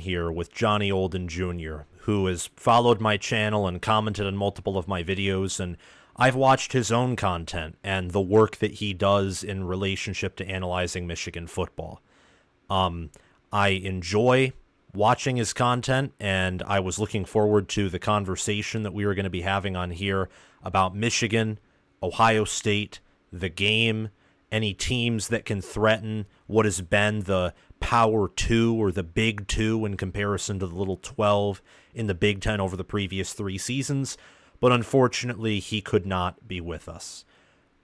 here with Johnny Olden Jr., who has followed my channel and commented on multiple of my videos, and I've watched his own content and the work that he does in relationship to analyzing Michigan football. I enjoy watching his content, and I was looking forward to the conversation that we were going to be having on here about Michigan, Ohio State, the game, any teams that can threaten what has been the Power 2 or the Big 2 in comparison to the Little 12 in the Big 10 over the previous 3 seasons. But unfortunately, he could not be with us.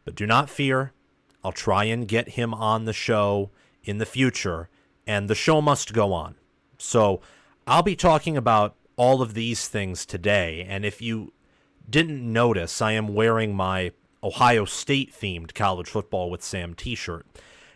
But do not fear. I'll try and get him on the show in the future, and the show must go on. So I'll be talking about all of these things today, and if you didn't notice, I am wearing my Ohio State-themed College Football with Sam t-shirt.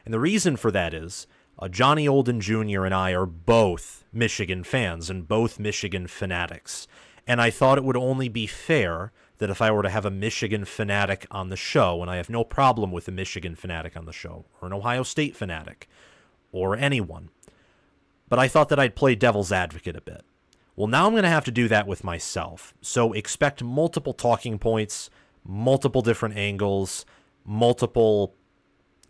And the reason for that is Johnny Olden Jr. and I are both Michigan fans and both Michigan fanatics. And I thought it would only be fair that if I were to have a Michigan fanatic on the show, and I have no problem with a Michigan fanatic on the show, or an Ohio State fanatic, or anyone, but I thought that I'd play devil's advocate a bit. Well, now I'm going to have to do that with myself. So expect multiple talking points, multiple different angles, multiple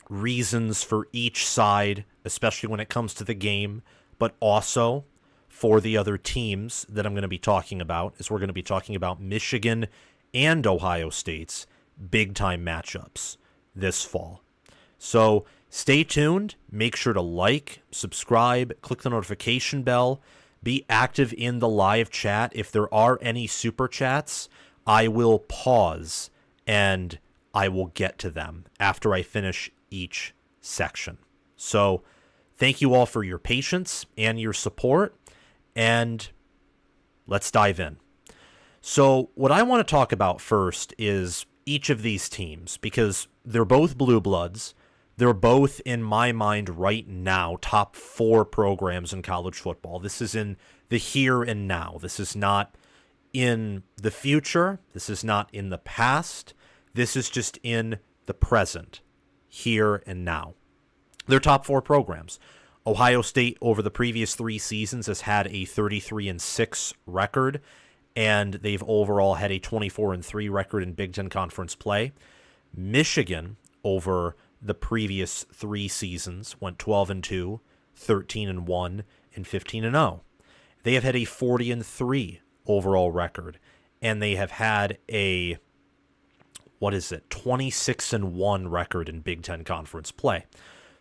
reasons for each side, especially when it comes to the game, but also for the other teams that I'm going to be talking about, as we're going to be talking about Michigan and Ohio State's big-time matchups this fall. So stay tuned. Make sure to like, subscribe, click the notification bell, be active in the live chat. If there are any super chats, I will pause and I will get to them after I finish each section. So thank you all for your patience and your support, and let's dive in. So what I want to talk about first is each of these teams, because they're both blue bloods. They're both, in my mind right now, top 4 programs in college football. This is in the here and now. This is not in the future. This is not in the past. This is just in the present, here and now. They're top 4 programs. Ohio State, over the previous 3 seasons, has had a 33-6 record, and they've overall had a 24-3 record in Big Ten Conference play. Michigan, over the previous 3 seasons, went 12-2, 13-1, and 15-0. They have had a 40-3 overall record, and they have had a 26-1 record in Big Ten Conference play.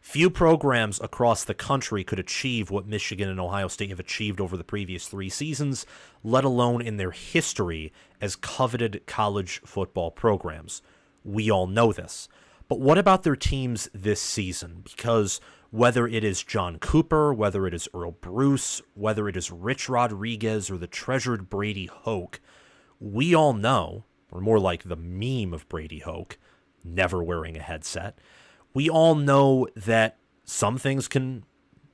Few programs across the country could achieve what Michigan and Ohio State have achieved over the previous 3 seasons, let alone in their history as coveted college football programs. We all know this. But what about their teams this season? Because whether it is John Cooper, whether it is Earl Bruce, whether it is Rich Rodriguez or the treasured Brady Hoke, we all know, or more like the meme of Brady Hoke, never wearing a headset, we all know that some things can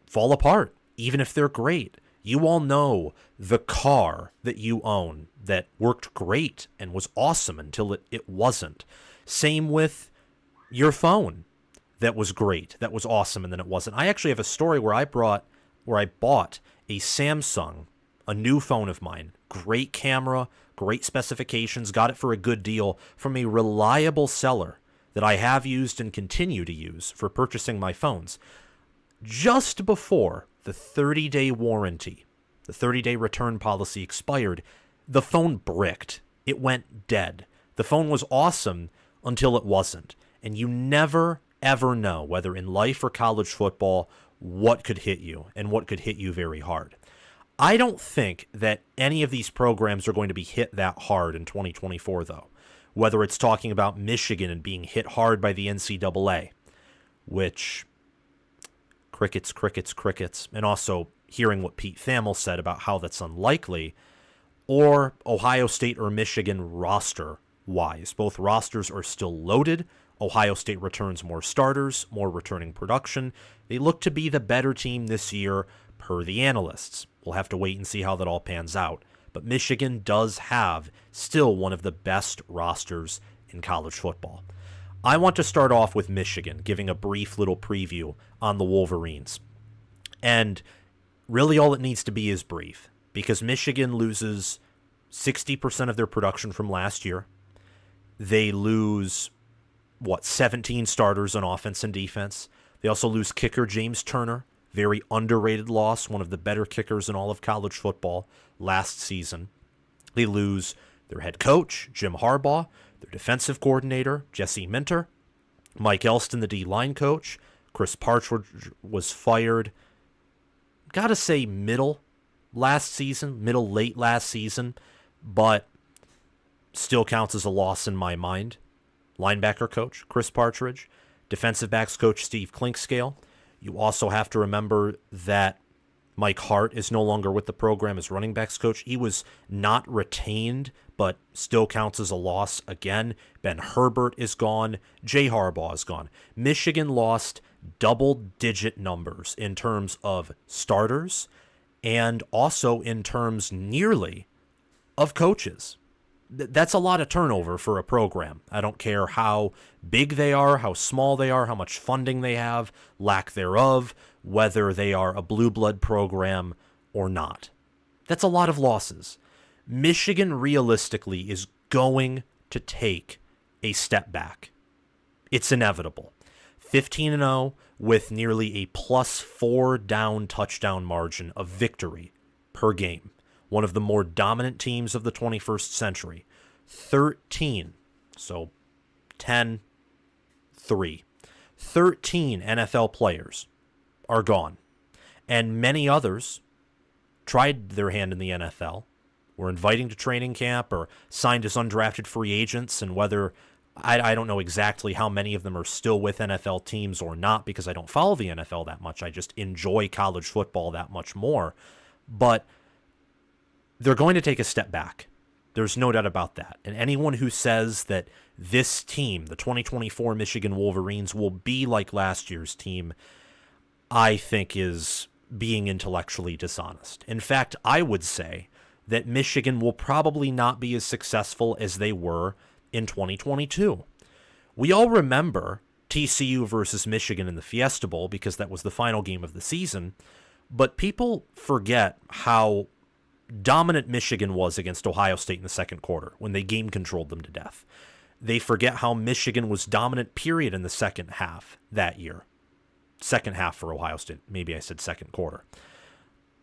fall apart, even if they're great. You all know the car that you own that worked great and was awesome until it wasn't. Same with your phone that was great, that was awesome, and then it wasn't. I actually have a story where I bought a Samsung, a new phone of mine, great camera, great specifications, got it for a good deal from a reliable seller that I have used and continue to use for purchasing my phones. Just before the 30-day warranty, the 30-day return policy expired, the phone bricked. It went dead. The phone was awesome until it wasn't. And you never, ever know, whether in life or college football, what could hit you, and what could hit you very hard. I don't think that any of these programs are going to be hit that hard in 2024, though. Whether it's talking about Michigan and being hit hard by the NCAA, which crickets, and also hearing what Pete Thamel said about how that's unlikely, or Ohio State or Michigan roster-wise. Both rosters are still loaded. Ohio State returns more starters, more returning production. They look to be the better team this year, per the analysts. We'll have to wait and see how that all pans out. But Michigan does have still one of the best rosters in college football. I want to start off with Michigan, giving a brief little preview on the Wolverines. And Really, all it needs to be is brief, because Michigan loses 60% of their production from last year. They lose, 17 starters on offense and defense. They also lose kicker James Turner, very underrated loss, one of the better kickers in all of college football last season. They lose their head coach, Jim Harbaugh, their defensive coordinator, Jesse Minter, Mike Elston, the D-line coach. Chris Partridge was fired, gotta say middle late last season, but still counts as a loss in my mind. Linebacker coach, Chris Partridge. Defensive backs coach, Steve Clinkscale. You also have to remember that Mike Hart is no longer with the program as running backs coach. He was not retained, but still counts as a loss again. Ben Herbert is gone. Jay Harbaugh is gone. Michigan lost double-digit numbers in terms of starters and also in terms nearly of coaches. That's a lot of turnover for a program. I don't care how big they are, how small they are, how much funding they have, lack thereof, whether they are a blue blood program or not. That's a lot of losses. Michigan realistically is going to take a step back. It's inevitable. 15-0 with nearly a +4 down touchdown margin of victory per game. One of the more dominant teams of the 21st century. 13, so 10-3. 13 NFL players are gone. And many others tried their hand in the NFL, were inviting to training camp or signed as undrafted free agents, and whether I don't know exactly how many of them are still with NFL teams or not, because I don't follow the NFL that much. I just enjoy college football that much more. But they're going to take a step back. There's no doubt about that. And anyone who says that this team, the 2024 Michigan Wolverines, will be like last year's team, I think is being intellectually dishonest. In fact, I would say that Michigan will probably not be as successful as they were in 2022. We all remember TCU versus Michigan in the Fiesta Bowl because that was the final game of the season, but people forget how dominant Michigan was against Ohio State in the second quarter when they game controlled them to death. They forget how Michigan was dominant, period, in the second half that year. Second half for Ohio State. Maybe I said second quarter.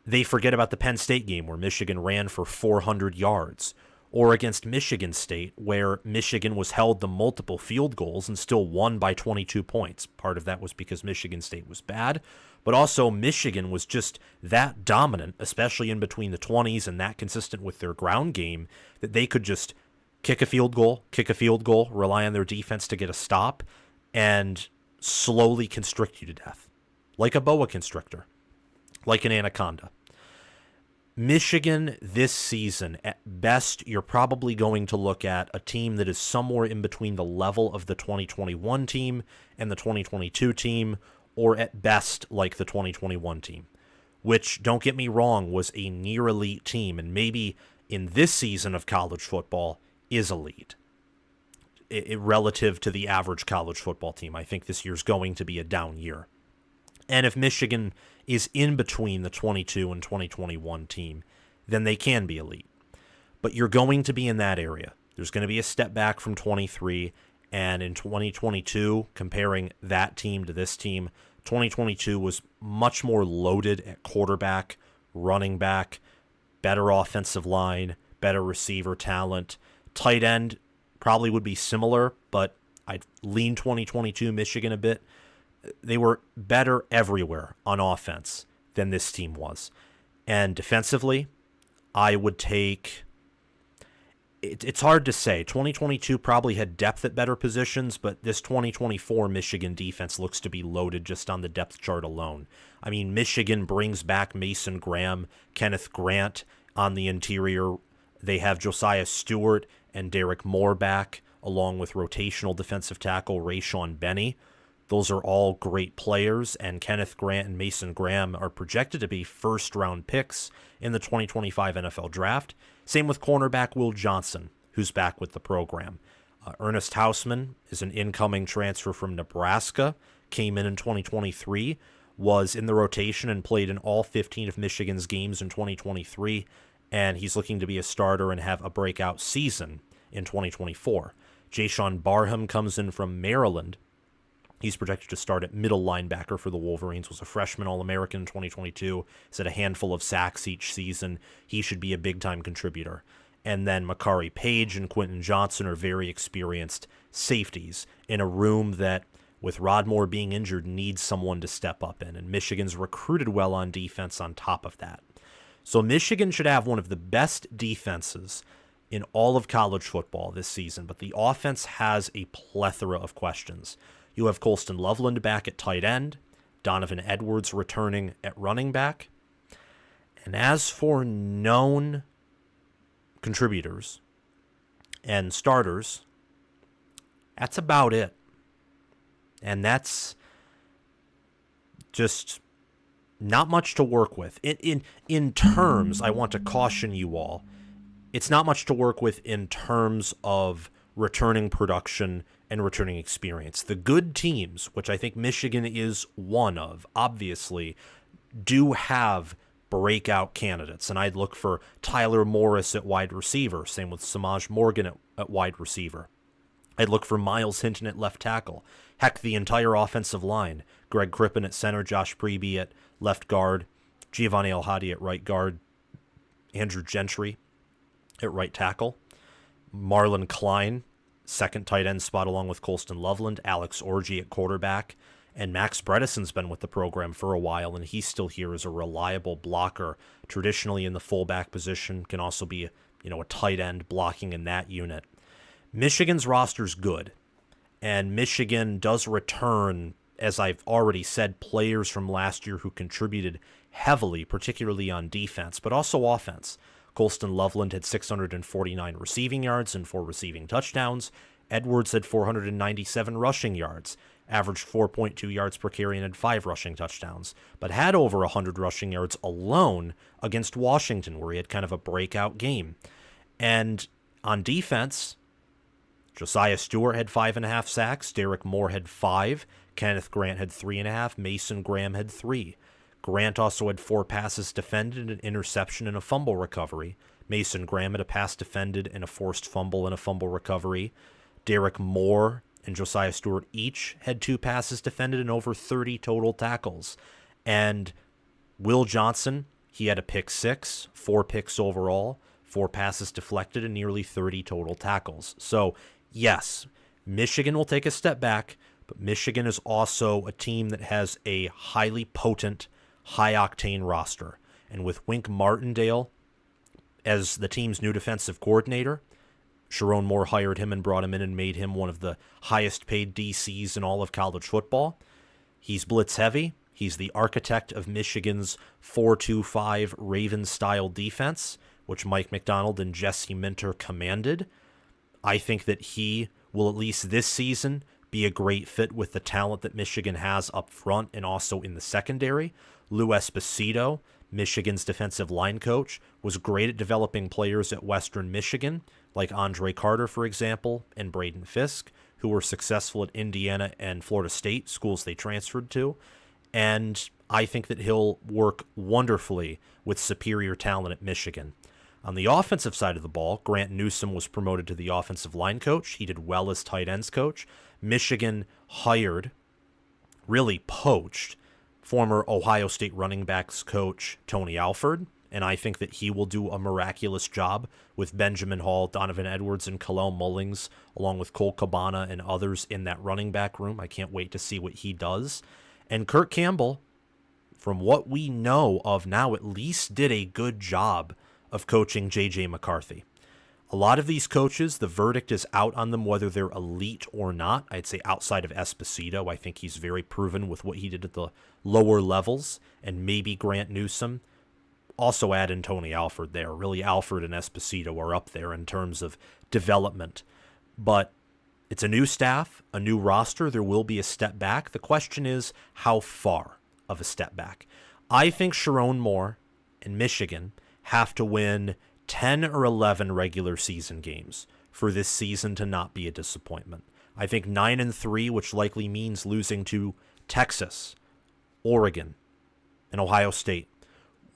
They forget about the Penn State game where Michigan ran for 400 yards, or against Michigan State where Michigan was held to multiple field goals and still won by 22 points. Part of that was because Michigan State was bad, but also Michigan was just that dominant, especially in between the 20s, and that consistent with their ground game, that they could just kick a field goal, rely on their defense to get a stop, and slowly constrict you to death. Like a boa constrictor. Like an anaconda. Michigan this season, at best, you're probably going to look at a team that is somewhere in between the level of the 2021 team and the 2022 team, or at best, like the 2021 team, which, don't get me wrong, was a near-elite team, and maybe in this season of college football is elite. Relative to the average college football team, I think this year's going to be a down year. And if Michigan is in between the 22 and 2021 team, then they can be elite. But you're going to be in that area. There's going to be a step back from 23, and in 2022, comparing that team to this team, 2022 was much more loaded at quarterback, running back, better offensive line, better receiver talent. Tight end probably would be similar, but I'd lean 2022 Michigan a bit. They were better everywhere on offense than this team was. And defensively, I would take... It's hard to say. 2022 probably had depth at better positions, but this 2024 Michigan defense looks to be loaded just on the depth chart alone. I mean, Michigan brings back Mason Graham, Kenneth Grant on the interior. They have Josiah Stewart and Derek Moore back, along with rotational defensive tackle Rayshawn Benny. Those are all great players, and Kenneth Grant and Mason Graham are projected to be first-round picks in the 2025 NFL Draft. Same with cornerback Will Johnson, who's back with the program. Ernest Hausman is an incoming transfer from Nebraska, came in 2023, was in the rotation and played in all 15 of Michigan's games in 2023, and he's looking to be a starter and have a breakout season in 2024. Jayshawn Barham comes in from Maryland. He's projected to start at middle linebacker for the Wolverines, was a freshman All-American in 2022, he's had a handful of sacks each season. He should be a big-time contributor. And then Makari Page and Quentin Johnson are very experienced safeties in a room that, with Rodmore being injured, needs someone to step up in. And Michigan's recruited well on defense on top of that. So Michigan should have one of the best defenses in all of college football this season, but the offense has a plethora of questions. You have Colston Loveland back at tight end, Donovan Edwards returning at running back. And as for known contributors and starters, that's about it. And that's just not much to work with. In terms, I want to caution you all, it's not much to work with in terms of returning production and returning experience. The good teams, which I think Michigan is one of, obviously, do have breakout candidates. And I'd look for Tyler Morris at wide receiver. Same with Samaj Morgan at wide receiver. I'd look for Miles Hinton at left tackle. Heck, the entire offensive line. Greg Crippen at center, Josh Preby at left guard, Giovanni El-Hadi at right guard, Andrew Gentry at right tackle, Marlon Klein, second tight end spot along with Colston Loveland, Alex Orji at quarterback, and Max Bredeson's been with the program for a while, and he's still here as a reliable blocker, traditionally in the fullback position, can also be a tight end blocking in that unit. Michigan's roster's good, and Michigan does return, as I've already said, players from last year who contributed heavily, particularly on defense, but also offense. Colston Loveland had 649 receiving yards and 4 receiving touchdowns. Edwards had 497 rushing yards, averaged 4.2 yards per carry, and had 5 rushing touchdowns, but had over 100 rushing yards alone against Washington, where he had kind of a breakout game. And on defense, Josiah Stewart had 5.5 sacks, Derek Moore had 5, Kenneth Grant had 3.5, Mason Graham had 3. Grant also had 4 passes defended, an interception, and a fumble recovery. Mason Graham had a pass defended and a forced fumble and a fumble recovery. Derek Moore and Josiah Stewart each had 2 passes defended and over 30 total tackles. And Will Johnson, he had a pick 6, 4 picks overall, 4 passes deflected, and nearly 30 total tackles. So, yes, Michigan will take a step back, but Michigan is also a team that has a highly potent, high-octane roster. And with Wink Martindale as the team's new defensive coordinator, Sharon Moore hired him and brought him in and made him one of the highest-paid DCs in all of college football. He's blitz-heavy. He's the architect of Michigan's 4-2-5 Ravens-style defense, which Mike McDonald and Jesse Minter commanded. I think that he will, at least this season, be a great fit with the talent that Michigan has up front and also in the secondary. Lou Esposito, Michigan's defensive line coach, was great at developing players at Western Michigan, like Andre Carter, for example, and Braden Fisk, who were successful at Indiana and Florida State, schools they transferred to. And I think that he'll work wonderfully with superior talent at Michigan. On the offensive side of the ball, Grant Newsome was promoted to the offensive line coach. He did well as tight ends coach. Michigan hired, really poached, former Ohio State running backs coach Tony Alford, and I think that he will do a miraculous job with Benjamin Hall, Donovan Edwards, and Kalel Mullings, along with Cole Cabana and others in that running back room. I can't wait to see what he does. And Kirk Campbell, from what we know of now, at least did a good job of coaching J.J. McCarthy. A lot of these coaches, the verdict is out on them whether they're elite or not. I'd say outside of Esposito, I think he's very proven with what he did at the lower levels, and maybe Grant Newsome. Also add in Tony Alford there. Really, Alford and Esposito are up there in terms of development. But it's a new staff, a new roster. There will be a step back. The question is, how far of a step back? I think Sharon Moore and Michigan have to win 10 or 11 regular season games for this season to not be a disappointment. I think 9-3, which likely means losing to Texas, Oregon and Ohio State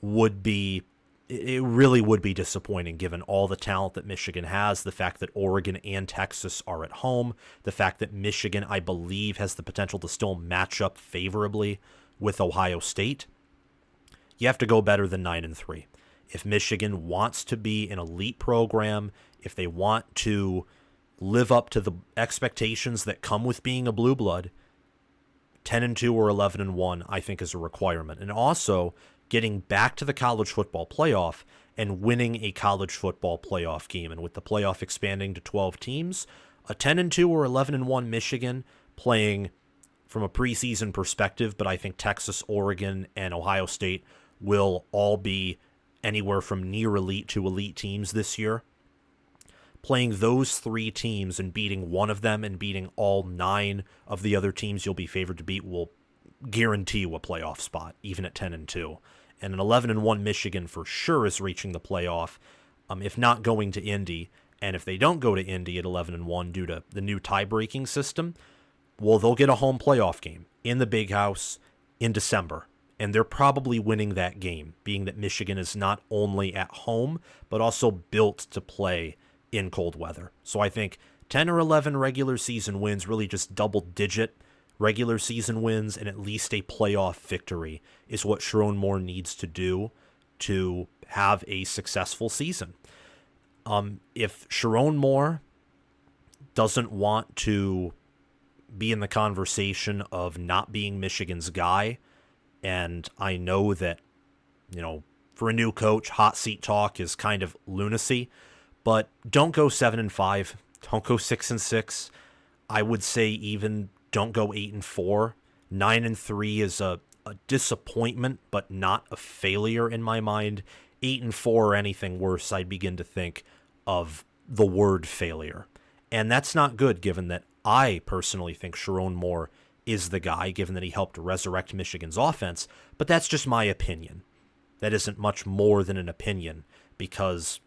would be, it really would be disappointing given all the talent that Michigan has, the fact that Oregon and Texas are at home, the fact that Michigan, I believe, has the potential to still match up favorably with Ohio State. You have to go better than 9-3. If Michigan wants to be an elite program, if they want to live up to the expectations that come with being a blue blood, 10-2 or 11-1, I think, is a requirement. And also, getting back to the college football playoff and winning a college football playoff game. And with the playoff expanding to 12 teams, a 10-2 or 11-1 Michigan playing from a preseason perspective, but I think Texas, Oregon, and Ohio State will all be anywhere from near elite to elite teams this year. Playing those three teams and beating one of them and beating all 9 of the other teams you'll be favored to beat will guarantee you a playoff spot, even at 10-2. And an 11-1 Michigan for sure is reaching the playoff, if not going to Indy. And if they don't go to Indy at 11-1 due to the new tie-breaking system, well, they'll get a home playoff game in the Big House in December. And they're probably winning that game, being that Michigan is not only at home, but also built to play in cold weather. So I think 10 or 11 regular season wins, really just double-digit regular season wins, and at least a playoff victory is what Sharon Moore needs to do to have a successful season. If Sharon Moore doesn't want to be in the conversation of not being Michigan's guy, and I know that, for a new coach, hot seat talk is kind of lunacy, but don't go 7-5, don't go 6-6. I would say even don't go 8-4. 9-3 is a disappointment, but not a failure in my mind. 8-4 or anything worse, I'd begin to think of the word failure. And that's not good, given that I personally think Sharon Moore is the guy, given that he helped resurrect Michigan's offense. But that's just my opinion. That isn't much more than an opinion, because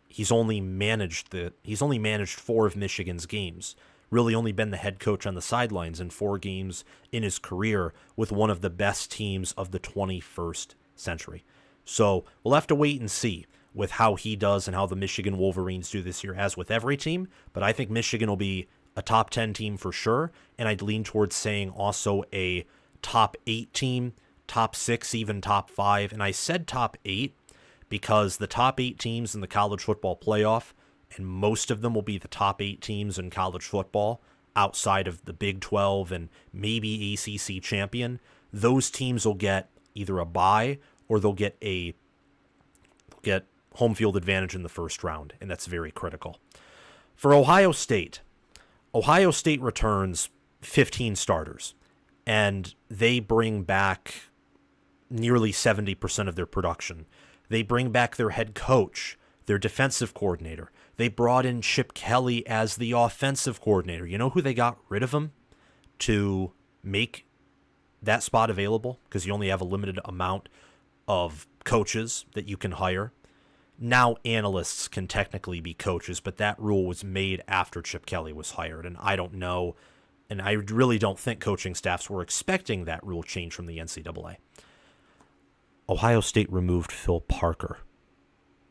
he's only managed 4 of Michigan's games. Really only been the head coach on the sidelines in 4 games in his career with one of the best teams of the 21st century. So we'll have to wait and see with how he does and how the Michigan Wolverines do this year, as with every team. But I think Michigan will be a top 10 team for sure, and I'd lean towards saying also a top 8 team, top 6, even top 5. And I said top 8 because the top 8 teams in the college football playoff, and most of them will be the top 8 teams in college football outside of the Big 12 and maybe ACC champion, those teams will get either a bye or they'll get home field advantage in the first round, and that's very critical. For Ohio State returns 15 starters, and they bring back nearly 70% of their production. They bring back their head coach, their defensive coordinator. They brought in Chip Kelly as the offensive coordinator. You know who they got rid of him to make that spot available? Because you only have a limited amount of coaches that you can hire. Now analysts can technically be coaches, but that rule was made after Chip Kelly was hired. And I don't know, and I really don't think coaching staffs were expecting that rule change from the NCAA. Ohio State removed Phil Parker.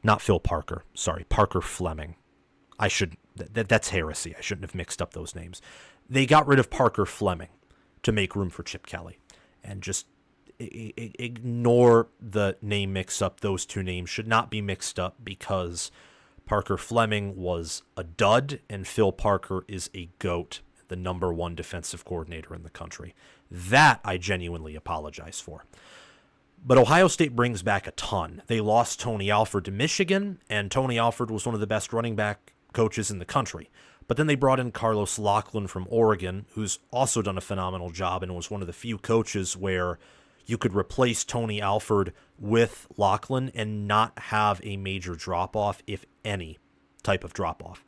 Not Phil Parker, sorry, Parker Fleming. That's heresy. I shouldn't have mixed up those names. They got rid of Parker Fleming to make room for Chip Kelly. And just ignore the name mix-up. Those two names should not be mixed up, because Parker Fleming was a dud and Phil Parker is a GOAT, the number 1 defensive coordinator in the country. That I genuinely apologize for. But Ohio State brings back a ton. They lost Tony Alford to Michigan, and Tony Alford was one of the best running back coaches in the country. But then they brought in Carlos Loughlin from Oregon, who's also done a phenomenal job and was one of the few coaches where you could replace Tony Alford with Loughlin and not have a major drop-off, if any type of drop-off.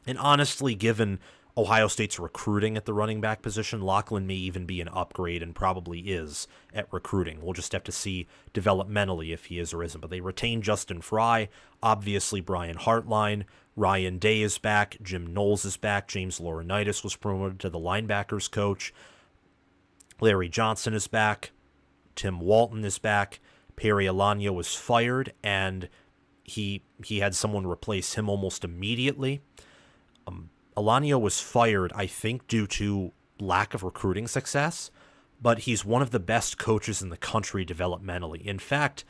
And honestly, given Ohio State's recruiting at the running back position, Loughlin may even be an upgrade, and probably is at recruiting. We'll just have to see developmentally if he is or isn't. But they retained Justin Fry, obviously Brian Hartline, Ryan Day is back, Jim Knowles is back, James Laurinaitis was promoted to the linebackers coach, Larry Johnson is back. Tim Walton is back. Perry Alagna was fired, and he had someone replace him almost immediately. Alagna was fired, I think, due to lack of recruiting success, but he's one of the best coaches in the country developmentally. In fact,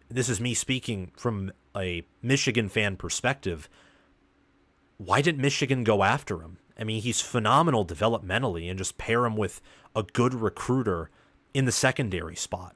this is me speaking from a Michigan fan perspective. Why didn't Michigan go after him? I mean, he's phenomenal developmentally, and just pair him with a good recruiter in the secondary spot.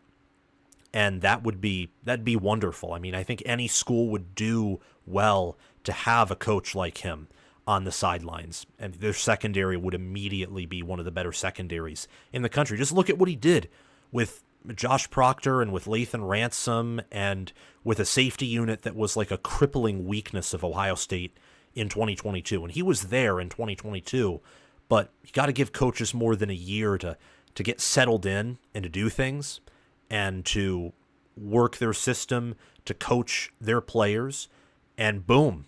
And that'd be wonderful. I mean, I think any school would do well to have a coach like him on the sidelines, and their secondary would immediately be one of the better secondaries in the country. Just look at what he did with Josh Proctor and with Lathan Ransom, and with a safety unit that was like a crippling weakness of Ohio State in 2022. And he was there in 2022, but you got to give coaches more than a year to get settled in and to do things and to work their system, to coach their players, and boom,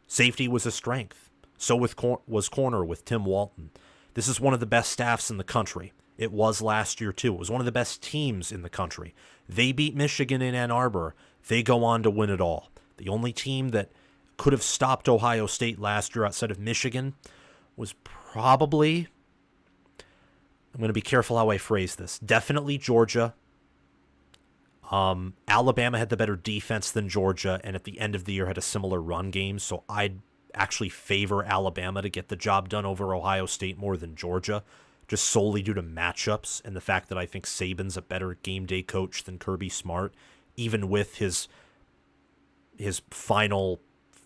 safety was a strength. So was corner with Tim Walton. This is one of the best staffs in the country. It was last year, too. It was one of the best teams in the country. They beat Michigan in Ann Arbor. They go on to win it all. The only team that could have stopped Ohio State last year outside of Michigan was probably, I'm going to be careful how I phrase this, definitely Georgia. Alabama had the better defense than Georgia, and at the end of the year had a similar run game, so I'd actually favor Alabama to get the job done over Ohio State more than Georgia, just solely due to matchups and the fact that I think Saban's a better game day coach than Kirby Smart, even with his final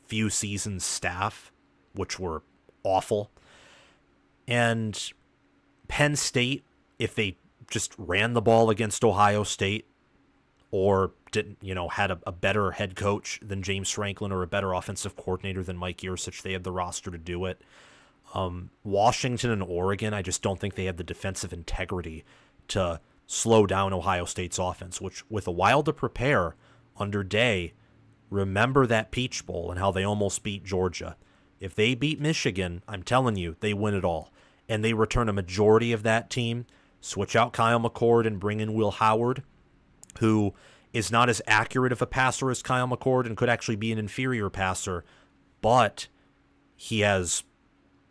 few seasons staff, which were awful. And Penn State, if they just ran the ball against Ohio State, or didn't, had a better head coach than James Franklin or a better offensive coordinator than Mike Yurcich, they had the roster to do it. Washington and Oregon, I just don't think they had the defensive integrity to slow down Ohio State's offense, which, with a while to prepare under Day, remember that Peach Bowl and how they almost beat Georgia. If they beat Michigan, I'm telling you, they win it all. And they return a majority of that team, switch out Kyle McCord and bring in Will Howard, who is not as accurate of a passer as Kyle McCord and could actually be an inferior passer, but he has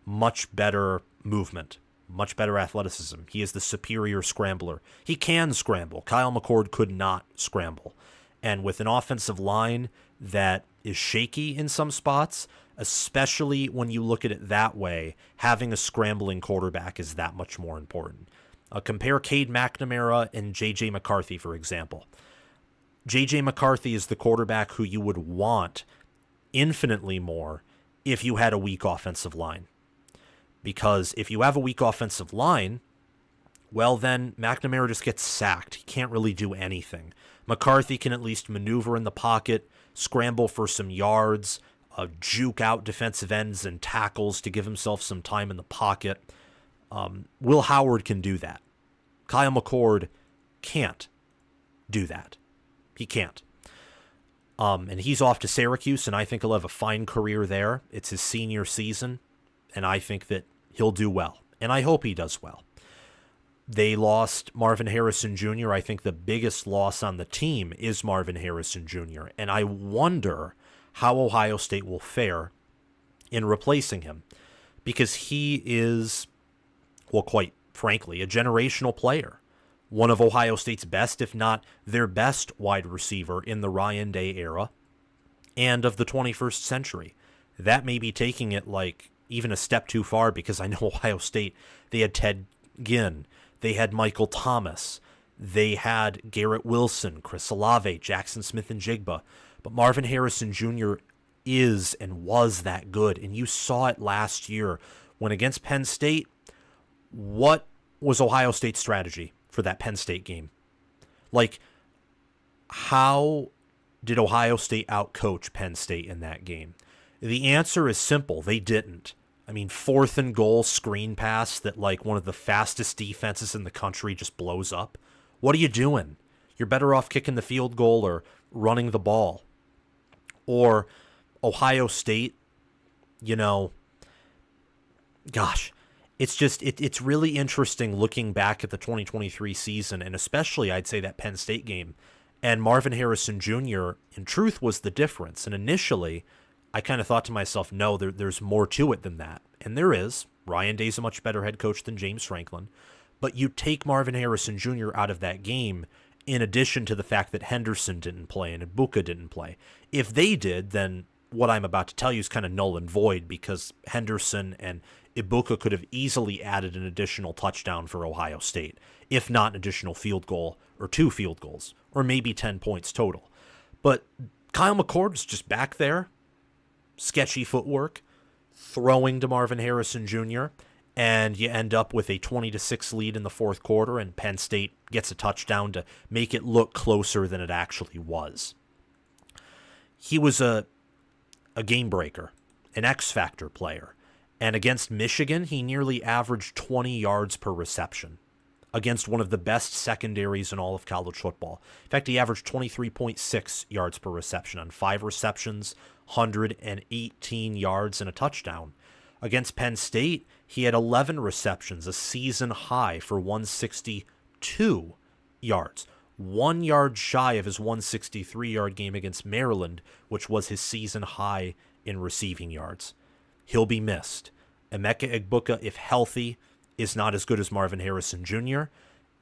much better movement, much better athleticism. He is the superior scrambler. He can scramble. Kyle McCord could not scramble. And with an offensive line that is shaky in some spots, especially when you look at it that way, having a scrambling quarterback is that much more important. Compare Cade McNamara and J.J. McCarthy, for example. J.J. McCarthy is the quarterback who you would want infinitely more if you had a weak offensive line. Because if you have a weak offensive line, well, then McNamara just gets sacked. He can't really do anything. McCarthy can at least maneuver in the pocket, scramble for some yards, juke out defensive ends and tackles to give himself some time in the pocket. Will Howard can do that. Kyle McCord can't do that. He can't. And he's off to Syracuse, and I think he'll have a fine career there. It's his senior season, and I think that he'll do well. And I hope he does well. They lost Marvin Harrison Jr. I think the biggest loss on the team is Marvin Harrison Jr., and I wonder how Ohio State will fare in replacing him, because he is, well, quite frankly, a generational player. One of Ohio State's best, if not their best wide receiver in the Ryan Day era and of the 21st century. That may be taking it like even a step too far, because I know Ohio State, they had Ted Ginn, they had Michael Thomas, they had Garrett Wilson, Chris Olave, Jackson Smith and Jigba. But Marvin Harrison Jr. is and was that good, and you saw it last year when against Penn State. What was Ohio State's strategy for that Penn State game? Like, how did Ohio State outcoach Penn State in that game? The answer is simple. They didn't. I mean, 4th and goal screen pass that like one of the fastest defenses in the country just blows up. What are you doing? You're better off kicking the field goal or running the ball. Or Ohio State, gosh, It's just it's really interesting looking back at the 2023 season, and especially I'd say that Penn State game. And Marvin Harrison Jr. in truth was the difference. And initially, I kind of thought to myself, no, there's more to it than that. And there is. Ryan Day's a much better head coach than James Franklin. But you take Marvin Harrison Jr. out of that game, in addition to the fact that Henderson didn't play and Ibuka didn't play. If they did, then what I'm about to tell you is kind of null and void, because Henderson and Ibuka could have easily added an additional touchdown for Ohio State, if not an additional field goal or 2 field goals, or maybe 10 points total. But Kyle McCord is just back there, sketchy footwork, throwing to Marvin Harrison Jr., and you end up with a 20-6 lead in the fourth quarter, and Penn State gets a touchdown to make it look closer than it actually was. He was a game breaker, an X-factor player. And against Michigan, he nearly averaged 20 yards per reception against one of the best secondaries in all of college football. In fact, he averaged 23.6 yards per reception on 5 receptions, 118 yards, and a touchdown. Against Penn State, he had 11 receptions, a season high for 162 yards. 1 yard shy of his 163-yard game against Maryland, which was his season high in receiving yards. He'll be missed. Emeka Egbuka, if healthy, is not as good as Marvin Harrison Jr.,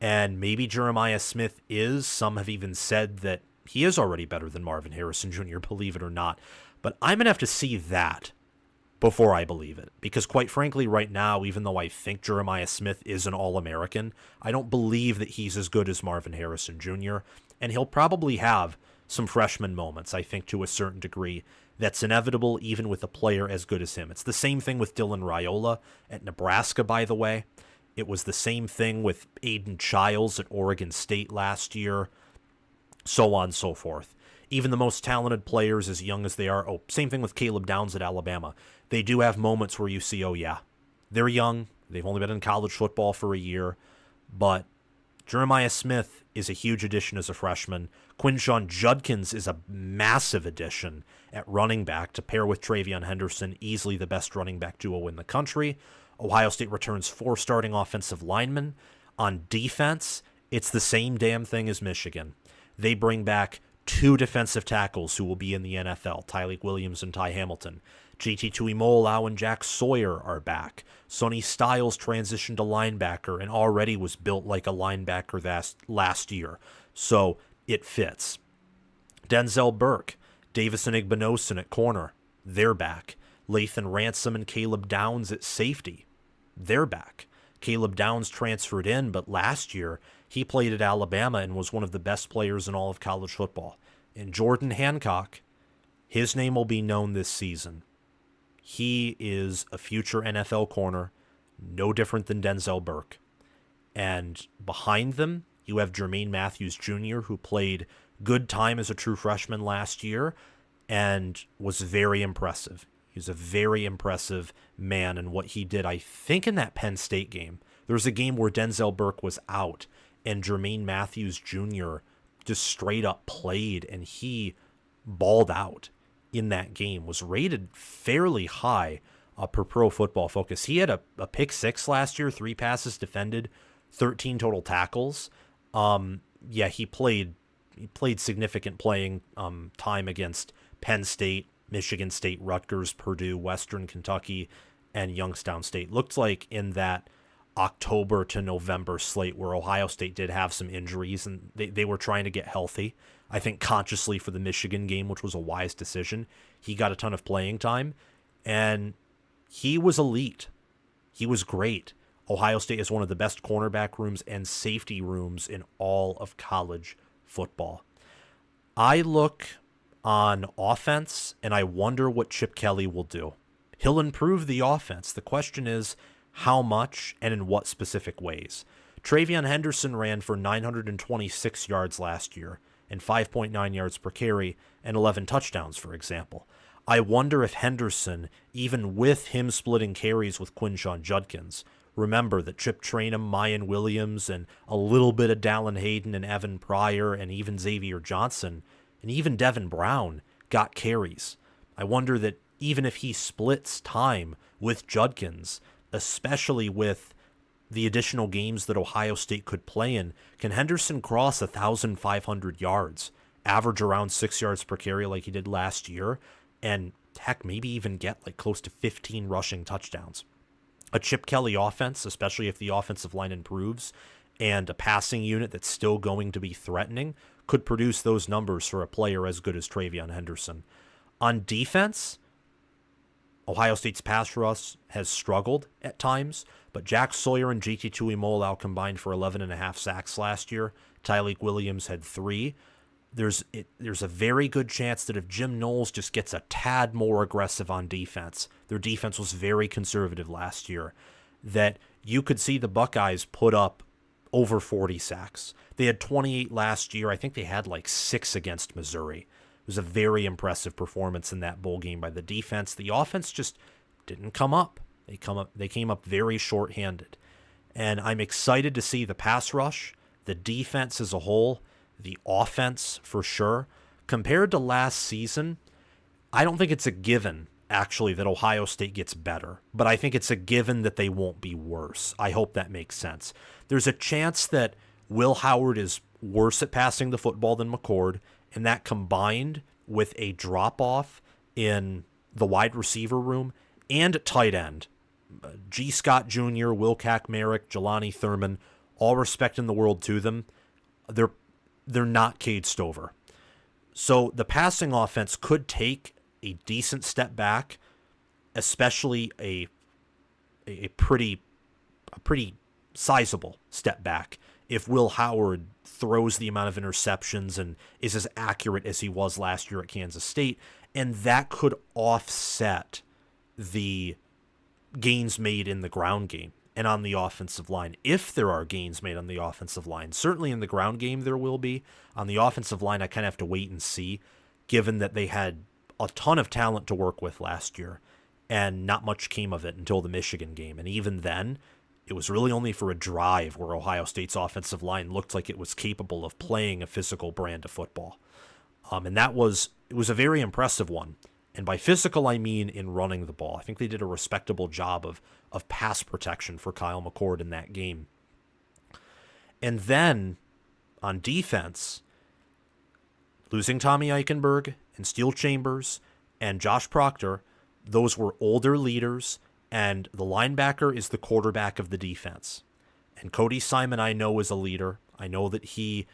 and maybe Jeremiah Smith is. Some have even said that he is already better than Marvin Harrison Jr., believe it or not. But I'm going to have to see that before I believe it, because quite frankly, right now, even though I think Jeremiah Smith is an All-American, I don't believe that he's as good as Marvin Harrison Jr., and he'll probably have some freshman moments, I think, to a certain degree. That's inevitable even with a player as good as him. It's the same thing with Dylan Raiola at Nebraska, by the way. It was the same thing with Aiden Childs at Oregon State last year, so on and so forth. Even the most talented players, as young as they are, same thing with Caleb Downs at Alabama. They do have moments where you see, oh yeah, they're young, they've only been in college football for a year, but Jeremiah Smith is a huge addition as a freshman. Quinshon Judkins is a massive addition at running back to pair with Travion Henderson, easily the best running back duo in the country. Ohio State returns 4 starting offensive linemen. On defense, it's the same damn thing as Michigan. They bring back 2 defensive tackles who will be in the NFL, Tyleik Williams and Ty Hamilton. JT Tuimoloau and Jack Sawyer are back. Sonny Styles transitioned to linebacker and already was built like a linebacker last year, so it fits. Denzel Burke, Davison Igbinosun at corner, they're back. Lathan Ransom and Caleb Downs at safety, they're back. Caleb Downs transferred in, but last year he played at Alabama and was one of the best players in all of college football. And Jordan Hancock, his name will be known this season. He is a future NFL corner, no different than Denzel Burke. And behind them, you have Jermaine Matthews Jr., who played good time as a true freshman last year and was very impressive. He's a very impressive man in what he did, I think, in that Penn State game. There was a game where Denzel Burke was out and Jermaine Matthews Jr. just straight up played, and he balled out in that game, was rated fairly high per Pro Football Focus. He had a pick 6 last year, 3 passes defended, 13 total tackles. He played significant playing time against Penn State, Michigan State, Rutgers, Purdue, Western Kentucky, and Youngstown State. Looked like in that October to November slate where Ohio State did have some injuries and they were trying to get healthy. I think consciously for the Michigan game, which was a wise decision. He got a ton of playing time, and he was elite. He was great. Ohio State is one of the best cornerback rooms and safety rooms in all of college football. I look on offense, and I wonder what Chip Kelly will do. He'll improve the offense. The question is how much and in what specific ways. Travion Henderson ran for 926 yards last year and 5.9 yards per carry and 11 touchdowns, for example. I wonder if Henderson, even with him splitting carries with Quinshon Judkins, remember that Chip Trainum, Mayan Williams, and a little bit of Dallin Hayden and Evan Pryor and even Xavier Johnson and even Devin Brown got carries. I wonder that even if he splits time with Judkins, especially with the additional games that Ohio State could play in. Can Henderson cross 1,500 yards, average around 6 yards per carry like he did last year, and heck, maybe even get like close to 15 rushing touchdowns? A Chip Kelly offense, especially if the offensive line improves, and a passing unit that's still going to be threatening, could produce those numbers for a player as good as TreVeyon Henderson. On defense, Ohio State's pass rush has struggled at times, but Jack Sawyer and JT Tuimoloau combined for 11.5 sacks last year. Tyleik Williams had 3. There's a very good chance that if Jim Knowles just gets a tad more aggressive on defense, their defense was very conservative last year, that you could see the Buckeyes put up over 40 sacks. They had 28 last year. I think they had like 6 against Missouri. It was a very impressive performance in that bowl game by the defense. The offense just didn't come up. They came up very shorthanded. And I'm excited to see the pass rush, the defense as a whole, the offense for sure. Compared to last season, I don't think it's a given, actually, that Ohio State gets better. But I think it's a given that they won't be worse. I hope that makes sense. There's a chance that Will Howard is worse at passing the football than McCord, and that combined with a drop-off in the wide receiver room and at tight end, G. Scott Jr., Will Merrick, Jelani Thurman, all respect in the world to them, they're not Cade Stover. So the passing offense could take a decent step back, especially a pretty sizable step back, if Will Howard throws the amount of interceptions and is as accurate as he was last year at Kansas State, and that could offset the gains made in the ground game and on the offensive line. If there are gains made on the offensive line, certainly in the ground game there will be. On the offensive line, I kind of have to wait and see, given that they had a ton of talent to work with last year, and not much came of it until the Michigan game. And even then, it was really only for a drive where Ohio State's offensive line looked like it was capable of playing a physical brand of football. And it was a very impressive one. And by physical, I mean in running the ball. I think they did a respectable job of pass protection for Kyle McCord in that game. And then, on defense, losing Tommy Eichenberg and Steel Chambers and Josh Proctor, those were older leaders, and the linebacker is the quarterback of the defense. And Cody Simon, I know, is a leader. I know that he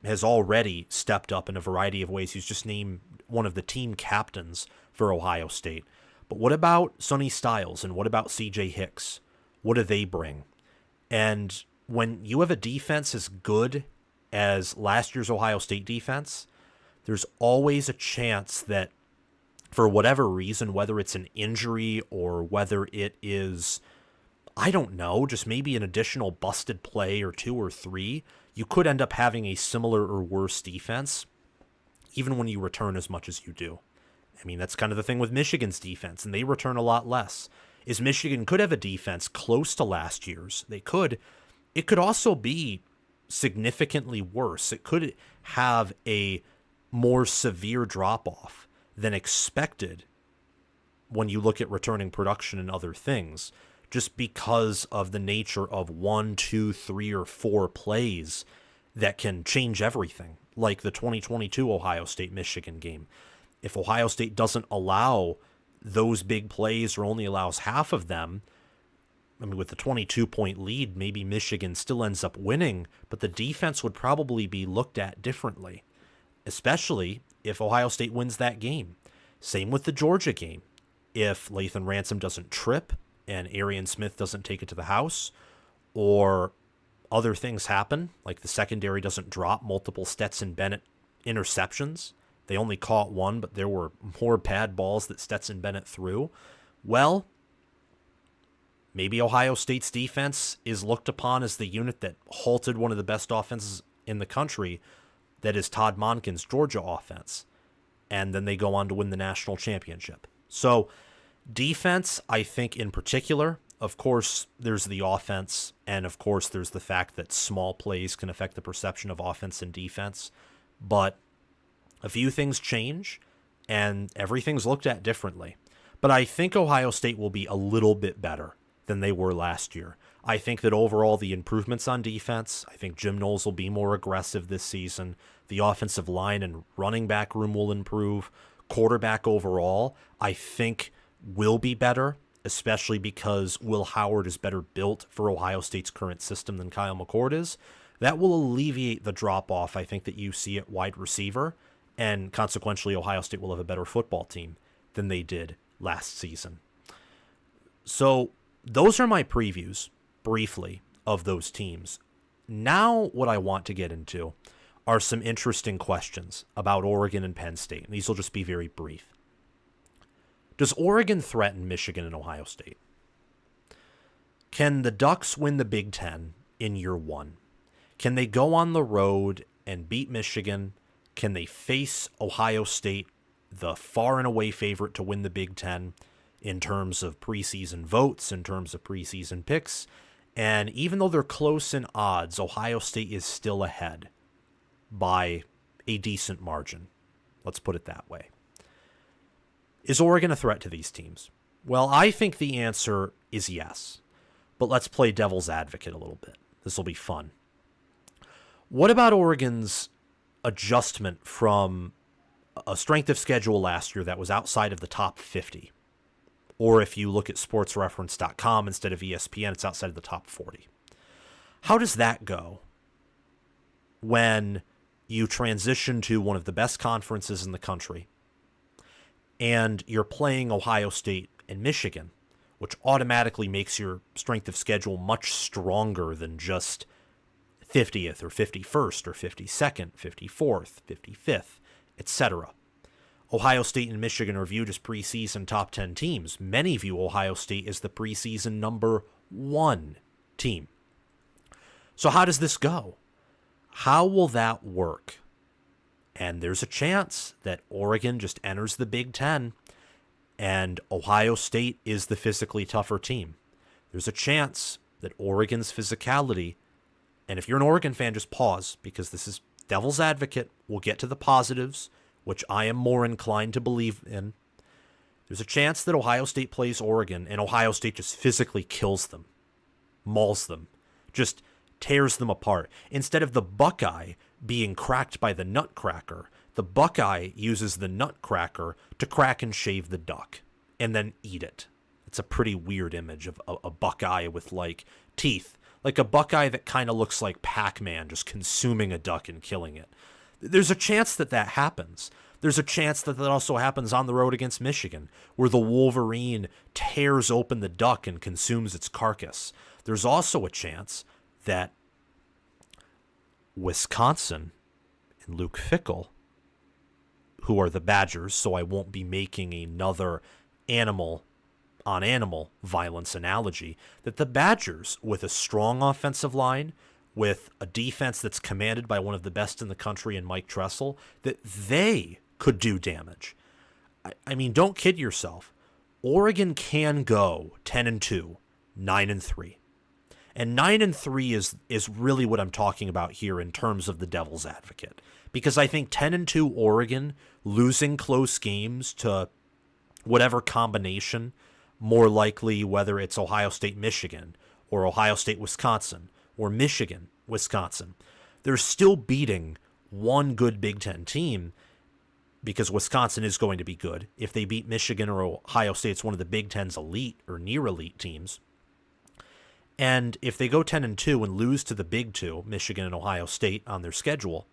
has already stepped up in a variety of ways. He's just named one of the team captains for Ohio State. But what about Sonny Styles and what about CJ Hicks? What do they bring? And when you have a defense as good as last year's Ohio State defense, there's always a chance that for whatever reason, whether it's an injury or whether it is, I don't know, just maybe an additional busted play or 2 or 3, you could end up having a similar or worse defense, even when you return as much as you do. I mean, that's kind of the thing with Michigan's defense, and they return a lot less. Is Michigan could have a defense close to last year's. They could. It could also be significantly worse. It could have a more severe drop-off than expected when you look at returning production and other things, just because of the nature of 1, 2, 3, or 4 plays that can change everything, like the 2022 Ohio State-Michigan game. If Ohio State doesn't allow those big plays or only allows half of them, I mean, with the 22-point lead, maybe Michigan still ends up winning, but the defense would probably be looked at differently, especially if Ohio State wins that game. Same with the Georgia game. If Lathan Ransom doesn't trip and Arian Smith doesn't take it to the house, or other things happen, like the secondary doesn't drop multiple Stetson Bennett interceptions. They only caught 1, but there were more bad balls that Stetson Bennett threw. Well, maybe Ohio State's defense is looked upon as the unit that halted one of the best offenses in the country, that is Todd Monken's Georgia offense. And then they go on to win the national championship. So defense, I think in particular, of course, there's the offense, and of course, there's the fact that small plays can affect the perception of offense and defense. But a few things change, and everything's looked at differently. But I think Ohio State will be a little bit better than they were last year. I think that overall the improvements on defense, I think Jim Knowles will be more aggressive this season. The offensive line and running back room will improve. Quarterback overall, I think, will be better, especially because Will Howard is better built for Ohio State's current system than Kyle McCord is. That will alleviate the drop-off, I think, that you see at wide receiver, and consequently Ohio State will have a better football team than they did last season. So those are my previews, briefly, of those teams. Now what I want to get into are some interesting questions about Oregon and Penn State, and these will just be very brief. Does Oregon threaten Michigan and Ohio State? Can the Ducks win the Big Ten in year one? Can they go on the road and beat Michigan? Can they face Ohio State, the far and away favorite to win the Big Ten in terms of preseason votes, in terms of preseason picks? And even though they're close in odds, Ohio State is still ahead by a decent margin. Let's put it that way. Is Oregon a threat to these teams? Well, I think the answer is yes. But let's play devil's advocate a little bit. This will be fun. What about Oregon's adjustment from a strength of schedule last year that was outside of the top 50? Or if you look at sportsreference.com instead of ESPN, it's outside of the top 40. How does that go when you transition to one of the best conferences in the country and you're playing Ohio State and Michigan, which automatically makes your strength of schedule much stronger than just 50th or 51st or 52nd, 54th, 55th, etc. Ohio State and Michigan are viewed as preseason top 10 teams. Many view Ohio State as the preseason number 1 team. So how does this go? How will that work? And there's a chance that Oregon just enters the Big Ten and Ohio State is the physically tougher team. There's a chance that Oregon's physicality, and if you're an Oregon fan, just pause, because this is devil's advocate. We'll get to the positives, which I am more inclined to believe in. There's a chance that Ohio State plays Oregon, and Ohio State just physically kills them, mauls them, just tears them apart. Instead of the Buckeye being cracked by the Nutcracker, the Buckeye uses the Nutcracker to crack and shave the duck, and then eat it. It's a pretty weird image of a Buckeye with, like, teeth. Like a Buckeye that kind of looks like Pac-Man just consuming a duck and killing it. There's a chance that that happens. There's a chance that that also happens on the road against Michigan, where the Wolverine tears open the duck and consumes its carcass. There's also a chance that Wisconsin and Luke Fickell, who are the Badgers, so I won't be making another animal-on-animal violence analogy, that the Badgers, with a strong offensive line, with a defense that's commanded by one of the best in the country in Mike Tressel, that they could do damage. I mean, don't kid yourself. Oregon can go 10-2, 9-3. And 9-3 is really what I'm talking about here in terms of the devil's advocate. Because I think 10-2 Oregon, losing close games to whatever combination, more likely whether it's Ohio State, Michigan, or Ohio State, Wisconsin, or Michigan, Wisconsin, they're still beating one good Big Ten team, because Wisconsin is going to be good. If they beat Michigan or Ohio State, it's one of the Big Ten's elite or near elite teams. And if they go 10-2 and lose to the Big Two, Michigan and Ohio State, on their schedule,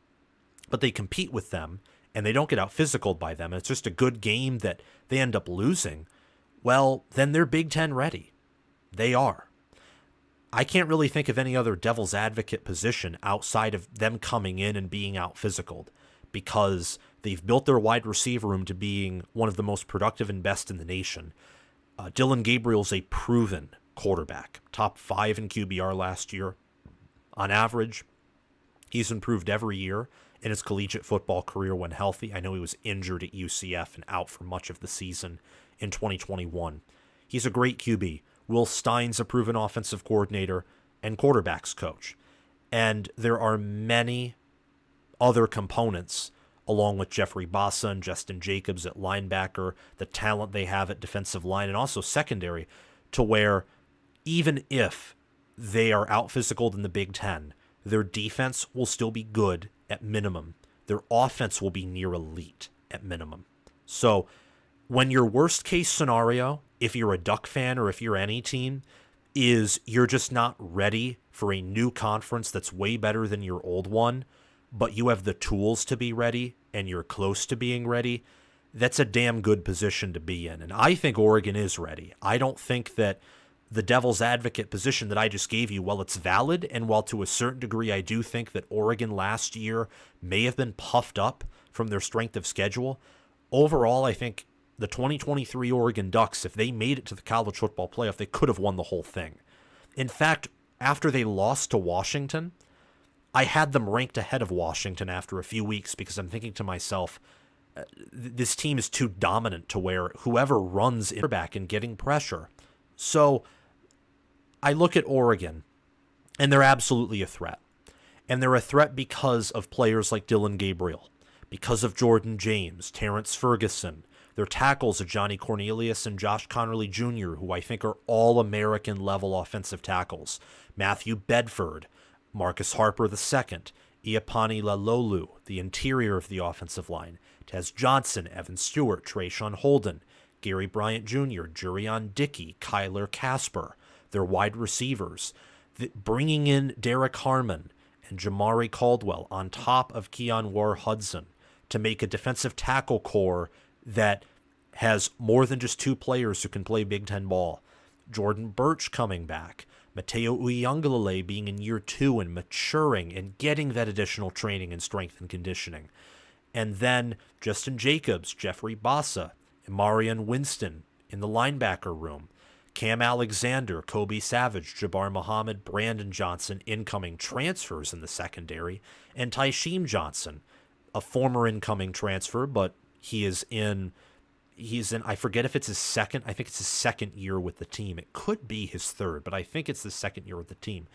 but they compete with them and they don't get out physicaled by them, and it's just a good game that they end up losing, well, then they're Big Ten ready. They are. I can't really think of any other devil's advocate position outside of them coming in and being out physicaled, because they've built their wide receiver room to being one of the most productive and best in the nation. Dylan Gabriel's a proven quarterback, top 5 in QBR last year. On average, he's improved every year in his collegiate football career when healthy. I know he was injured at UCF and out for much of the season in 2021. He's a great QB. Will Stein's a proven offensive coordinator and quarterbacks coach. And there are many other components, along with Jeffrey Bassa and Justin Jacobs at linebacker, the talent they have at defensive line, and also secondary, to where even if they are out physicaled in the Big Ten, their defense will still be good at minimum. Their offense will be near elite at minimum. So when your worst case scenario, if you're a Duck fan or if you're any team, is you're just not ready for a new conference that's way better than your old one, but you have the tools to be ready and you're close to being ready, that's a damn good position to be in. And I think Oregon is ready. I don't think that the devil's advocate position that I just gave you, while it's valid, and while to a certain degree I do think that Oregon last year may have been puffed up from their strength of schedule, overall I think the 2023 Oregon Ducks, if they made it to the college football playoff, they could have won the whole thing. In fact, after they lost to Washington, I had them ranked ahead of Washington after a few weeks because I'm thinking to myself, this team is too dominant to where whoever runs in back and getting pressure. So I look at Oregon, and they're absolutely a threat. And they're a threat because of players like Dylan Gabriel, because of Jordan James, Terrence Ferguson. Their tackles are Johnny Cornelius and Josh Connerly Jr., who I think are all-American level offensive tackles. Matthew Bedford, Marcus Harper II, Iapani Lalolu, the interior of the offensive line, Tez Johnson, Evan Stewart, Trayshawn Holden, Gary Bryant Jr., Jurion Dickey, Kyler Casper, their wide receivers, bringing in Derek Harmon and Jamari Caldwell on top of Keon War Hudson to make a defensive tackle core that has more than just two players who can play Big Ten ball. Jordan Birch coming back, Mateo Uiagalelei being in year 2 and maturing and getting that additional training and strength and conditioning. And then Justin Jacobs, Jeffrey Bassa, Marion Winston in the linebacker room, Cam Alexander, Kobe Savage, Jabbar Muhammad, Brandon Johnson, incoming transfers in the secondary, and Tysheem Johnson, a former incoming transfer, but he's in, I forget if it's his second, I think it's his second year with the team. It could be his third, but I think it's the second year with the team.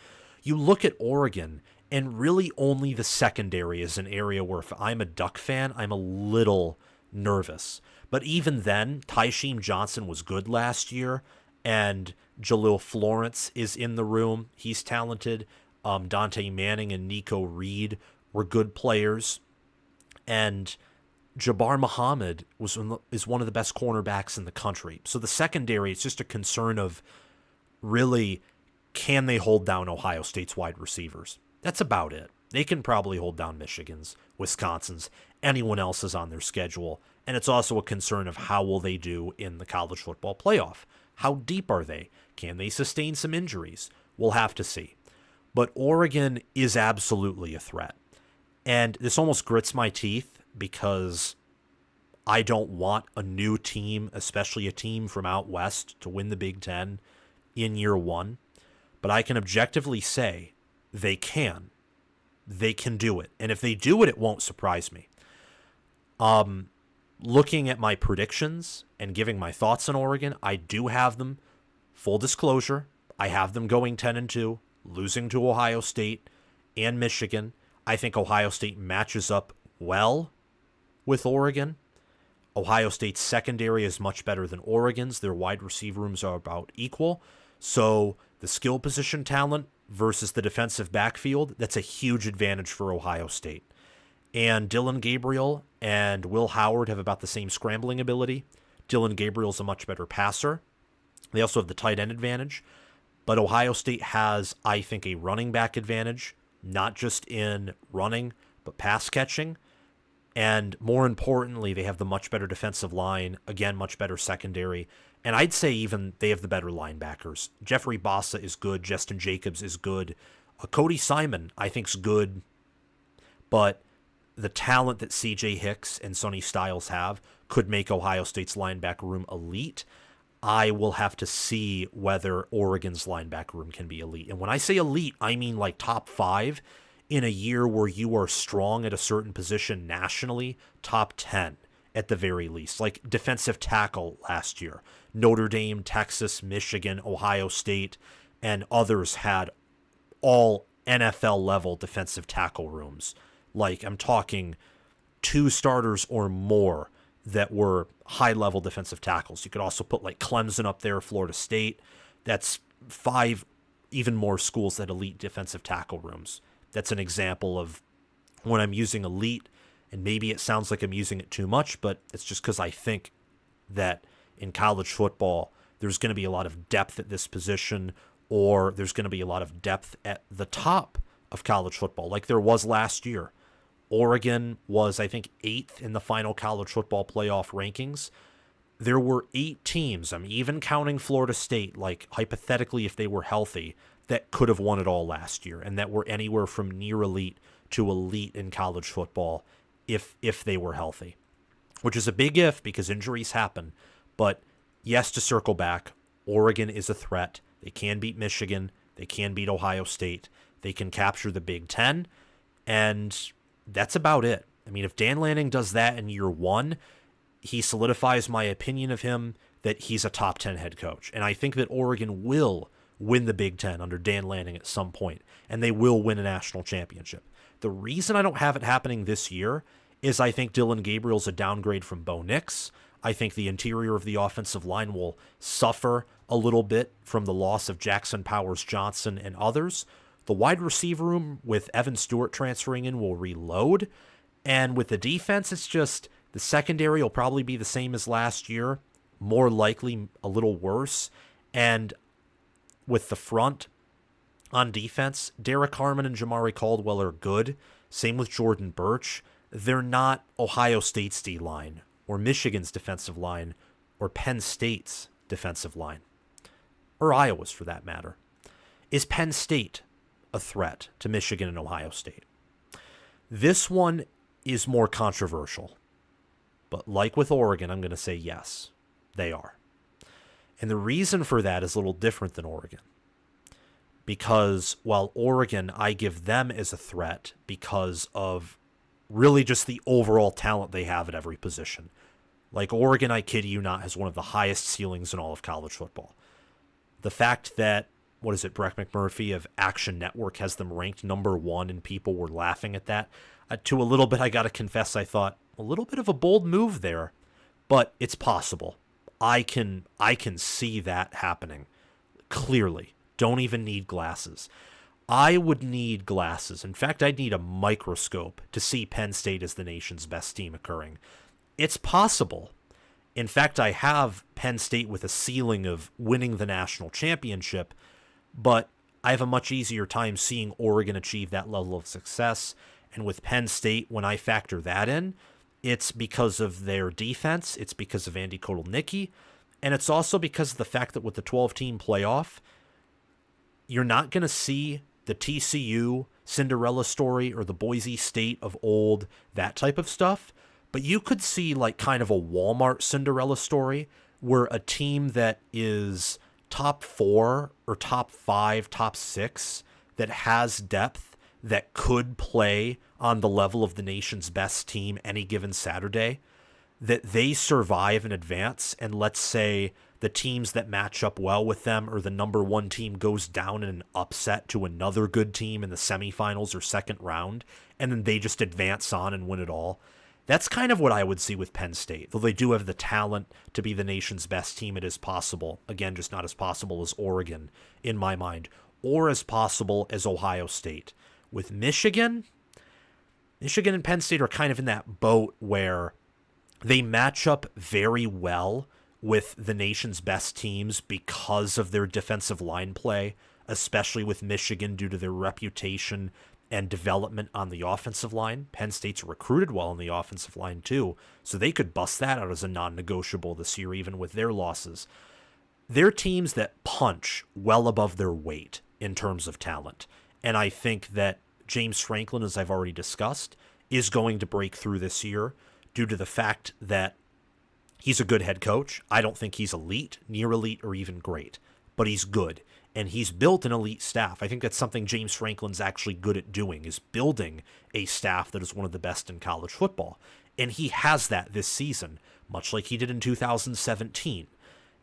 You look at Oregon, and really only the secondary is an area where if I'm a Duck fan, I'm a little nervous. But even then, Tysheem Johnson was good last year, and Jalil Florence is in the room. He's talented. Dante Manning and Nico Reed were good players. And Jabbar Muhammad is one of the best cornerbacks in the country. So the secondary, it's just a concern of really, can they hold down Ohio State's wide receivers? That's about it. They can probably hold down Michigan's, Wisconsin's, anyone else is on their schedule. And it's also a concern of how will they do in the college football playoff. How deep are they? Can they sustain some injuries? We'll have to see. But Oregon is absolutely a threat. And this almost grits my teeth because I don't want a new team, especially a team from out west, to win the Big Ten in year 1. But I can objectively say they can. They can do it. And if they do it, it won't surprise me. Looking at my predictions and giving my thoughts on Oregon, I do have them, full disclosure, I have them going 10-2, losing to Ohio State and Michigan. I think Ohio State matches up well with Oregon. Ohio State's secondary is much better than Oregon's. Their wide receiver rooms are about equal. So the skill position talent versus the defensive backfield, that's a huge advantage for Ohio State. And Dylan Gabriel and Will Howard have about the same scrambling ability. Dylan Gabriel's a much better passer. They also have the tight end advantage. But Ohio State has, I think, a running back advantage, not just in running, but pass catching. And more importantly, they have the much better defensive line, again, much better secondary. And I'd say even they have the better linebackers. Jeffrey Bassa is good. Justin Jacobs is good. Cody Simon, I think, is good. But the talent that C.J. Hicks and Sonny Styles have could make Ohio State's linebacker room elite. I will have to see whether Oregon's linebacker room can be elite. And when I say elite, I mean like top 5 in a year where you are strong at a certain position nationally, top 10 at the very least. Like defensive tackle last year. Notre Dame, Texas, Michigan, Ohio State, and others had all NFL-level defensive tackle rooms. Like, I'm talking 2 starters or more that were high-level defensive tackles. You could also put, like, Clemson up there, Florida State. That's 5 even more schools that elite defensive tackle rooms. That's an example of when I'm using elite, and maybe it sounds like I'm using it too much, but it's just because I think that in college football, there's going to be a lot of depth at this position, or there's going to be a lot of depth at the top of college football, like there was last year. Oregon was, I think, 8th in the final college football playoff rankings. There were 8 teams, I'm even counting Florida State, like hypothetically if they were healthy, that could have won it all last year, and that were anywhere from near elite to elite in college football if they were healthy. Which is a big if, because injuries happen. But yes, to circle back, Oregon is a threat. They can beat Michigan. They can beat Ohio State. They can capture the Big Ten. And that's about it. I mean, if Dan Lanning does that in year 1, he solidifies my opinion of him that he's a top 10 head coach. And I think that Oregon will win the Big Ten under Dan Lanning at some point, and they will win a national championship. The reason I don't have it happening this year is I think Dylan Gabriel's a downgrade from Bo Nix. I think the interior of the offensive line will suffer a little bit from the loss of Jackson Powers Johnson and others. The wide receiver room with Evan Stewart transferring in will reload. And with the defense, it's just the secondary will probably be the same as last year, more likely a little worse. And with the front on defense, Derek Harmon and Jamari Caldwell are good. Same with Jordan Birch. They're not Ohio State's D-line or Michigan's defensive line or Penn State's defensive line, or Iowa's for that matter. Is Penn State a threat to Michigan and Ohio State? This one is more controversial, but like with Oregon, I'm going to say yes, they are. And the reason for that is a little different than Oregon. Because while Oregon, I give them as a threat because of really just the overall talent they have at every position. Like Oregon, I kid you not, has one of the highest ceilings in all of college football. The fact that, Brett McMurphy of Action Network has them ranked number 1 and people were laughing at that. To a little bit, I got to confess, I thought, a little bit of a bold move there, but it's possible. I can see that happening clearly. Don't even need glasses. I would need glasses. In fact, I'd need a microscope to see Penn State as the nation's best team occurring. It's possible. In fact, I have Penn State with a ceiling of winning the national championship, but I have a much easier time seeing Oregon achieve that level of success. And with Penn State, when I factor that in, it's because of their defense, it's because of Andy Kotelnicki, and it's also because of the fact that with the 12-team playoff, you're not going to see the TCU Cinderella story or the Boise State of old, that type of stuff. But you could see like kind of a Walmart Cinderella story where a team that is top 4 or top 5, top 6 that has depth that could play on the level of the nation's best team any given Saturday, that they survive and advance. And let's say the teams that match up well with them or the number 1 team goes down in an upset to another good team in the semifinals or second round, and then they just advance on and win it all. That's kind of what I would see with Penn State. Though they do have the talent to be the nation's best team, it is possible. Again, just not as possible as Oregon in my mind, or as possible as Ohio State. With Michigan and Penn State are kind of in that boat where they match up very well with the nation's best teams because of their defensive line play, especially with Michigan due to their reputation and development on the offensive line. Penn State's recruited well on the offensive line too, so they could bust that out as a non-negotiable this year even with their losses. They're teams that punch well above their weight in terms of talent, and I think that James Franklin, as I've already discussed, is going to break through this year due to the fact that he's a good head coach. I don't think he's elite, near elite, or even great, but he's good. And he's built an elite staff. I think that's something James Franklin's actually good at doing, is building a staff that is one of the best in college football. And he has that this season, much like he did in 2017.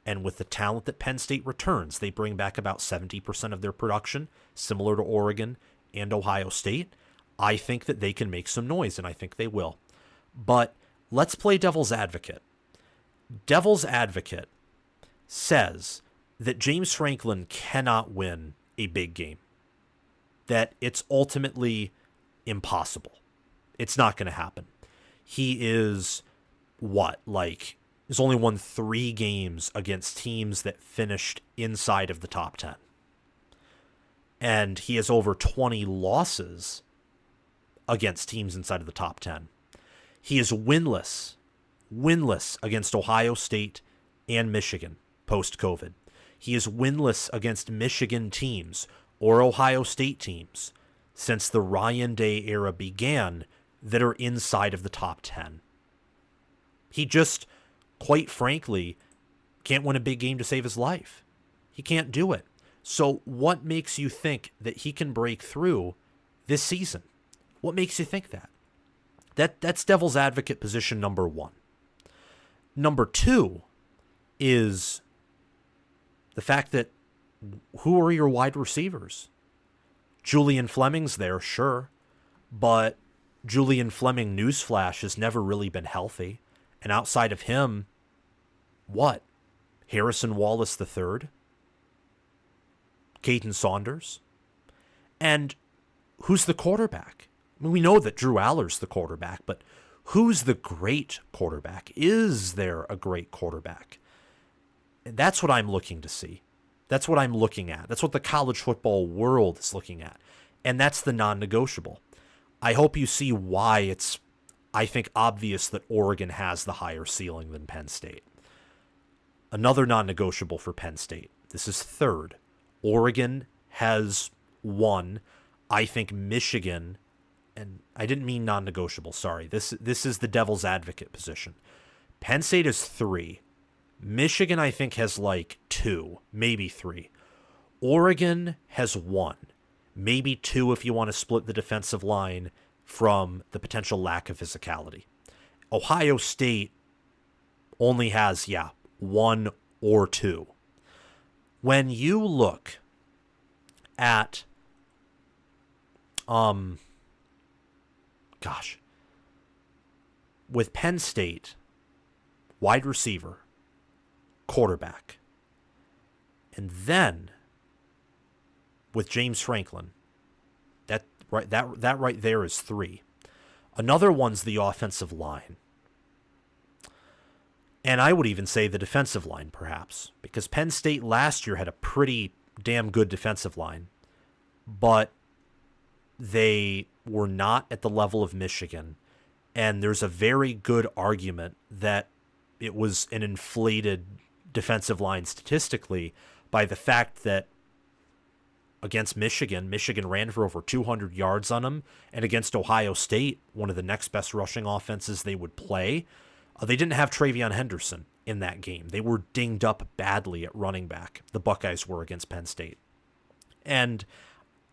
And with the talent that Penn State returns, they bring back about 70% of their production, similar to Oregon and Ohio State. I think that they can make some noise, and I think they will. But let's play devil's advocate. Devil's advocate says that James Franklin cannot win a big game, that it's ultimately impossible. It's not going to happen. He is he's only won 3 games against teams that finished inside of the top 10. And he has over 20 losses against teams inside of the top 10. He is winless against Ohio State and Michigan post-COVID. He is winless against Michigan teams or Ohio State teams since the Ryan Day era began that are inside of the top 10. He just, quite frankly, can't win a big game to save his life. He can't do it. So what makes you think that he can break through this season? What makes you think that? That's devil's advocate position number 1. Number 2 is the fact that who are your wide receivers? Julian Fleming's there, sure, but Julian Fleming, newsflash, has never really been healthy. And outside of him, what? Harrison Wallace III? Caden Saunders? And who's the quarterback? I mean, we know that Drew Aller's the quarterback, but who's the great quarterback? Is there a great quarterback? And that's what I'm looking to see. That's what I'm looking at. That's what the college football world is looking at. And that's the non-negotiable. I hope you see why it's, I think, obvious that Oregon has the higher ceiling than Penn State. Another non-negotiable for Penn State. This is third. Oregon has 1. I think Michigan, and I didn't mean non-negotiable, sorry. This is the devil's advocate position. Penn State is 3. Michigan, I think, has 2, maybe 3. Oregon has 1, maybe 2 if you want to split the defensive line from the potential lack of physicality. Ohio State only has, 1 or 2. When you look at, with Penn State, wide receiver, quarterback, and then with James Franklin, that right there is 3. Another one's the offensive line. And I would even say the defensive line, perhaps, because Penn State last year had a pretty damn good defensive line, but they were not at the level of Michigan. And there's a very good argument that it was an inflated defensive line statistically by the fact that against Michigan ran for over 200 yards on them, and against Ohio State, one of the next best rushing offenses they would play, they didn't have Travion Henderson in that game. They were dinged up badly at running back. The Buckeyes were against Penn State. And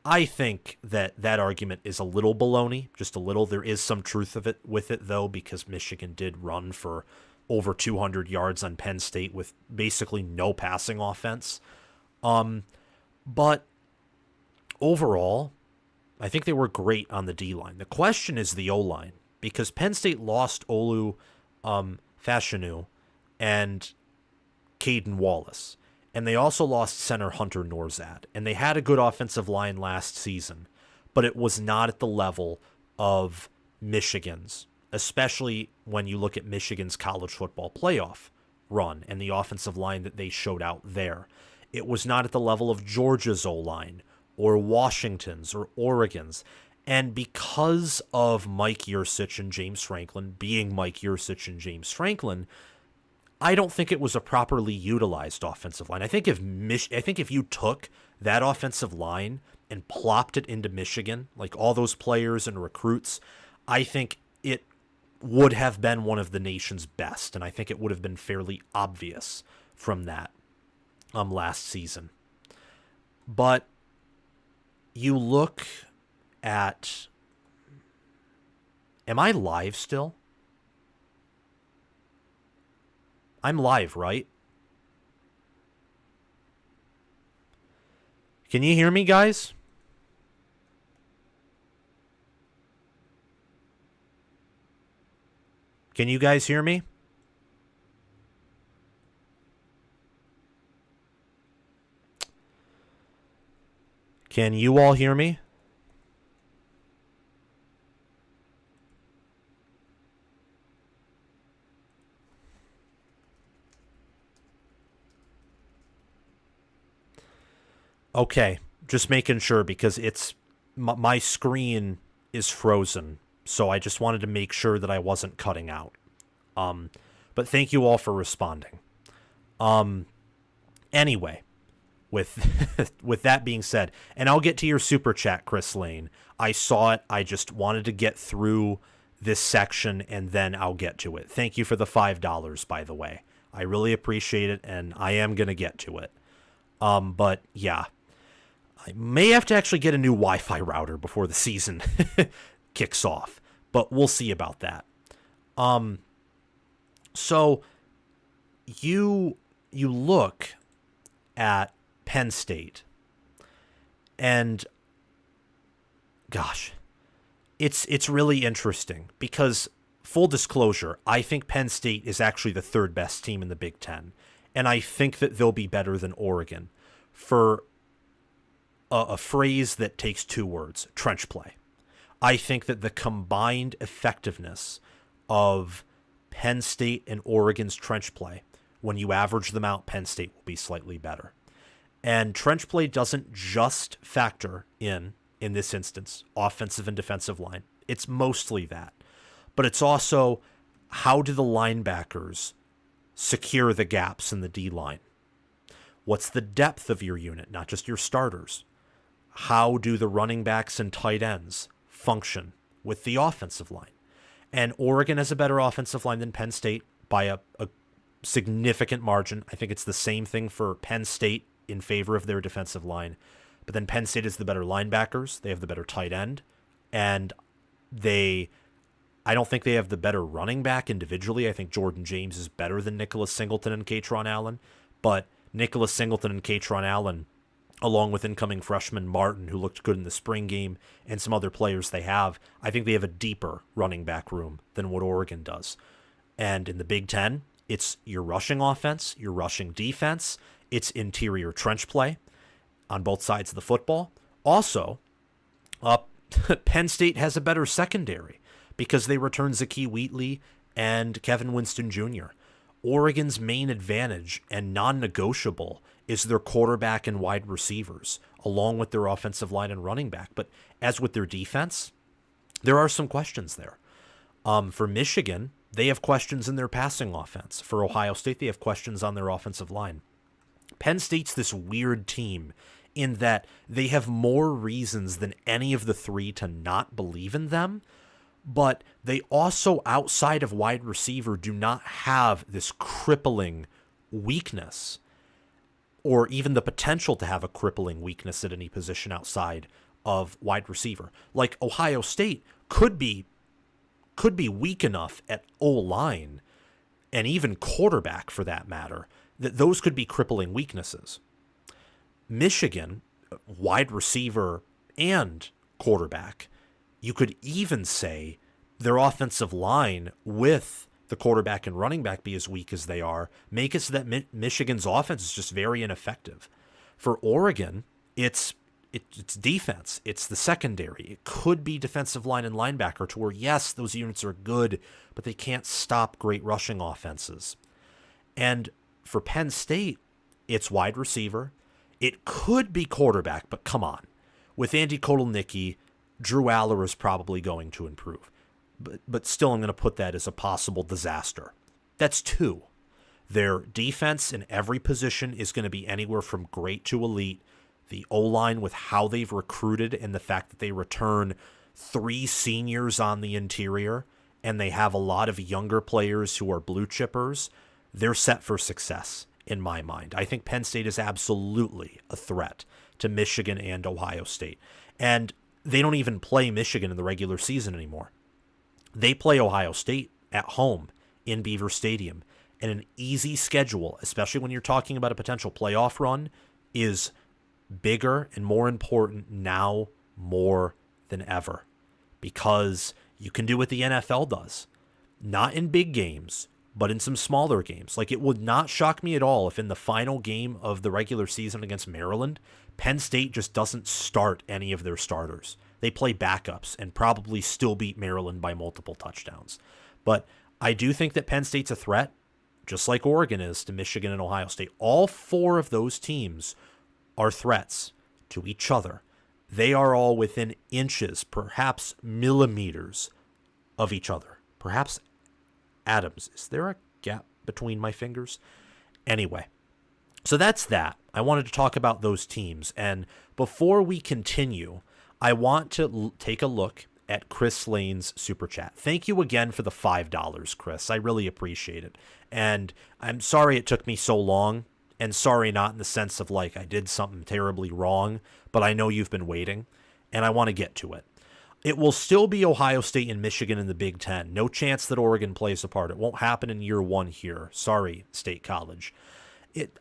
I think that argument is a little baloney, just a little. There is some truth with it, though, because Michigan did run for over 200 yards on Penn State with basically no passing offense. But overall, I think they were great on the D-line. The question is the O-line, because Penn State lost Olu Fashanu and Caden Wallace. And they also lost center Hunter Norzad. And they had a good offensive line last season, but it was not at the level of Michigan's, especially when you look at Michigan's college football playoff run and the offensive line that they showed out there. It was not at the level of Georgia's O-line or Washington's or Oregon's. And because of Mike Yurcich and James Franklin being Mike Yurcich and James Franklin, I don't think it was a properly utilized offensive line. I think if you took that offensive line and plopped it into Michigan, like all those players and recruits, I think it would have been one of the nation's best, and I think it would have been fairly obvious from that last season. But you look at... Am I live still? I'm live, right? Can you hear me, guys? Can you guys hear me? Can you all hear me? Okay, just making sure because my screen is frozen, so I just wanted to make sure that I wasn't cutting out. But thank you all for responding. Anyway, with with that being said, and I'll get to your super chat, Chris Lane. I saw it. I just wanted to get through this section and then I'll get to it. Thank you for the $5, by the way. I really appreciate it, and I am gonna get to it. But yeah, I may have to actually get a new Wi-Fi router before the season kicks off, but we'll see about that. So you look at Penn State, and gosh, it's really interesting because, full disclosure, I think Penn State is actually the third best team in the Big Ten, and I think that they'll be better than Oregon for a phrase that takes two words: trench play. I think that the combined effectiveness of Penn State and Oregon's trench play, when you average them out, Penn State will be slightly better. And trench play doesn't just factor in this instance, offensive and defensive line. It's mostly that. But it's also, how do the linebackers secure the gaps in the D-line? What's the depth of your unit, not just your starters? How do the running backs and tight ends function with the offensive line? And Oregon has a better offensive line than Penn State by a significant margin. I think it's the same thing for Penn State in favor of their defensive line. But then Penn State is the better linebackers. They have the better tight end. And I don't think they have the better running back individually. I think Jordan James is better than Nicholas Singleton and Katron Allen. But Nicholas Singleton and Katron Allen, along with incoming freshman Martin, who looked good in the spring game, and some other players they have, I think they have a deeper running back room than what Oregon does. And in the Big Ten, it's your rushing offense, your rushing defense, it's interior trench play on both sides of the football. Also, Penn State has a better secondary because they return Zakee Wheatley and Kevin Winston Jr. Oregon's main advantage and non-negotiable is their quarterback and wide receivers, along with their offensive line and running back. But as with their defense, there are some questions there. For Michigan, they have questions in their passing offense. For Ohio State, they have questions on their offensive line. Penn State's this weird team in that they have more reasons than any of the three to not believe in them, but they also, outside of wide receiver, do not have this crippling weakness, or even the potential to have a crippling weakness at any position outside of wide receiver. Like Ohio State could be weak enough at O-line, and even quarterback for that matter, that those could be crippling weaknesses. Michigan, wide receiver and quarterback, you could even say their offensive line with the quarterback and running back be as weak as they are, make it so that Michigan's offense is just very ineffective. For Oregon, it's defense. It's the secondary. It could be defensive line and linebacker to where, yes, those units are good, but they can't stop great rushing offenses. And for Penn State, it's wide receiver. It could be quarterback, but come on. With Andy Kotelnicki, Drew Aller is probably going to improve. But still, I'm going to put that as a possible disaster. That's two. Their defense in every position is going to be anywhere from great to elite. The O-line, with how they've recruited and the fact that they return 3 seniors on the interior, and they have a lot of younger players who are blue chippers, they're set for success in my mind. I think Penn State is absolutely a threat to Michigan and Ohio State. And they don't even play Michigan in the regular season anymore. They play Ohio State at home in Beaver Stadium. And an easy schedule, especially when you're talking about a potential playoff run, is bigger and more important now more than ever. Because you can do what the NFL does. Not in big games, but in some smaller games. Like, it would not shock me at all if in the final game of the regular season against Maryland, Penn State just doesn't start any of their starters. They play backups and probably still beat Maryland by multiple touchdowns. But I do think that Penn State's a threat, just like Oregon is to Michigan and Ohio State. All four of those teams are threats to each other. They are all within inches, perhaps millimeters of each other. Perhaps atoms. Is there a gap between my fingers? Anyway, so that's that. I wanted to talk about those teams. And before we continue, I want to take a look at Chris Lane's super chat. Thank you again for the $5, Chris. I really appreciate it. And I'm sorry it took me so long. And sorry not in the sense of like I did something terribly wrong, but I know you've been waiting, and I want to get to it. It will still be Ohio State and Michigan in the Big Ten. No chance that Oregon plays a part. It won't happen in year one here. Sorry, State College.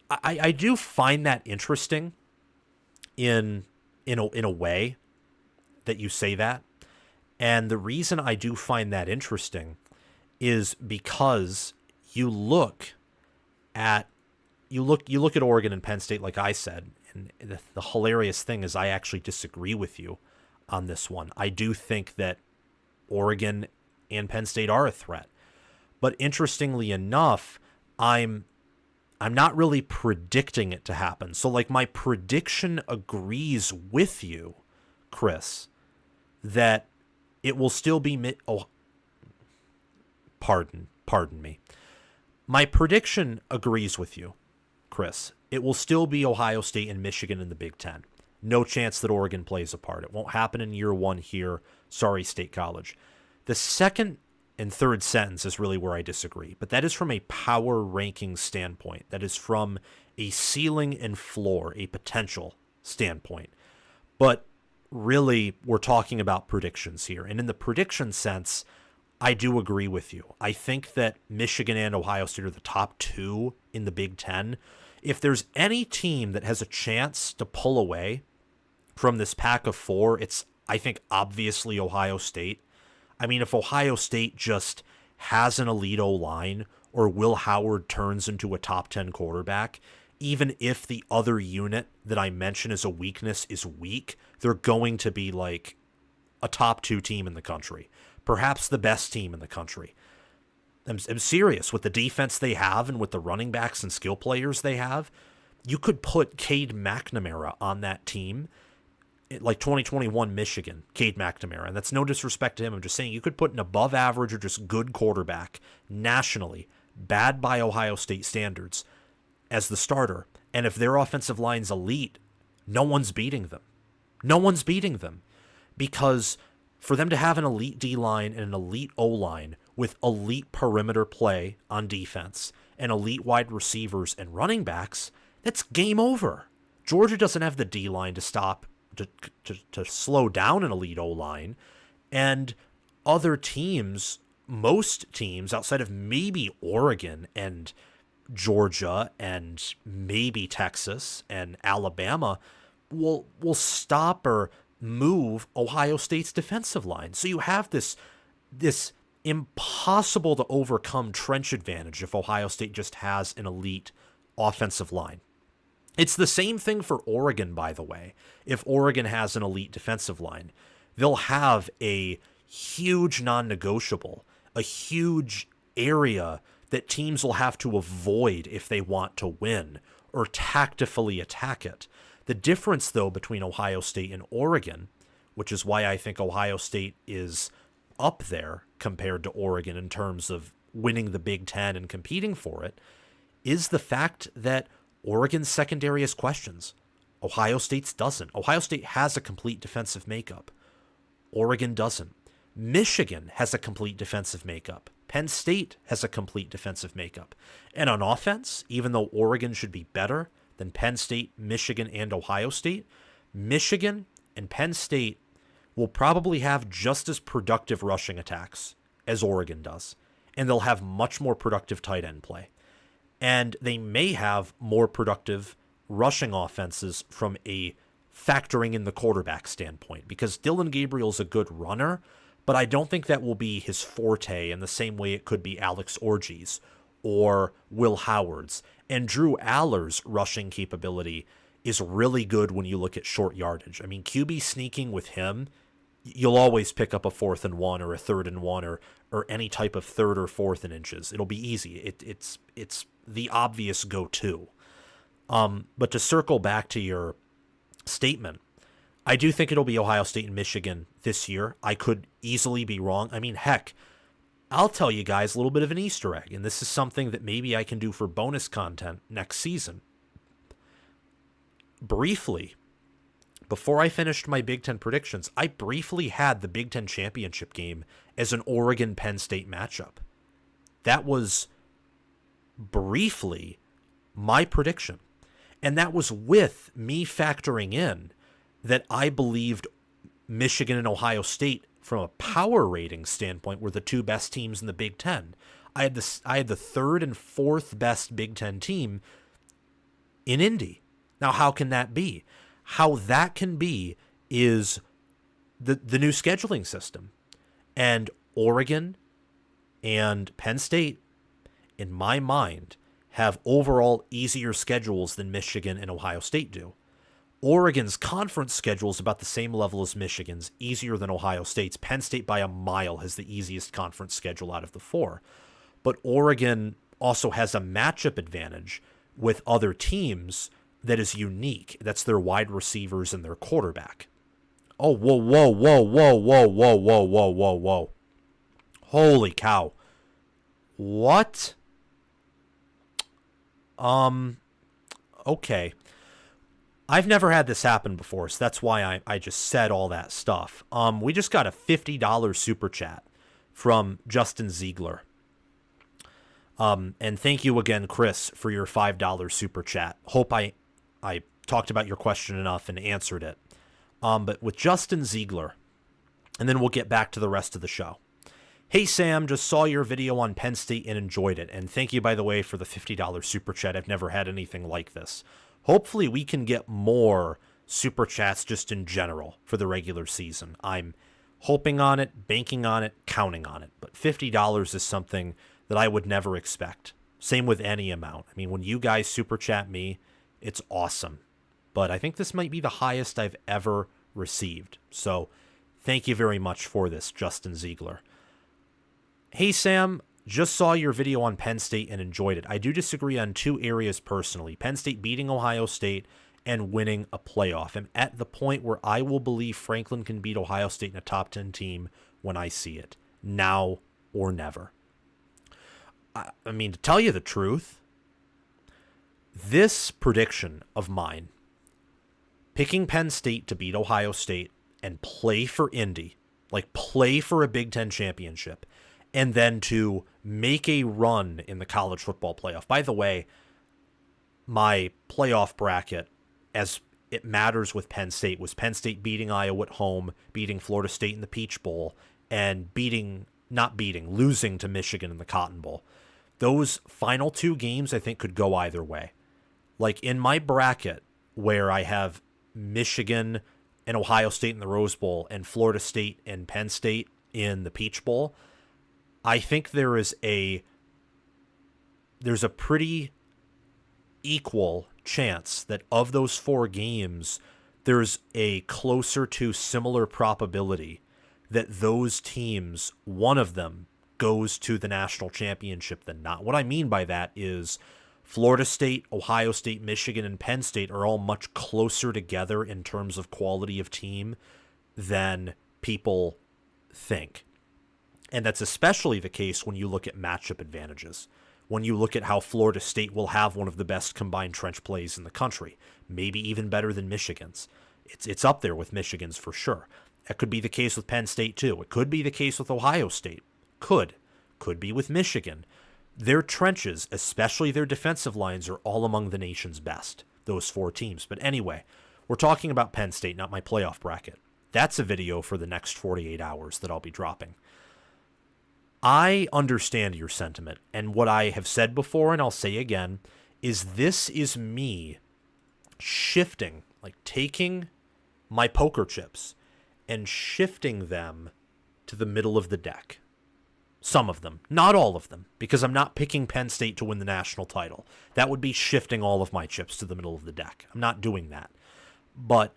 I do find that interesting in a way that you say that. And the reason I do find that interesting is because you look at Oregon and Penn State, like I said, and the hilarious thing is I actually disagree with you on this one. I do think that Oregon and Penn State are a threat. But interestingly enough, I'm not really predicting it to happen. So like my prediction agrees with you, Chris, that it will still be pardon me. My prediction agrees with you, Chris. It will still be Ohio State and Michigan in the Big Ten. No chance that Oregon plays a part. It won't happen in year one here. Sorry, State College. The second and third sentence is really where I disagree, but that is from a power ranking standpoint. That is from a ceiling and floor, a potential standpoint. But really, we're talking about predictions here. And in the prediction sense, I do agree with you. I think that Michigan and Ohio State are the top two in the Big Ten. If there's any team that has a chance to pull away from this pack of four, it's, I think, obviously Ohio State. I mean, if Ohio State just has an elite O-line or Will Howard turns into a top 10 quarterback, even if the other unit that I mention as a weakness is weak, they're going to be like a top two team in the country, perhaps the best team in the country. I'm serious. With the defense they have and with the running backs and skill players they have, you could put Cade McNamara on that team, like 2021 Michigan, Cade McNamara. And that's no disrespect to him. I'm just saying you could put an above average or just good quarterback nationally, bad by Ohio State standards, as the starter. And if their offensive line's elite, no one's beating them. No one's beating them. Because for them to have an elite D-line and an elite O-line with elite perimeter play on defense and elite wide receivers and running backs, that's game over. Georgia doesn't have the D-line to stop, to slow down an elite O-line. And other teams, most teams outside of maybe Oregon and Georgia and maybe Texas and Alabama will stop or move Ohio State's defensive line. So you have this impossible to overcome trench advantage if Ohio State just has an elite offensive line. It's the same thing for Oregon, by the way. If Oregon has an elite defensive line, they'll have a huge non-negotiable, a huge area that teams will have to avoid if they want to win or tactically attack it. The difference, though, between Ohio State and Oregon, which is why I think Ohio State is up there compared to Oregon in terms of winning the Big Ten and competing for it, is the fact that Oregon's secondary has questions. Ohio State's doesn't. Ohio State has a complete defensive makeup. Oregon doesn't. Michigan has a complete defensive makeup. Penn State has a complete defensive makeup. And on offense, even though Oregon should be better than Penn State, Michigan, and Ohio State, Michigan and Penn State will probably have just as productive rushing attacks as Oregon does. And they'll have much more productive tight end play. And they may have more productive rushing offenses from a factoring in the quarterback standpoint, because Dylan Gabriel's a good runner, but I don't think that will be his forte in the same way it could be Alex Orji's or Will Howard's. And Drew Aller's rushing capability is really good when you look at short yardage. I mean, QB sneaking with him, you'll always pick up a 4th and 1 or a 3rd and 1 or any type of 3rd or 4th and inches. It'll be easy. It's the obvious go-to. But to circle back to your statement, I do think it'll be Ohio State and Michigan this year. I could easily be wrong. I mean, heck, I'll tell you guys a little bit of an Easter egg, and this is something that maybe I can do for bonus content next season. Briefly, before I finished my Big Ten predictions, I briefly had the Big Ten championship game as an Oregon-Penn State matchup. That was briefly my prediction. And that was with me factoring in that I believed Michigan and Ohio State, from a power rating standpoint, were the 2 best teams in the Big Ten. I had the 3rd and 4th best Big Ten team in Indy. Now, how can that be? How that can be is the new scheduling system. And Oregon and Penn State, in my mind, have overall easier schedules than Michigan and Ohio State do. Oregon's conference schedule is about the same level as Michigan's, easier than Ohio State's. Penn State by a mile has the easiest conference schedule out of the 4. But Oregon also has a matchup advantage with other teams that is unique. That's their wide receivers and their quarterback. Oh, whoa, whoa, whoa, whoa, whoa, whoa, whoa, whoa, whoa, whoa. Holy cow. What? Okay. I've never had this happen before, so that's why I just said all that stuff. We just got a $50 super chat from Justin Ziegler. And thank you again, Chris, for your $5 super chat. Hope I talked about your question enough and answered it. But with Justin Ziegler, and then we'll get back to the rest of the show. Hey, Sam, just saw your video on Penn State and enjoyed it. And thank you, by the way, for the $50 super chat. I've never had anything like this. Hopefully we can get more super chats just in general for the regular season. I'm hoping on it, banking on it, counting on it. But $50 is something that I would never expect. Same with any amount. I mean, when you guys super chat me, it's awesome. But I think this might be the highest I've ever received. So thank you very much for this, Justin Ziegler. Hey, Sam, just saw your video on Penn State and enjoyed it. I do disagree on 2 areas personally. Penn State beating Ohio State and winning a playoff. I'm at the point where I will believe Franklin can beat Ohio State in a top 10 team when I see it. Now or never. I mean, to tell you the truth, this prediction of mine, picking Penn State to beat Ohio State and play for Indy, like play for a Big Ten championship, and then to make a run in the college football playoff. By the way, my playoff bracket, as it matters with Penn State, was Penn State beating Iowa at home, beating Florida State in the Peach Bowl, and losing to Michigan in the Cotton Bowl. Those final 2 games, I think, could go either way. Like in my bracket, where I have Michigan and Ohio State in the Rose Bowl and Florida State and Penn State in the Peach Bowl, I think there's a pretty equal chance that of those 4 games, there's a closer to similar probability that those teams, one of them, goes to the national championship than not. What I mean by that is Florida State, Ohio State, Michigan, and Penn State are all much closer together in terms of quality of team than people think. And that's especially the case when you look at matchup advantages. When you look at how Florida State will have one of the best combined trench plays in the country, maybe even better than Michigan's. It's up there with Michigan's for sure. That could be the case with Penn State too. It could be the case with Ohio State. Could be with Michigan. Their trenches, especially their defensive lines, are all among the nation's best, those 4 teams. But anyway, we're talking about Penn State, not my playoff bracket. That's a video for the next 48 hours that I'll be dropping. I understand your sentiment, and what I have said before, and I'll say again, is this is me shifting, like taking my poker chips and shifting them to the middle of the deck. Some of them. Not all of them, because I'm not picking Penn State to win the national title. That would be shifting all of my chips to the middle of the deck. I'm not doing that. But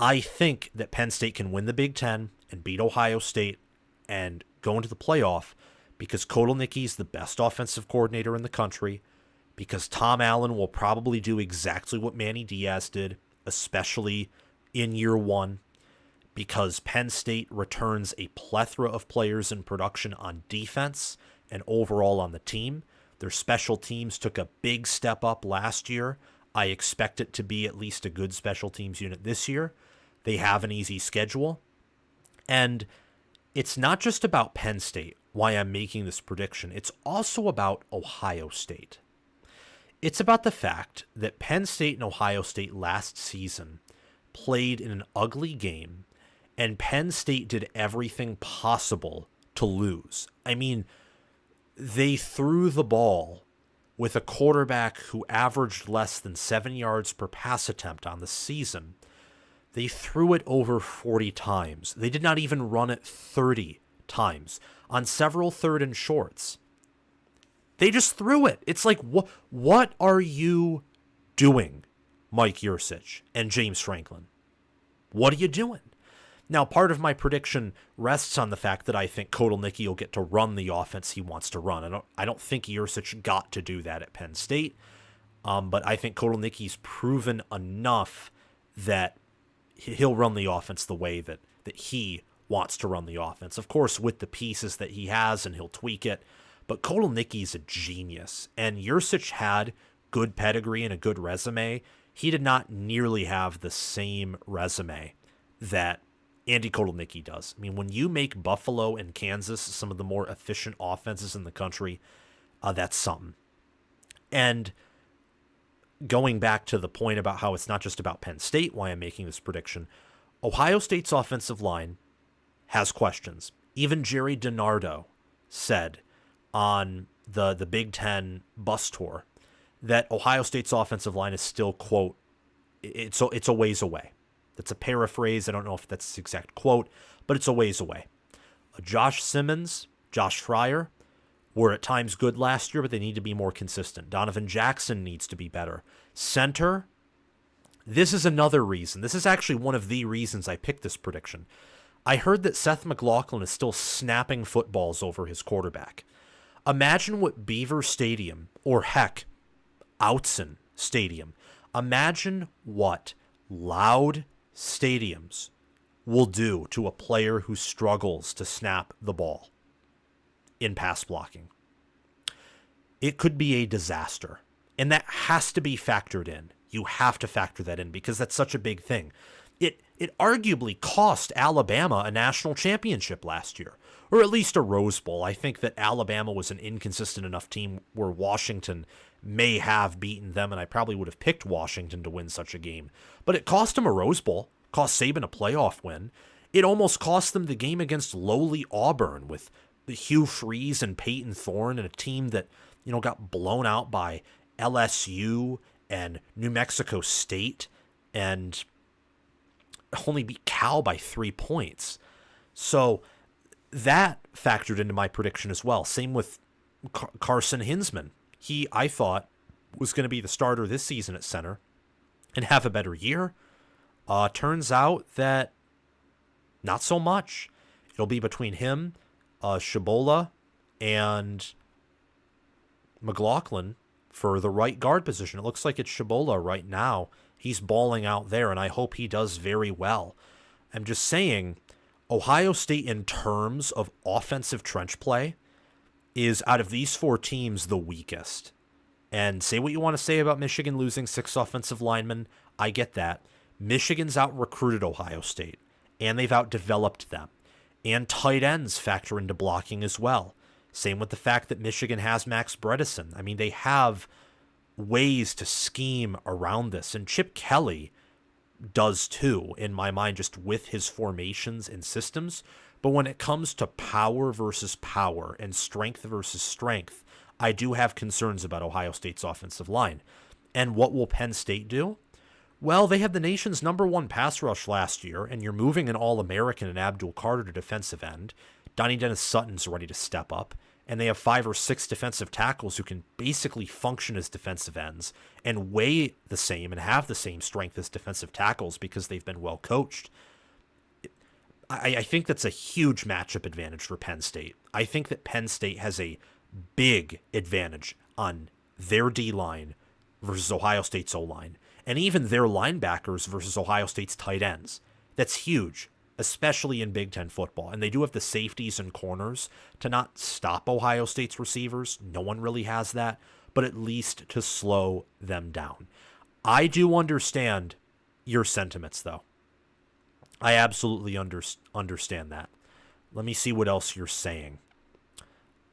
I think that Penn State can win the Big Ten and beat Ohio State and go into the playoff because Kotelnicki's the best offensive coordinator in the country, because Tom Allen will probably do exactly what Manny Diaz did, especially in year one, because Penn State returns a plethora of players in production on defense and overall on the team. Their special teams took a big step up last year. I expect it to be at least a good special teams unit this year. They have an easy schedule. And it's not just about Penn State, why I'm making this prediction. It's also about Ohio State. It's about the fact that Penn State and Ohio State last season played in an ugly game, and Penn State did everything possible to lose. I mean, they threw the ball with a quarterback who averaged less than 7 yards per pass attempt on the season. They threw it over 40 times. They did not even run it 30 times on several third and shorts. They just threw it. It's like, what are you doing, Mike Yurcich and James Franklin? What are you doing? Now, part of my prediction rests on the fact that I think Kotelnicki will get to run the offense he wants to run. I don't think Yurcich got to do that at Penn State, but I think Kotelnicki's proven enough that he'll run the offense the way that he wants to run the offense. Of course, with the pieces that he has, and he'll tweak it. But Kotelnicki's a genius, and Yurcich had good pedigree and a good resume. He did not nearly have the same resume that Andy Kotelnicki does. I mean, when you make Buffalo and Kansas some of the more efficient offenses in the country, that's something. And going back to the point about how it's not just about Penn State, why I'm making this prediction, Ohio State's offensive line has questions. Even Jerry DiNardo said on the Big Ten bus tour that Ohio State's offensive line is still, quote, it's a ways away. That's a paraphrase. I don't know if that's the exact quote, but it's a ways away. Josh Simmons, Josh Fryer were at times good last year, but they need to be more consistent. Donovan Jackson needs to be better. Center, this is another reason. This is actually one of the reasons I picked this prediction. I heard that Seth McLaughlin is still snapping footballs over his quarterback. Imagine what Beaver Stadium, or heck, Outson Stadium, imagine what loud stadiums will do to a player who struggles to snap the ball in pass blocking. It could be a disaster, and that has to be factored in. You have to factor that in because that's such a big thing. It arguably cost Alabama a national championship last year, or at least a Rose Bowl. I think that Alabama was an inconsistent enough team where Washington may have beaten them, and I probably would have picked Washington to win such a game. But it cost them a Rose Bowl, cost Saban a playoff win. It almost cost them the game against lowly Auburn with the Hugh Freeze and Peyton Thorne, and a team that, got blown out by LSU and New Mexico State and only beat Cal by 3 points. So that factored into my prediction as well. Same with Carson Hinsman. He, I thought, was going to be the starter this season at center and have a better year. Turns out that not so much. It'll be between him, Shabola, and McLaughlin for the right guard position. It looks like it's Shabola right now. He's balling out there, and I hope he does very well. I'm just saying, Ohio State in terms of offensive trench play is, out of these four teams, the weakest. And say what you want to say about Michigan losing 6 offensive linemen. I get that. Michigan's out-recruited Ohio State, and they've out-developed them. And tight ends factor into blocking as well. Same with the fact that Michigan has Max Bredesen. I mean, they have ways to scheme around this, and Chip Kelly does too, in my mind, just with his formations and systems. But when it comes to power versus power and strength versus strength, I do have concerns about Ohio State's offensive line. And what will Penn State do? Well, they had the nation's #1 pass rush last year, and you're moving an All-American in Abdul Carter to defensive end. Donnie Dennis-Sutton's ready to step up, and they have 5 or 6 defensive tackles who can basically function as defensive ends and weigh the same and have the same strength as defensive tackles because they've been well coached. I think that's a huge matchup advantage for Penn State. I think that Penn State has a big advantage on their D-line versus Ohio State's O-line, and even their linebackers versus Ohio State's tight ends. That's huge, especially in Big Ten football. And they do have the safeties and corners to not stop Ohio State's receivers. No one really has that, but at least to slow them down. I do understand your sentiments, though. I absolutely understand that. Let me see what else you're saying.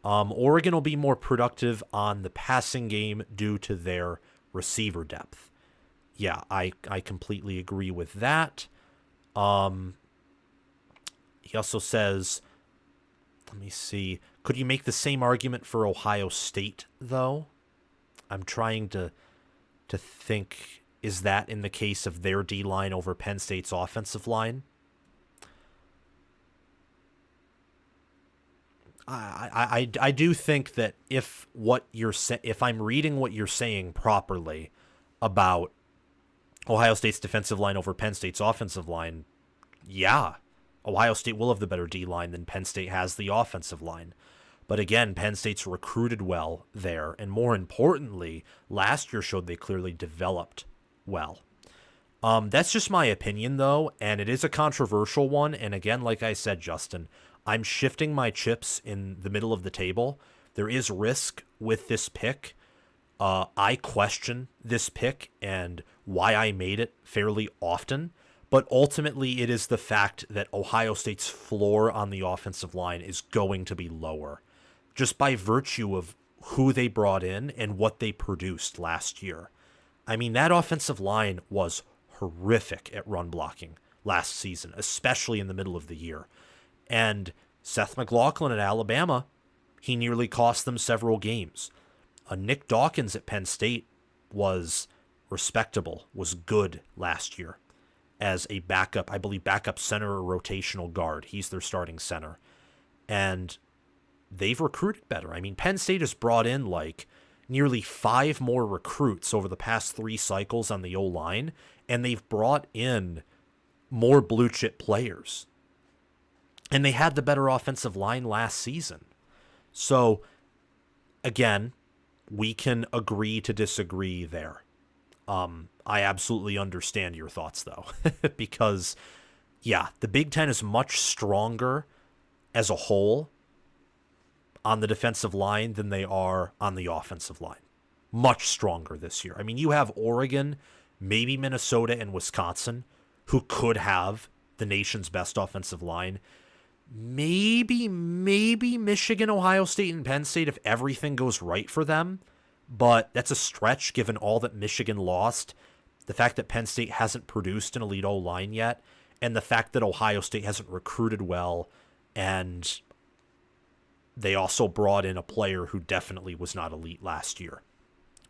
Oregon will be more productive on the passing game due to their receiver depth. Yeah, I completely agree with that. He also says, let me see, could you make the same argument for Ohio State, though? I'm trying to think, is that in the case of their D-line over Penn State's offensive line? I do think that if I'm reading what you're saying properly about Ohio State's defensive line over Penn State's offensive line, yeah, Ohio State will have the better D-line than Penn State has the offensive line. But again, Penn State's recruited well there, and more importantly, last year showed they clearly developed well. That's just my opinion, though, and it is a controversial one. And again, like I said, Justin, I'm shifting my chips in the middle of the table. There is risk with this pick. I question this pick and why I made it fairly often, but ultimately it is the fact that Ohio State's floor on the offensive line is going to be lower, just by virtue of who they brought in and what they produced last year. I mean, that offensive line was horrific at run blocking last season, especially in the middle of the year. And Seth McLaughlin at Alabama, he nearly cost them several games. Nick Dawkins at Penn State was respectable, was good last year as a backup, I believe backup center or rotational guard. He's their starting center. And they've recruited better. I mean, Penn State has brought in like nearly 5 more recruits over the past 3 cycles on the O-line, and they've brought in more blue chip players. And they had the better offensive line last season. So, again, we can agree to disagree there. I absolutely understand your thoughts, though, because, yeah, the Big Ten is much stronger as a whole on the defensive line than they are on the offensive line. Much stronger this year. I mean, you have Oregon, maybe Minnesota and Wisconsin, who could have the nation's best offensive line. Maybe Michigan, Ohio State, and Penn State if everything goes right for them. But that's a stretch given all that Michigan lost, the fact that Penn State hasn't produced an elite O-line yet, and the fact that Ohio State hasn't recruited well, and they also brought in a player who definitely was not elite last year.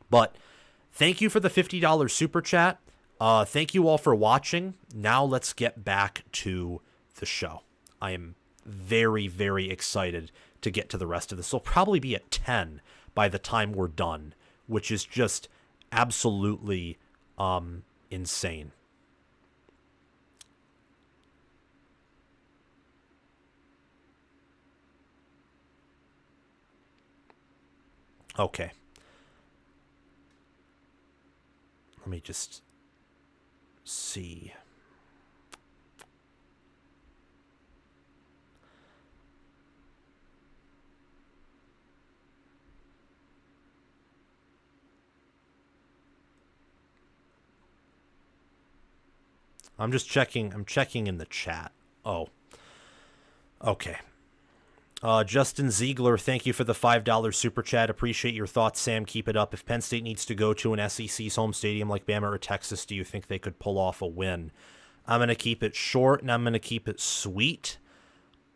But thank you for the $50 super chat. Thank you all for watching. Now let's get back to the show. I am very, very excited to get to the rest of this. It'll probably be at 10 by the time we're done, which is just absolutely insane. Okay. Let me just see. I'm checking in the chat. Oh. Okay. Justin Ziegler, thank you for the $5 super chat. Appreciate your thoughts, Sam. Keep it up. If Penn State needs to go to an SEC's home stadium like Bama or Texas, do you think they could pull off a win? I'm going to keep it short, and I'm going to keep it sweet.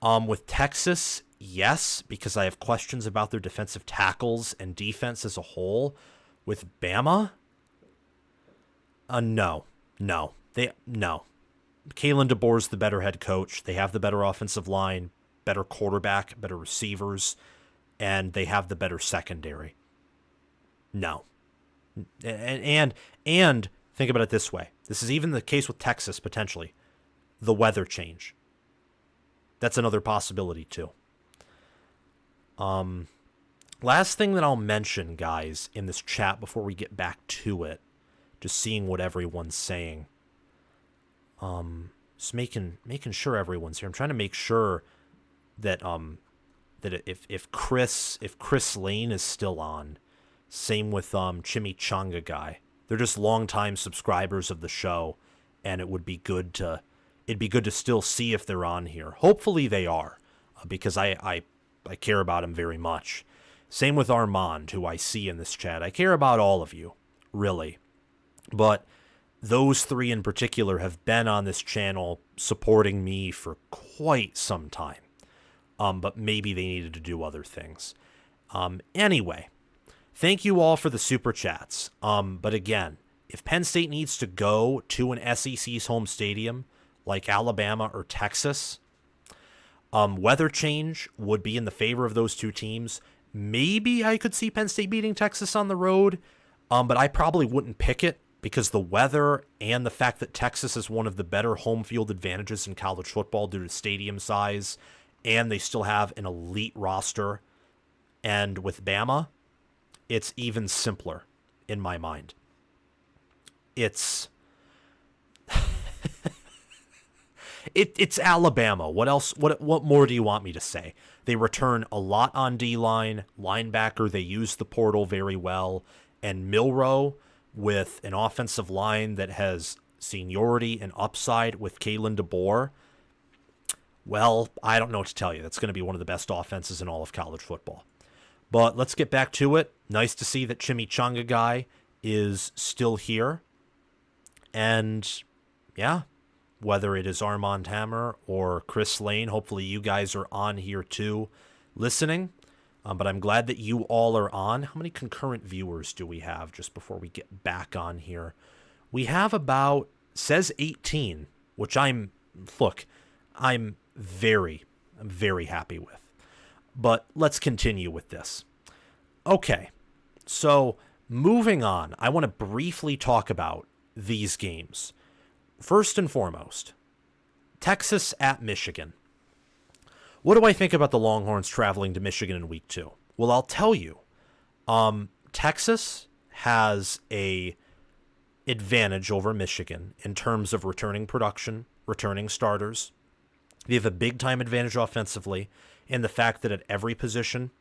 With Texas, yes, because I have questions about their defensive tackles and defense as a whole. With Bama, no. Kalen DeBoer's the better head coach. They have the better offensive line. better quarterback, better receivers, and they have the better secondary. No. And think about it this way. This is even the case with Texas, potentially. The weather change. That's another possibility, too. Last thing that I'll mention, guys, in this chat before we get back to it, just seeing what everyone's saying. Just making sure everyone's here. I'm trying to make sure that that if Chris Lane is still on, same with Chimichanga guy. They're just longtime subscribers of the show, and it'd be good to still see if they're on here. Hopefully they are, because I care about them very much. Same with Armand, who I see in this chat. I care about all of you, really. But those three in particular have been on this channel supporting me for quite some time. But maybe they needed to do other things. Anyway, thank you all for the super chats. But again, if Penn State needs to go to an SEC's home stadium, like Alabama or Texas, weather change would be in the favor of those two teams. Maybe I could see Penn State beating Texas on the road, but I probably wouldn't pick it because the weather and the fact that Texas is one of the better home field advantages in college football due to stadium size, and they still have an elite roster. And with Bama, it's even simpler in my mind. It's It's Alabama. What else? What more do you want me to say? They return a lot on D-line, linebacker. They use the portal very well. And Milroe, with an offensive line that has seniority and upside with Kalen DeBoer, well, I don't know what to tell you. That's going to be one of the best offenses in all of college football. But let's get back to it. Nice to see that Chimichanga guy is still here. And, yeah, whether it is Armand Hammer or Chris Lane, hopefully you guys are on here too listening. But I'm glad that you all are on. How many concurrent viewers do we have just before we get back on here? We have about, says 18, which I'm very happy with. But let's continue with this. Okay, so moving on, I want to briefly talk about these games. First and foremost, Texas at Michigan. What do I think about the Longhorns traveling to Michigan in week 2? Well, I'll tell you. Texas has a advantage over Michigan in terms of returning production, returning starters. They have a big-time advantage offensively in the fact that at every position,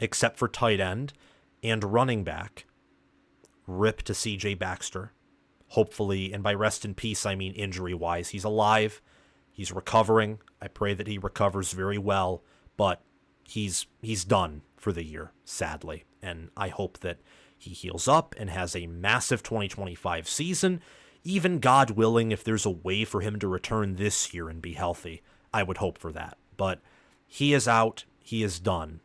except for tight end and running back, rip to C.J. Baxter, hopefully, and by rest in peace, I mean injury-wise. He's alive. He's recovering. I pray that he recovers very well, but he's done for the year, sadly. And I hope that he heals up and has a massive 2025 season. Even God willing, if there's a way for him to return this year and be healthy, I would hope for that. But he is out. He is done.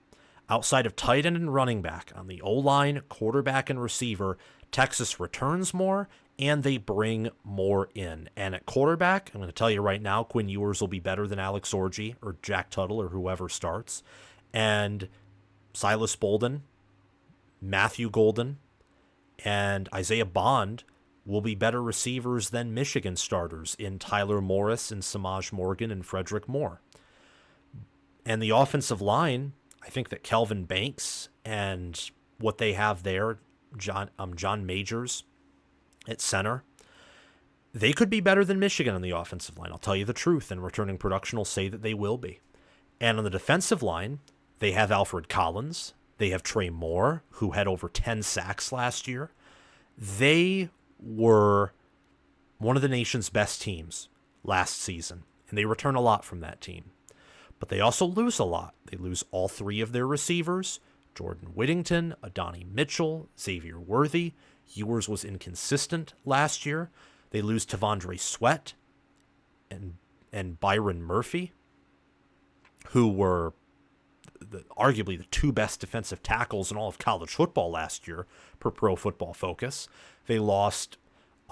Outside of tight end and running back, on the O-line, quarterback, and receiver, Texas returns more, and they bring more in. And at quarterback, I'm going to tell you right now, Quinn Ewers will be better than Alex Orji or Jack Tuttle or whoever starts. And Silas Bolden, Matthew Golden, and Isaiah Bond will be better receivers than Michigan starters in Tyler Morris and Samaj Morgan and Frederick Moore. And the offensive line, I think that Kelvin Banks and what they have there, John Majors at center, they could be better than Michigan on the offensive line. I'll tell you the truth, and returning production will say that they will be. And on the defensive line, they have Alfred Collins. They have Trey Moore, who had over 10 sacks last year. They were one of the nation's best teams last season, and they return a lot from that team. But they also lose a lot. They lose all 3 of their receivers, Jordan Whittington, Adonai Mitchell, Xavier Worthy. Ewers was inconsistent last year. They lose Tavondre Sweat and Byron Murphy, who were arguably the 2 best defensive tackles in all of college football last year per Pro Football Focus. They lost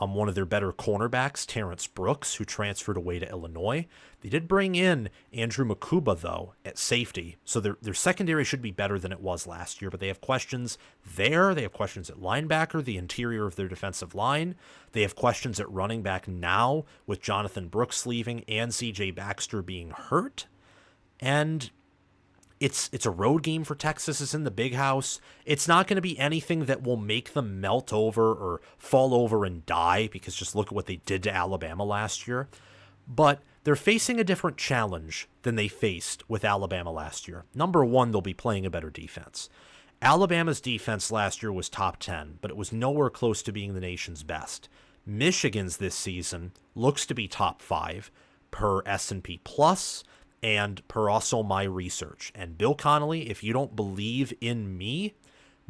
one of their better cornerbacks, Terrence Brooks, who transferred away to Illinois. They did bring in Andrew Makuba, though, at safety. So their secondary should be better than it was last year, but they have questions there. They have questions at linebacker, the interior of their defensive line. They have questions at running back now with Jonathan Brooks leaving and C.J. Baxter being hurt. And it's a road game for Texas. It's in the Big House. It's not going to be anything that will make them melt over or fall over and die, because just look at what they did to Alabama last year. But they're facing a different challenge than they faced with Alabama last year. Number one, they'll be playing a better defense. Alabama's defense last year was top 10, but it was nowhere close to being the nation's best. Michigan's this season looks to be top 5 per S&P Plus, and per also my research. And Bill Connolly, if you don't believe in me,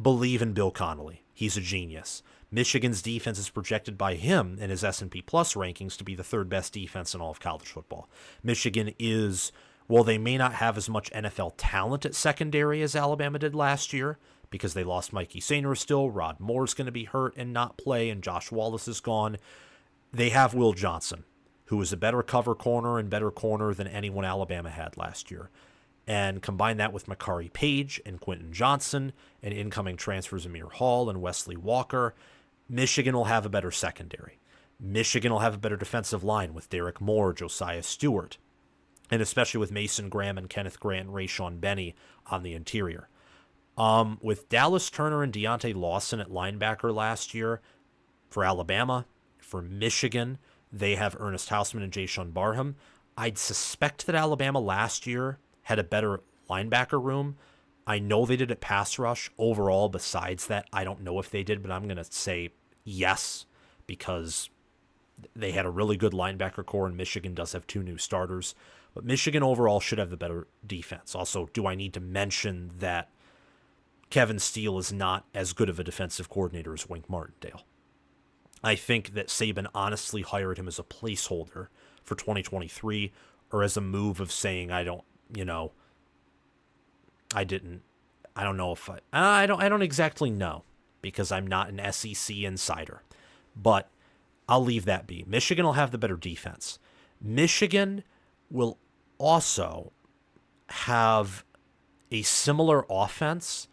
believe in Bill Connolly. He's a genius. Michigan's defense is projected by him in his S&P Plus rankings to be the 3rd best defense in all of college football. Michigan is, well, they may not have as much NFL talent at secondary as Alabama did last year, because they lost Mikey Sainer still. Rod Moore's going to be hurt and not play, and Josh Wallace is gone. They have Will Johnson, who is a better cover corner and better corner than anyone Alabama had last year. And combine that with Makari Page and Quentin Johnson and incoming transfers Amir Hall and Wesley Walker, Michigan will have a better secondary. Michigan will have a better defensive line with Derek Moore, Josiah Stewart, and especially with Mason Graham and Kenneth Grant and Rayshawn Benny on the interior. With Dallas Turner and Deontay Lawson at linebacker last year for Alabama, for Michigan, they have Ernest Hausman and Jayshon Barham. I'd suspect that Alabama last year had a better linebacker room. I know they did at pass rush. Overall, besides that, I don't know if they did, but I'm going to say yes, because they had a really good linebacker core, and Michigan does have 2 new starters. But Michigan overall should have the better defense. Also, do I need to mention that Kevin Steele is not as good of a defensive coordinator as Wink Martindale? I think that Saban honestly hired him as a placeholder for 2023, or as a move of saying, I don't exactly know, because I'm not an SEC insider, but I'll leave that be. Michigan will have the better defense. Michigan will also have a similar offense,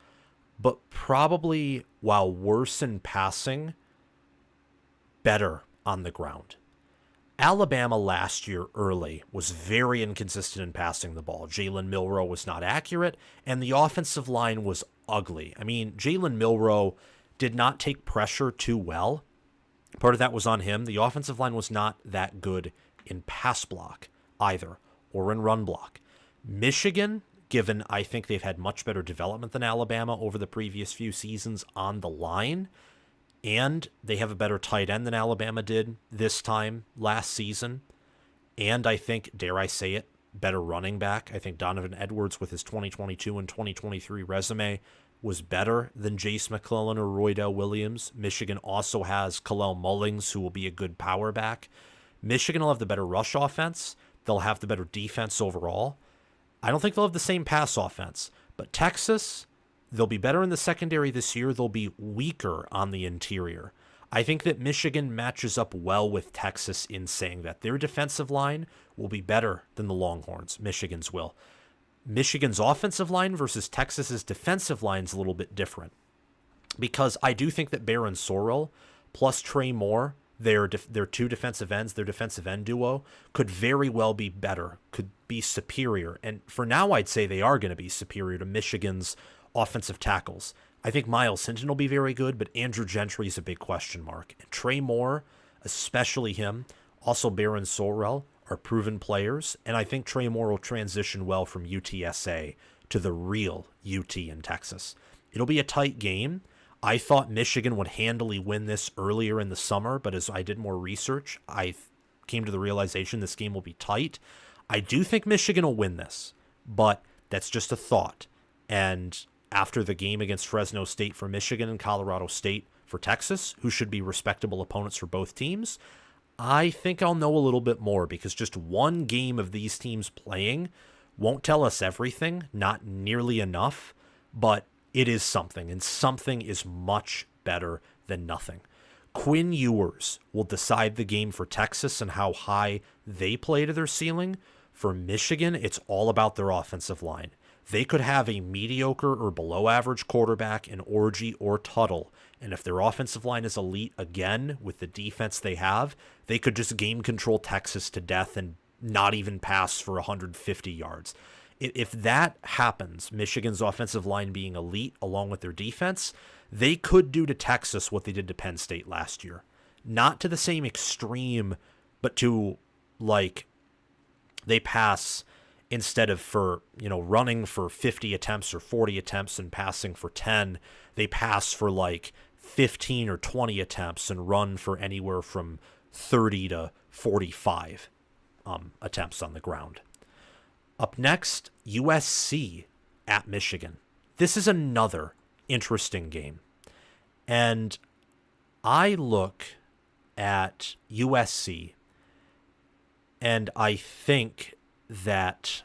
but probably, while worse in passing, better on the ground. Alabama last year early was very inconsistent in passing the ball. Jalen Milroe was not accurate, and the offensive line was ugly. I mean, Jalen Milroe did not take pressure too well. Part of that was on him. The offensive line was not that good in pass block either, or in run block. Michigan, given I think they've had much better development than Alabama over the previous few seasons on the line, and they have a better tight end than Alabama did this time last season. And I think, dare I say it, better running back. I think Donovan Edwards, with his 2022 and 2023 resume, was better than Jace McClellan or Roydell Williams. Michigan also has Kalel Mullings, who will be a good power back. Michigan will have the better rush offense. They'll have the better defense overall. I don't think they'll have the same pass offense. But Texas, they'll be better in the secondary this year. They'll be weaker on the interior. I think that Michigan matches up well with Texas in saying that their defensive line will be better than the Longhorns. Michigan's will. Michigan's offensive line versus Texas's defensive line is a little bit different, because I do think that Barron Sorrell plus Trey Moore, their 2 defensive ends, their defensive end duo, could very well be better, could be superior. And for now, I'd say they are going to be superior to Michigan's offensive tackles. I think Miles Hinton will be very good, but Andrew Gentry is a big question mark. And Trey Moore, especially him, also Barron Sorrell, are proven players, and I think Trey Moore will transition well from UTSA to the real UT in Texas. It'll be a tight game. I thought Michigan would handily win this earlier in the summer, but as I did more research, I came to the realization this game will be tight. I do think Michigan will win this, but that's just a thought. And after the game against Fresno State for Michigan and Colorado State for Texas, who should be respectable opponents for both teams, I think I'll know a little bit more, because just one game of these teams playing won't tell us everything, not nearly enough, but it is something, and something is much better than nothing. Quinn Ewers will decide the game for Texas and how high they play to their ceiling. For Michigan, it's all about their offensive line. They could have a mediocre or below average quarterback in Orgy or Tuttle, and if their offensive line is elite again with the defense they have, they could just game control Texas to death and not even pass for 150 yards. If that happens, Michigan's offensive line being elite along with their defense, they could do to Texas what they did to Penn State last year. Not to the same extreme, but to, like, they pass instead of for, running for 50 attempts or 40 attempts and passing for 10, they pass for like 15 or 20 attempts and run for anywhere from 30 to 45 attempts on the ground. Up next, USC at Michigan. This is another interesting game. And I look at USC and I think that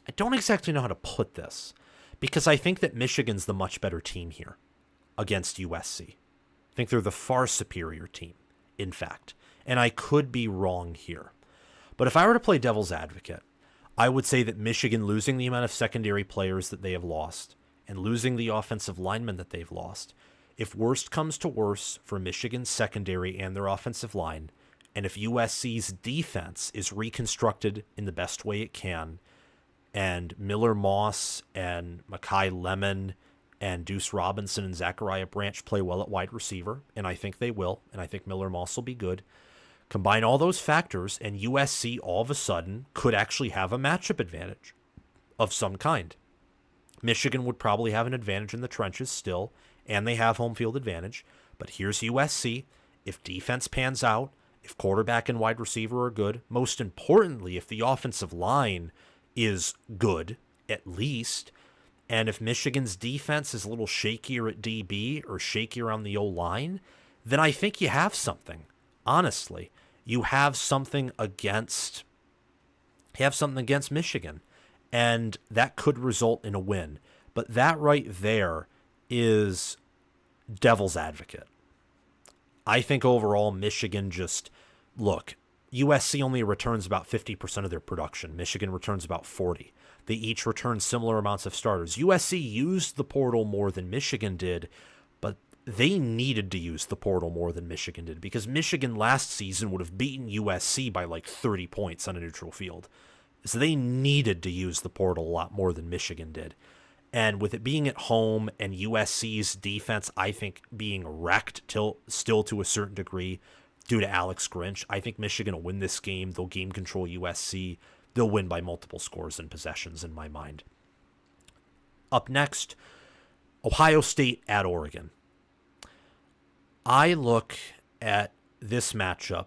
I don't exactly know how to put this, because I think that Michigan's the much better team here against USC. I think they're the far superior team, in fact. And I could be wrong here. But if I were to play devil's advocate, I would say that Michigan losing the amount of secondary players that they have lost and losing the offensive linemen that they've lost, if worst comes to worst for Michigan's secondary and their offensive line, and if USC's defense is reconstructed in the best way it can, and Miller Moss and Mekhi Lemon and Deuce Robinson and Zachariah Branch play well at wide receiver, and I think they will, and I think Miller Moss will be good. Combine all those factors, and USC all of a sudden could actually have a matchup advantage of some kind. Michigan would probably have an advantage in the trenches still, and they have home field advantage. But here's USC. If defense pans out, if quarterback and wide receiver are good, most importantly, if the offensive line is good, at least, and if Michigan's defense is a little shakier at DB or shakier on the O-line, then I think you have something. Honestly, you have something against Michigan, and that could result in a win. But that right there is devil's advocate. I think overall Michigan USC only returns about 50% of their production. Michigan returns about 40%. They each return similar amounts of starters. USC used the portal more than Michigan did, but they needed to use the portal more than Michigan did, because Michigan last season would have beaten USC by like 30 points on a neutral field. So they needed to use the portal a lot more than Michigan did. And with it being at home and USC's defense, I think, being wrecked still to a certain degree due to Alex Grinch, I think Michigan will win this game. They'll game control USC. They'll win by multiple scores and possessions in my mind. Up next, Ohio State at Oregon. I look at this matchup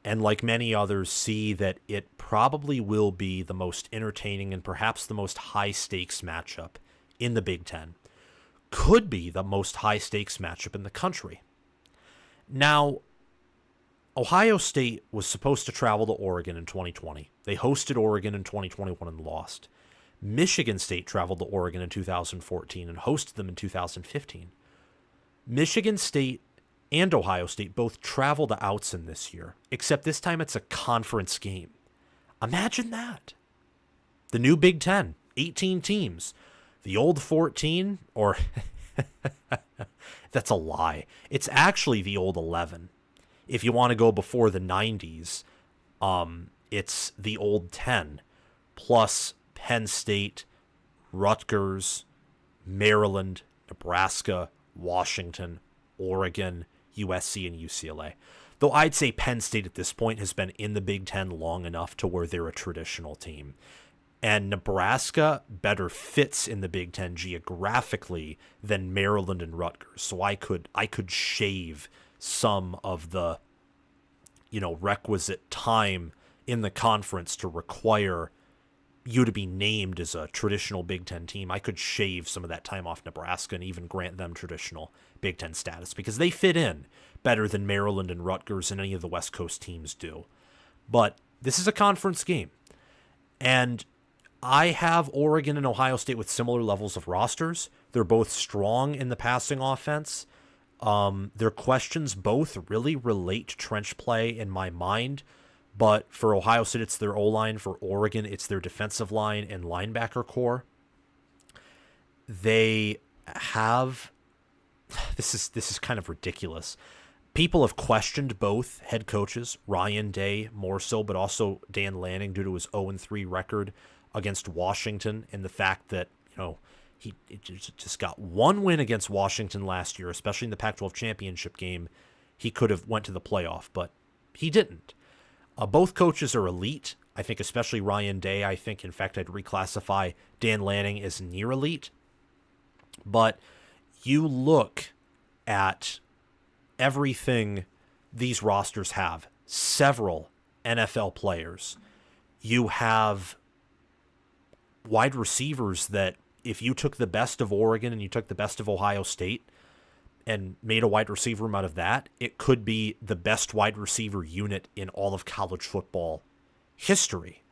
and, like many others, see that it probably will be the most entertaining and perhaps the most high-stakes matchup in the Big Ten. Could be the most high-stakes matchup in the country. Now, Ohio State was supposed to travel to Oregon in 2020. They hosted Oregon in 2021 and lost. Michigan State traveled to Oregon in 2014 and hosted them in 2015. Michigan State and Ohio State both travel to Outson this year, except this time it's a conference game. Imagine that. The new Big Ten, 18 teams. The old 14, or that's a lie. It's actually the old 11. If you want to go before the 90s, it's the old 10, plus Penn State, Rutgers, Maryland, Nebraska, Washington, Oregon, USC, and UCLA. Though I'd say Penn State at this point has been in the Big Ten long enough to where they're a traditional team. And Nebraska better fits in the Big Ten geographically than Maryland and Rutgers. So I could shave some of the, requisite time in the conference to require you to be named as a traditional Big Ten team. I could shave some of that time off Nebraska and even grant them traditional Big Ten status, because they fit in better than Maryland and Rutgers and any of the West Coast teams do. But this is a conference game. And I have Oregon and Ohio State with similar levels of rosters. They're both strong in the passing offense. Their questions both really relate to trench play in my mind. But for Ohio State, it's their O-line. For Oregon, it's their defensive line and linebacker core. They have... This is kind of ridiculous. People have questioned both head coaches, Ryan Day more so, but also Dan Lanning due to his 0-3 record against Washington and the fact that, he just got one win against Washington last year, especially in the Pac-12 championship game. He could have went to the playoff, but he didn't. Both coaches are elite. I think especially Ryan Day. I think, in fact, I'd reclassify Dan Lanning as near elite. But you look at everything these rosters have. Several NFL players. You have wide receivers that if you took the best of Oregon and you took the best of Ohio State and made a wide receiver room out of that, it could be the best wide receiver unit in all of college football history.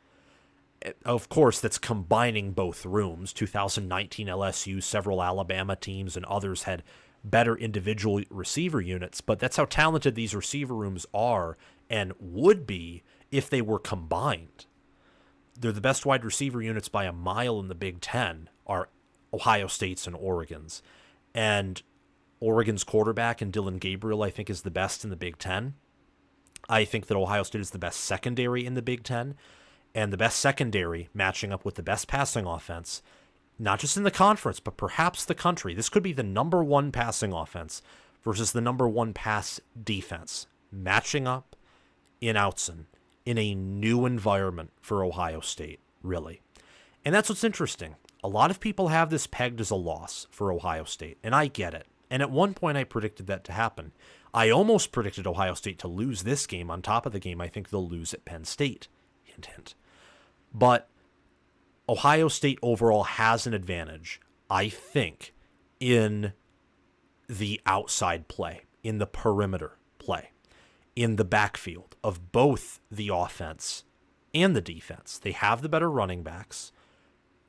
Of course, that's combining both rooms. 2019 LSU, several Alabama teams, and others had better individual receiver units, but that's how talented these receiver rooms are and would be if they were combined. They're the best wide receiver units by a mile in the Big Ten are Ohio State's and Oregon's. And Oregon's quarterback and Dylan Gabriel, I think, is the best in the Big Ten. I think that Ohio State is the best secondary in the Big Ten, and the best secondary matching up with the best passing offense, not just in the conference, but perhaps the country. This could be the number one passing offense versus the number one pass defense, matching up in Outson in a new environment for Ohio State, really. And that's what's interesting. A lot of people have this pegged as a loss for Ohio State, and I get it. And at one point, I predicted that to happen. I almost predicted Ohio State to lose this game. On top of the game, I think they'll lose at Penn State. Hint, hint. But Ohio State overall has an advantage, I think, in the outside play, in the perimeter play, in the backfield of both the offense and the defense. They have the better running backs.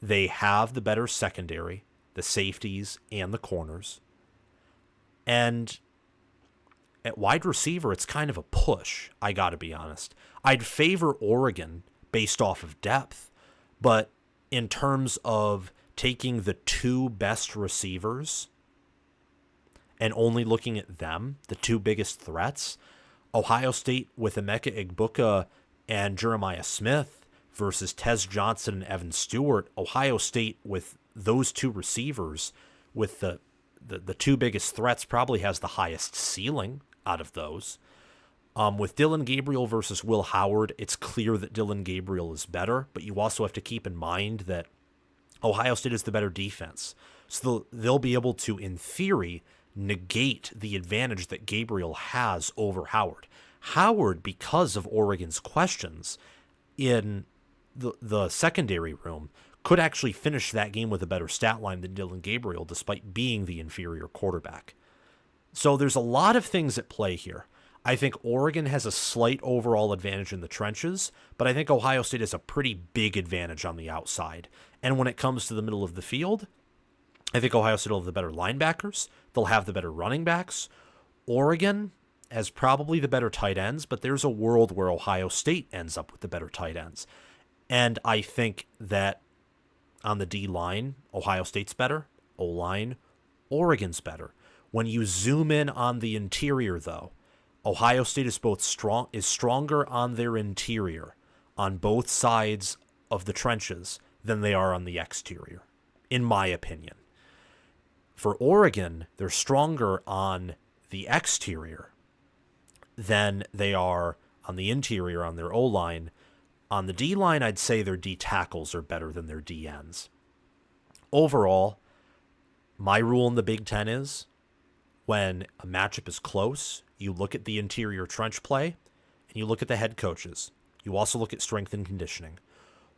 They have the better secondary, the safeties, and the corners. And at wide receiver, it's kind of a push, I got to be honest. I'd favor Oregon based off of depth, but in terms of taking the two best receivers and only looking at them, the two biggest threats, Ohio State with Emeka Egbuka and Jeremiah Smith versus Tez Johnson and Evan Stewart, Ohio State with those two receivers, with the two biggest threats, probably has the highest ceiling out of those. With Dylan Gabriel versus Will Howard, it's clear that Dylan Gabriel is better, but you also have to keep in mind that Ohio State is the better defense. So they'll be able to, in theory, negate the advantage that Gabriel has over Howard. Howard, because of Oregon's questions in the secondary room, could actually finish that game with a better stat line than Dylan Gabriel, despite being the inferior quarterback. So there's a lot of things at play here. I think Oregon has a slight overall advantage in the trenches, but I think Ohio State has a pretty big advantage on the outside. And when it comes to the middle of the field, I think Ohio State will have the better linebackers. They'll have the better running backs. Oregon has probably the better tight ends, but there's a world where Ohio State ends up with the better tight ends. And I think that on the D-line, Ohio State's better. O-line, Oregon's better. When you zoom in on the interior, though, Ohio State is stronger on their interior on both sides of the trenches than they are on the exterior, in my opinion. For Oregon, they're stronger on the exterior than they are on the interior, on their O-line. On the D-line, I'd say their D tackles are better than their D ends. Overall, my rule in the Big Ten is when a matchup is close, you look at the interior trench play, and you look at the head coaches. You also look at strength and conditioning.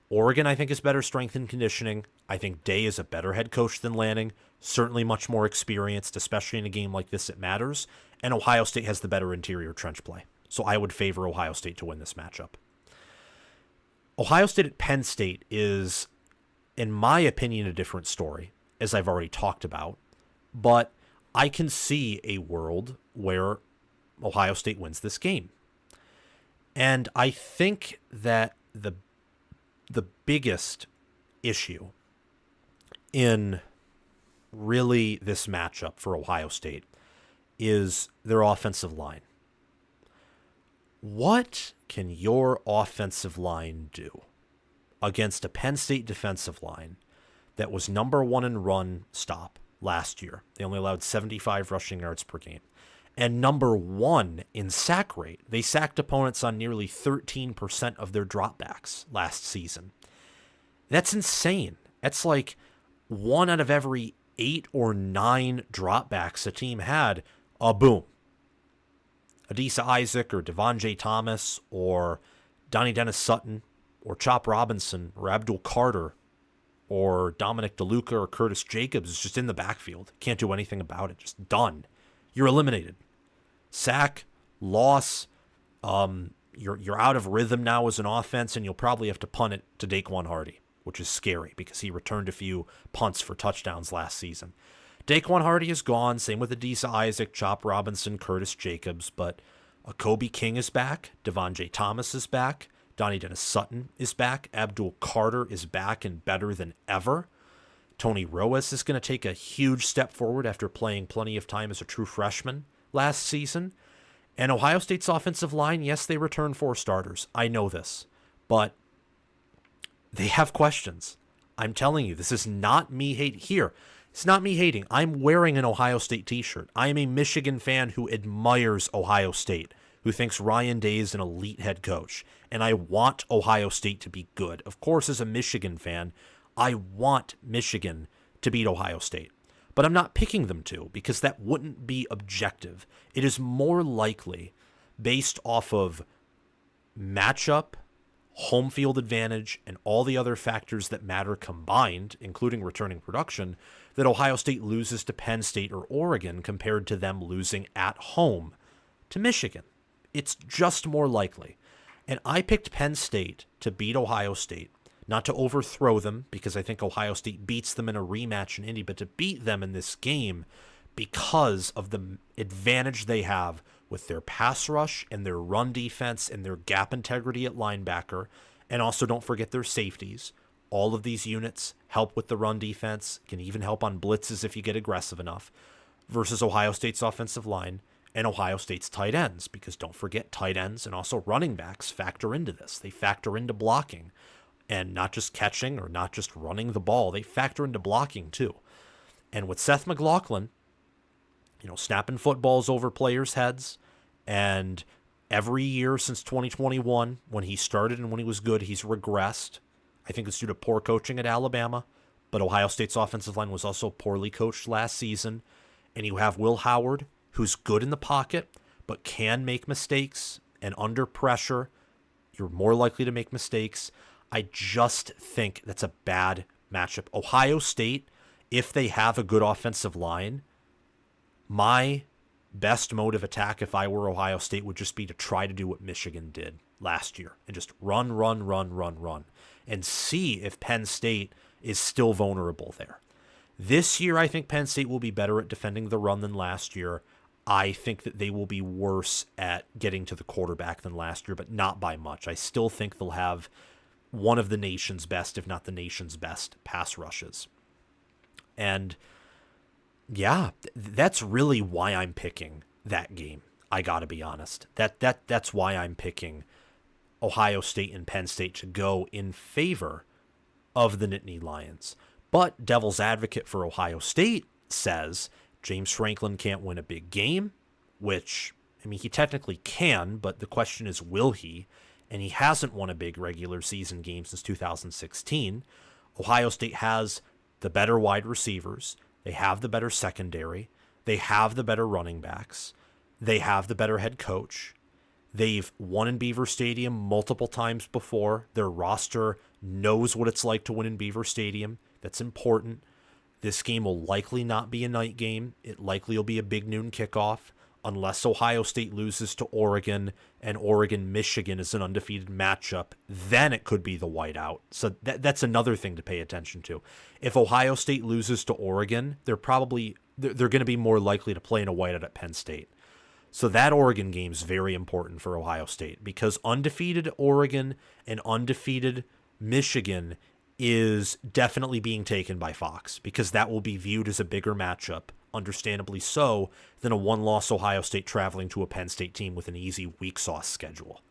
Oregon, I think, is better strength and conditioning. I think Day is a better head coach than Lanning, certainly much more experienced, especially in a game like this, it matters. And Ohio State has the better interior trench play. So I would favor Ohio State to win this matchup. Ohio State at Penn State is in my opinion, a different story, as I've already talked about. But I can see a world where Ohio State wins this game. And I think that the biggest issue in really this matchup for Ohio State is their offensive line. What can your offensive line do against a Penn State defensive line that was number one in run stop last year? They only allowed 75 rushing yards per game. And number one in sack rate. They sacked opponents on nearly 13% of their dropbacks last season. That's insane. That's like 1 out of every 8 or 9 dropbacks a team had, boom. Adisa Isaac or Devontae Thomas or Donnie Dennis Sutton or Chop Robinson or Abdul Carter or Dominic DeLuca or Curtis Jacobs is just in the backfield. Can't do anything about it. Just done. You're eliminated. Sack, loss, you're out of rhythm now as an offense, and you'll probably have to punt it to Daquan Hardy, which is scary because he returned a few punts for touchdowns last season. Daquan Hardy is gone, same with Adisa Isaac, Chop Robinson, Curtis Jacobs, but Kobe King is back, Devontae Thomas is back, Donnie Dennis Sutton is back, Abdul Carter is back and better than ever. Tony Roas is going to take a huge step forward after playing plenty of time as a true freshman last season. And Ohio State's offensive line, yes, they returned 4 starters. I know this. But they have questions. I'm telling you, this is not me hating. Here, it's not me hating. I'm wearing an Ohio State t-shirt. I am a Michigan fan who admires Ohio State, who thinks Ryan Day is an elite head coach. And I want Ohio State to be good. Of course, as a Michigan fan, I want Michigan to beat Ohio State. But I'm not picking them to, because that wouldn't be objective. It is more likely, based off of matchup, home field advantage, and all the other factors that matter combined, including returning production, that Ohio State loses to Penn State or Oregon compared to them losing at home to Michigan. It's just more likely. And I picked Penn State to beat Ohio State. Not to overthrow them, because I think Ohio State beats them in a rematch in Indy, but to beat them in this game because of the advantage they have with their pass rush and their run defense and their gap integrity at linebacker. And also don't forget their safeties. All of these units help with the run defense, can even help on blitzes if you get aggressive enough, versus Ohio State's offensive line and Ohio State's tight ends, because don't forget tight ends and also running backs factor into this. They factor into blocking. And not just catching or not just running the ball. They factor into blocking too. And with Seth McLaughlin, snapping footballs over players' heads, and every year since 2021, when he started and when he was good, he's regressed. I think it's due to poor coaching at Alabama, but Ohio State's offensive line was also poorly coached last season. And you have Will Howard, who's good in the pocket, but can make mistakes, and under pressure, you're more likely to make mistakes. I just think that's a bad matchup. Ohio State, if they have a good offensive line, my best mode of attack if I were Ohio State would just be to try to do what Michigan did last year and just run, and see if Penn State is still vulnerable there. This year, I think Penn State will be better at defending the run than last year. I think that they will be worse at getting to the quarterback than last year, but not by much. I still think they'll have one of the nation's best, if not the nation's best, pass rushes. And yeah, that's really why I'm picking that game. I gotta be honest. That's why I'm picking Ohio State and Penn State to go in favor of the Nittany Lions. But devil's advocate for Ohio State says James Franklin can't win a big game, which, he technically can, but the question is, will he? And he hasn't won a big regular season game since 2016. Ohio State has the better wide receivers. They have the better secondary. They have the better running backs. They have the better head coach. They've won in Beaver Stadium multiple times before. Their roster knows what it's like to win in Beaver Stadium. That's important. This game will likely not be a night game. It likely will be a big noon kickoff. unless Ohio State loses to Oregon and Oregon-Michigan is an undefeated matchup, then it could be the whiteout. So that's another thing to pay attention to. If Ohio State loses to Oregon, they're going to be more likely to play in a whiteout at Penn State. So that Oregon game is very important for Ohio State because undefeated Oregon and undefeated Michigan is definitely being taken by Fox because that will be viewed as a bigger matchup, understandably so, than a one-loss Ohio State traveling to a Penn State team with an easy weak sauce schedule.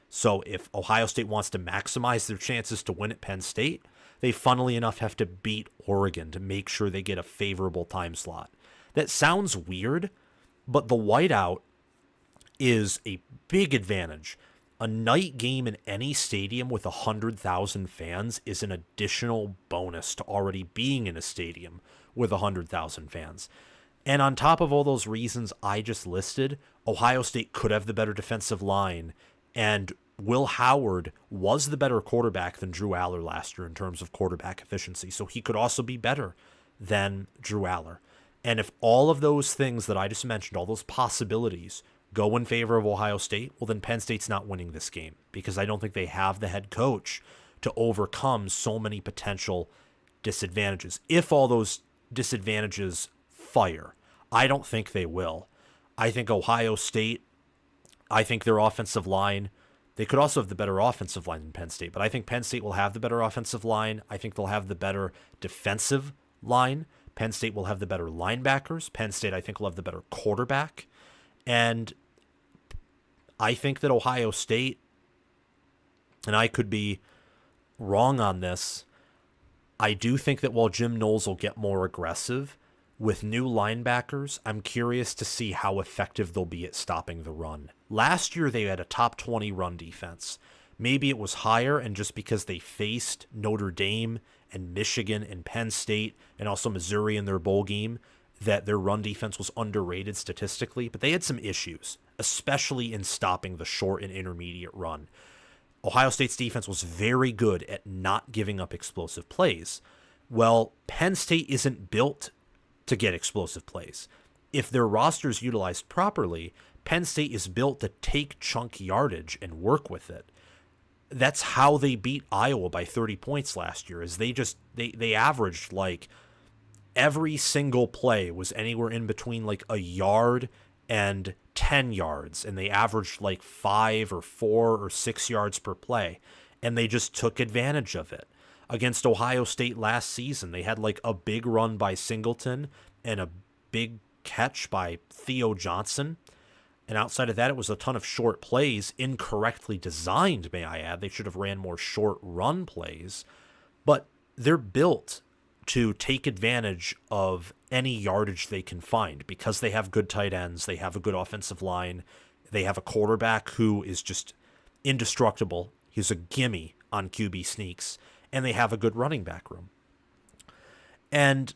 So if Ohio State wants to maximize their chances to win at Penn State, they funnily enough have to beat Oregon to make sure they get a favorable time slot. That sounds weird, but the whiteout is a big advantage. A night game in any stadium with 100,000 fans is an additional bonus to already being in a stadium with 100,000 fans. And on top of all those reasons I just listed, Ohio State could have the better defensive line, and Will Howard was the better quarterback than Drew Aller last year in terms of quarterback efficiency, so he could also be better than Drew Aller. And if all of those things that I just mentioned, all those possibilities, go in favor of Ohio State, well, then Penn State's not winning this game because I don't think they have the head coach to overcome so many potential disadvantages. If all those disadvantages fire, I don't think they will. I think Ohio State, I think their offensive line, they could also have the better offensive line than Penn State, but I think Penn State will have the better offensive line. I think they'll have the better defensive line. Penn State will have the better linebackers. Penn State, I think, will have the better quarterback. And I think that Ohio State, and I could be wrong on this, I do think that while Jim Knowles will get more aggressive with new linebackers, I'm curious to see how effective they'll be at stopping the run. Last year, they had a top 20 run defense. Maybe it was higher, and just because they faced Notre Dame and Michigan and Penn State and also Missouri in their bowl game, that their run defense was underrated statistically, but they had some issues, especially in stopping the short and intermediate run. Ohio State's defense was very good at not giving up explosive plays. Well, Penn State isn't built to get explosive plays. If their roster is utilized properly, Penn State is built to take chunk yardage and work with it. That's how they beat Iowa by 30 points last year, is they averaged like every single play was anywhere in between like a yard and 10 yards, and they averaged like 5 or 4 or 6 yards per play, and they just took advantage of it. Against Ohio State last season, they had like a big run by Singleton and a big catch by Theo Johnson, and outside of that, it was a ton of short plays, incorrectly designed, may I add. They should have ran more short run plays, but they're built to take advantage of any yardage they can find because they have good tight ends, they have a good offensive line, they have a quarterback who is just indestructible. He's a gimme on QB sneaks, and they have a good running back room. And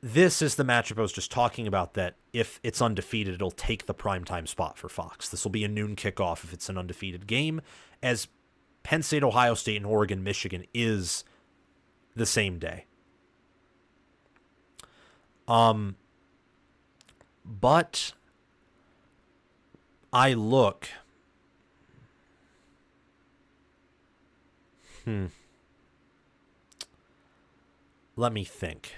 this is the matchup I was just talking about, that if it's undefeated, it'll take the primetime spot for Fox. This will be a noon kickoff if it's an undefeated game, as Penn State, Ohio State, and Oregon, Michigan is the same day. But I look. Let me think.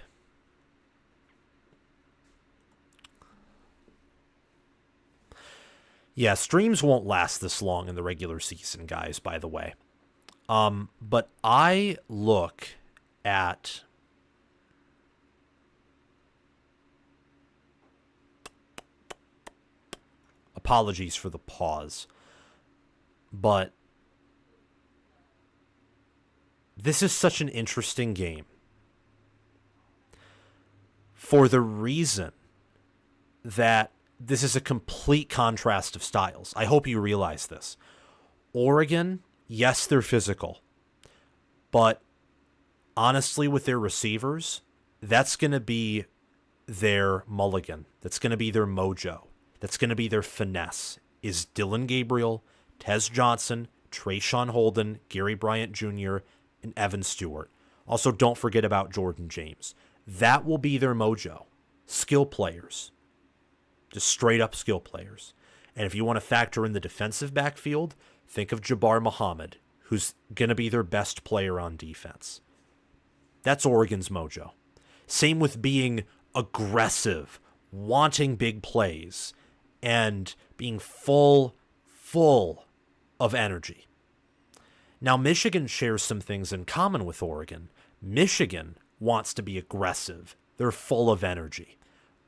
Yeah, streams won't last this long in the regular season, guys, by the way. But I look at apologies for the pause, but this is such an interesting game for the reason that this is a complete contrast of styles. I hope you realize this. Oregon, yes, they're physical, but honestly, with their receivers, that's going to be their mulligan. That's going to be their mojo. That's going to be their finesse, is Dylan Gabriel, Tez Johnson, Trayshawn Holden, Gary Bryant Jr., and Evan Stewart. Also, don't forget about Jordan James. That will be their mojo. Skill players. Just straight up skill players. And if you want to factor in the defensive backfield, think of Jabbar Muhammad, who's going to be their best player on defense. That's Oregon's mojo. Same with being aggressive, wanting big plays, and being full of energy. Now, Michigan shares some things in common with Oregon. Michigan wants to be aggressive. They're full of energy.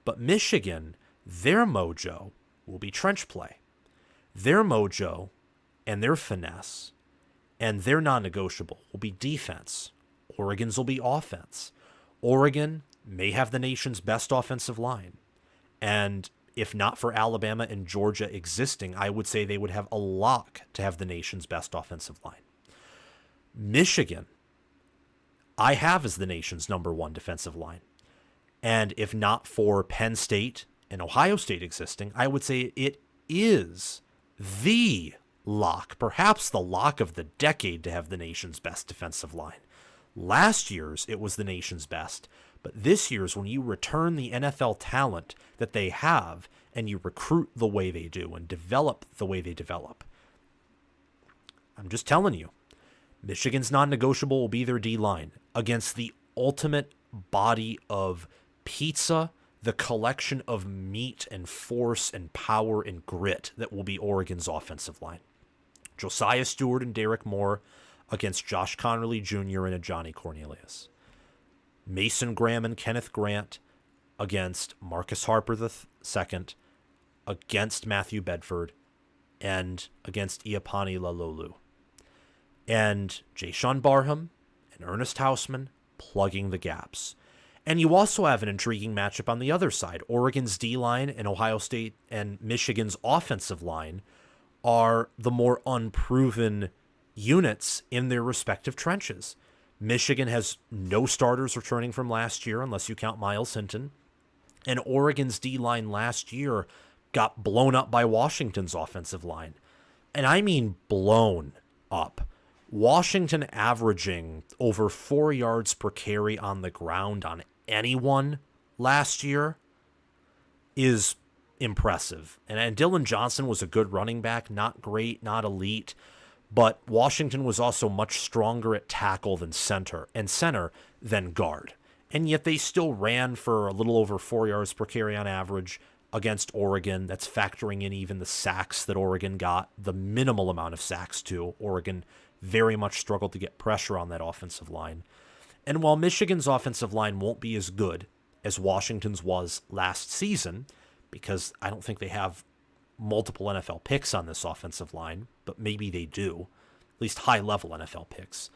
But Michigan, their mojo will be trench play. Their mojo and their finesse and their non-negotiable will be defense. Oregon's will be offense. Oregon may have the nation's best offensive line. And if not for Alabama and Georgia existing, I would say they would have a lock to have the nation's best offensive line. Michigan, I have as the nation's number one defensive line. And if not for Penn State and Ohio State existing, I would say it is the lock, perhaps the lock of the decade, to have the nation's best defensive line. Last year's, it was the nation's best. But this year's, when you return the NFL talent that they have and you recruit the way they do and develop the way they develop, I'm just telling you, Michigan's non-negotiable will be their D-line against the ultimate body of pizza, the collection of meat and force and power and grit that will be Oregon's offensive line. Josiah Stewart and Derek Moore against Josh Connerly Jr. and a Johnny Cornelius. Mason Graham and Kenneth Grant against Marcus Harper II, against Matthew Bedford, and against Iapani Lalolu. And Jayshon Barham and Ernest Hausman plugging the gaps. And you also have an intriguing matchup on the other side. Oregon's D-line and Ohio State and Michigan's offensive line are the more unproven units in their respective trenches. Michigan has no starters returning from last year, unless you count Miles Hinton. And Oregon's D-line last year got blown up by Washington's offensive line. And I mean blown up. Washington averaging over 4 yards per carry on the ground on anyone last year is impressive. And Dylan Johnson was a good running back, not great, not elite. But Washington was also much stronger at tackle than center than guard. And yet they still ran for a little over 4 yards per carry on average against Oregon. That's factoring in even the sacks that Oregon got, the minimal amount of sacks too. Oregon very much struggled to get pressure on that offensive line. And while Michigan's offensive line won't be as good as Washington's was last season, because I don't think they have multiple NFL picks on this offensive line, but maybe they do, at least high-level NFL picks.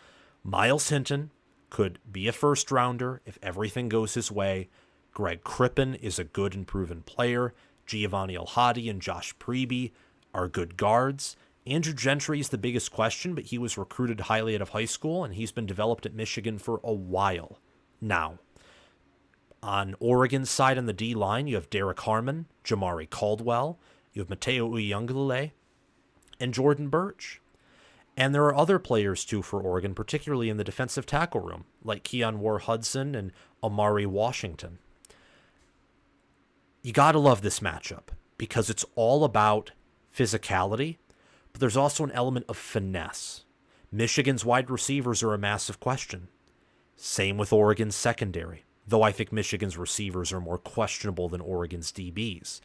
Miles Hinton could be a first-rounder if everything goes his way. Greg Crippen is a good and proven player. Giovanni El-Hadi and Josh Preby are good guards. Andrew Gentry is the biggest question, but he was recruited highly out of high school, and he's been developed at Michigan for a while now. On Oregon's side on the D-line, you have Derek Harmon, Jamari Caldwell, you have Mateo Uyunglele, and Jordan Birch. And there are other players, too, for Oregon, particularly in the defensive tackle room, like Keon War-Hudson and Amari Washington. You got to love this matchup because it's all about physicality, but there's also an element of finesse. Michigan's wide receivers are a massive question. Same with Oregon's secondary, though I think Michigan's receivers are more questionable than Oregon's DBs.